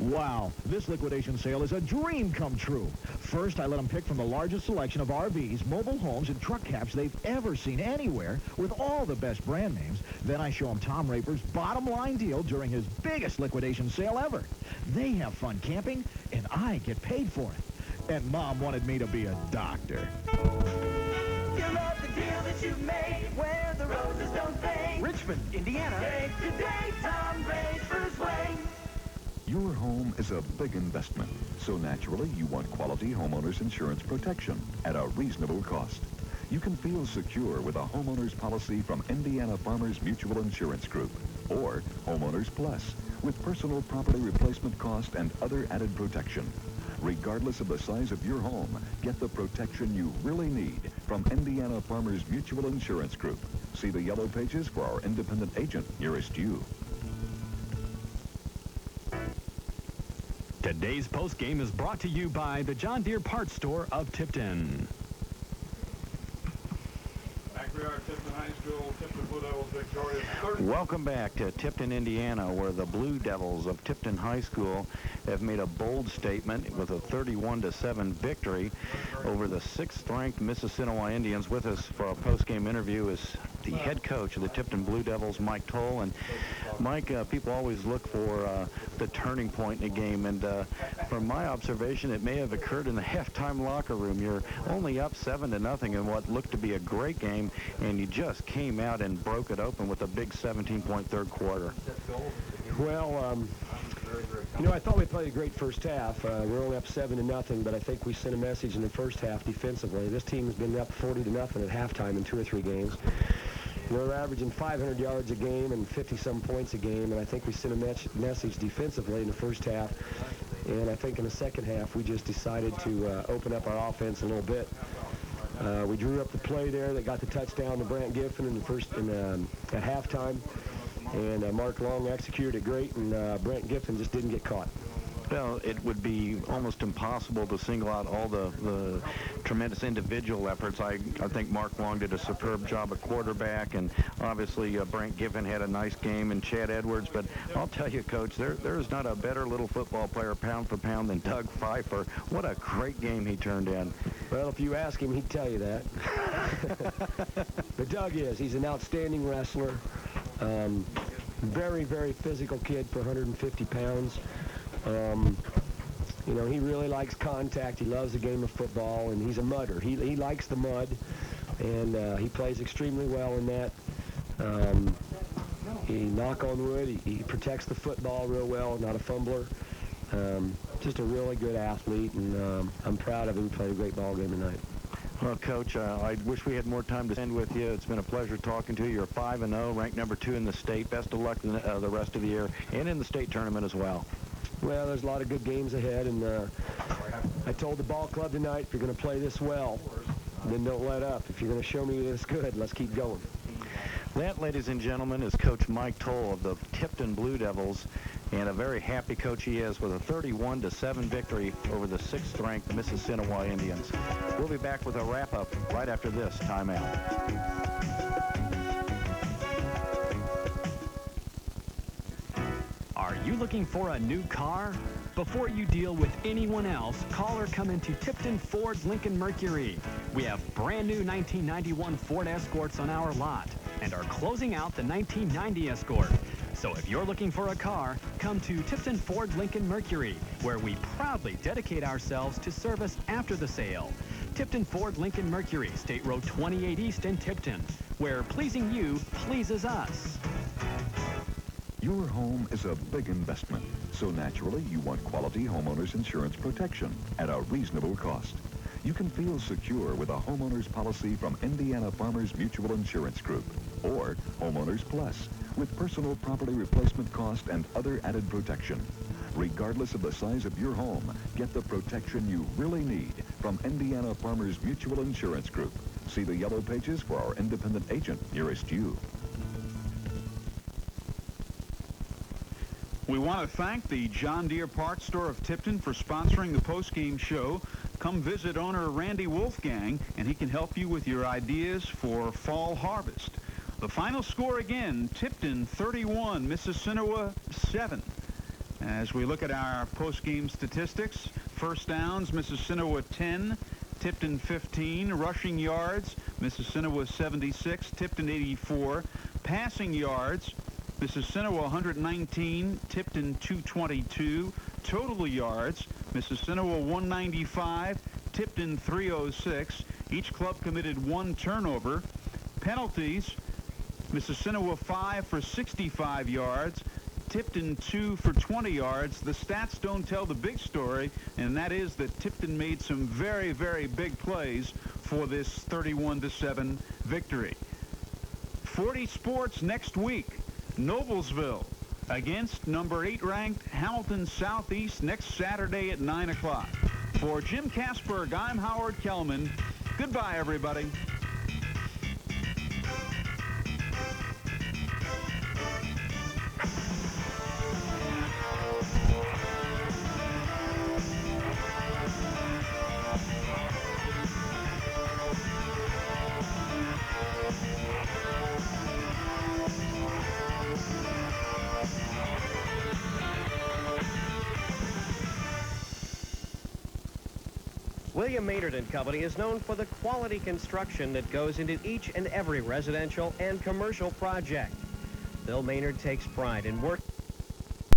Wow, this liquidation sale is a dream come true. First, I let them pick from the largest selection of RVs, mobile homes, and truck cabs they've ever seen anywhere with all the best brand names. Then I show them Tom Raper's bottom line deal during his biggest liquidation sale ever. They have fun camping, and I get paid for it. And Mom wanted me to be a doctor. You love the deal that you made where the roses don't fade. Richmond, Indiana. Take today, Tom Raper's way. Your home is a big investment, so naturally you want quality homeowners insurance protection at a reasonable cost. You can feel secure with a homeowner's policy from Indiana Farmers Mutual Insurance Group, or Homeowners Plus, with personal property replacement cost and other added protection. Regardless of the size of your home, get the protection you really need from Indiana Farmers Mutual Insurance Group. See the yellow pages for our independent agent nearest you. Today's postgame is brought to you by the John Deere Parts Store of Tipton. Back we are at Tipton High School. Tipton Blue Devils victorious. Welcome back to Tipton, Indiana, where the Blue Devils of Tipton High School have made a bold statement with a 31-7 victory over the 6th-ranked Mississinewa Indians. With us for our post-game interview is the head coach of the Tipton Blue Devils, Mike Toll. And Mike, people always look for the turning point in a game, and from my observation, it may have occurred in the halftime locker room. You're only up 7-0 in what looked to be a great game, and you just came out and broke it open with a big 17-point third quarter. Well, you know, I thought we played a great first half. We're only up 7-0, but I think we sent a message in the first half defensively. This team has been up 40-0 at halftime in 2 or 3 games. We're averaging 500 yards a game and 50-some points a game, and I think we sent a message defensively in the first half. And I think in the second half, we just decided to open up our offense a little bit. We drew up the play there that got the touchdown to Brant Giffen at halftime. And Mark Long executed it great, and Brant Giffen just didn't get caught. Well, it would be almost impossible to single out all the tremendous individual efforts. I think Mark Long did a superb job at quarterback, and obviously Brant Giffen had a nice game, and Chad Edwards. But I'll tell you, Coach, there is not a better little football player pound for pound than Doug Pfeiffer. What a great game he turned in. Well, if you ask him, he'd tell you that. But Doug is. He's an outstanding wrestler. Very, very physical kid for 150 pounds. You know, he really likes contact. He loves the game of football, and he's a mudder. He likes the mud, and he plays extremely well in that. He, knock on wood, he protects the football real well, not a fumbler. Just a really good athlete, and I'm proud of him. He played a great ball game tonight. Well, Coach, I wish we had more time to spend with you. It's been a pleasure talking to you. You're 5-0, ranked number 2 in the state. Best of luck the rest of the year and in the state tournament as well. Well, there's a lot of good games ahead, and I told the ball club tonight, if you're going to play this well, then don't let up. If you're going to show me this good, let's keep going. That, ladies and gentlemen, is Coach Mike Toll of the Tipton Blue Devils, and a very happy coach he is with a 31-7 victory over the 6th-ranked Mississinewa Indians. We'll be back with a wrap-up right after this timeout. Are you looking for a new car? Before you deal with anyone else, call or come into Tipton Ford's Lincoln Mercury. We have brand new 1991 Ford Escorts on our lot and are closing out the 1990 Escort. So if you're looking for a car, come to Tipton Ford Lincoln Mercury, where we proudly dedicate ourselves to service after the sale. Tipton Ford Lincoln Mercury, State Road 28 East in Tipton, where pleasing you pleases us. Your home is a big investment, so naturally you want quality homeowners insurance protection at a reasonable cost. You can feel secure with a homeowner's policy from Indiana Farmers Mutual Insurance Group, or Homeowners Plus, with personal property replacement cost and other added protection. Regardless of the size of your home, get the protection you really need from Indiana Farmers Mutual Insurance Group. See the yellow pages for our independent agent nearest you. We want to thank the John Deere Parts Store of Tipton for sponsoring the post-game show. Come visit owner Randy Wolfgang, and he can help you with your ideas for fall harvest. The final score again, Tipton 31, Mississinewa 7. As we look at our post-game statistics, First downs, Mississinewa 10, Tipton 15. Rushing yards, Mississinewa 76, Tipton 84. Passing yards, Mississinewa 119, Tipton 222. Total yards, Mississinewa 195, Tipton 306. Each club committed 1 turnover. Penalties, Mississinewa 5 for 65 yards, Tipton 2 for 20 yards. The stats don't tell the big story, and that is that Tipton made some very, very big plays for this 31-7 victory. 40 Sports next week. Noblesville against number 8 ranked Hamilton Southeast next Saturday at 9 o'clock. For Jim Kasberg, I'm Howard Kellman. Goodbye, everybody. William Maynard & Company is known for the quality construction that goes into each and every residential and commercial project. Bill Maynard takes pride in work.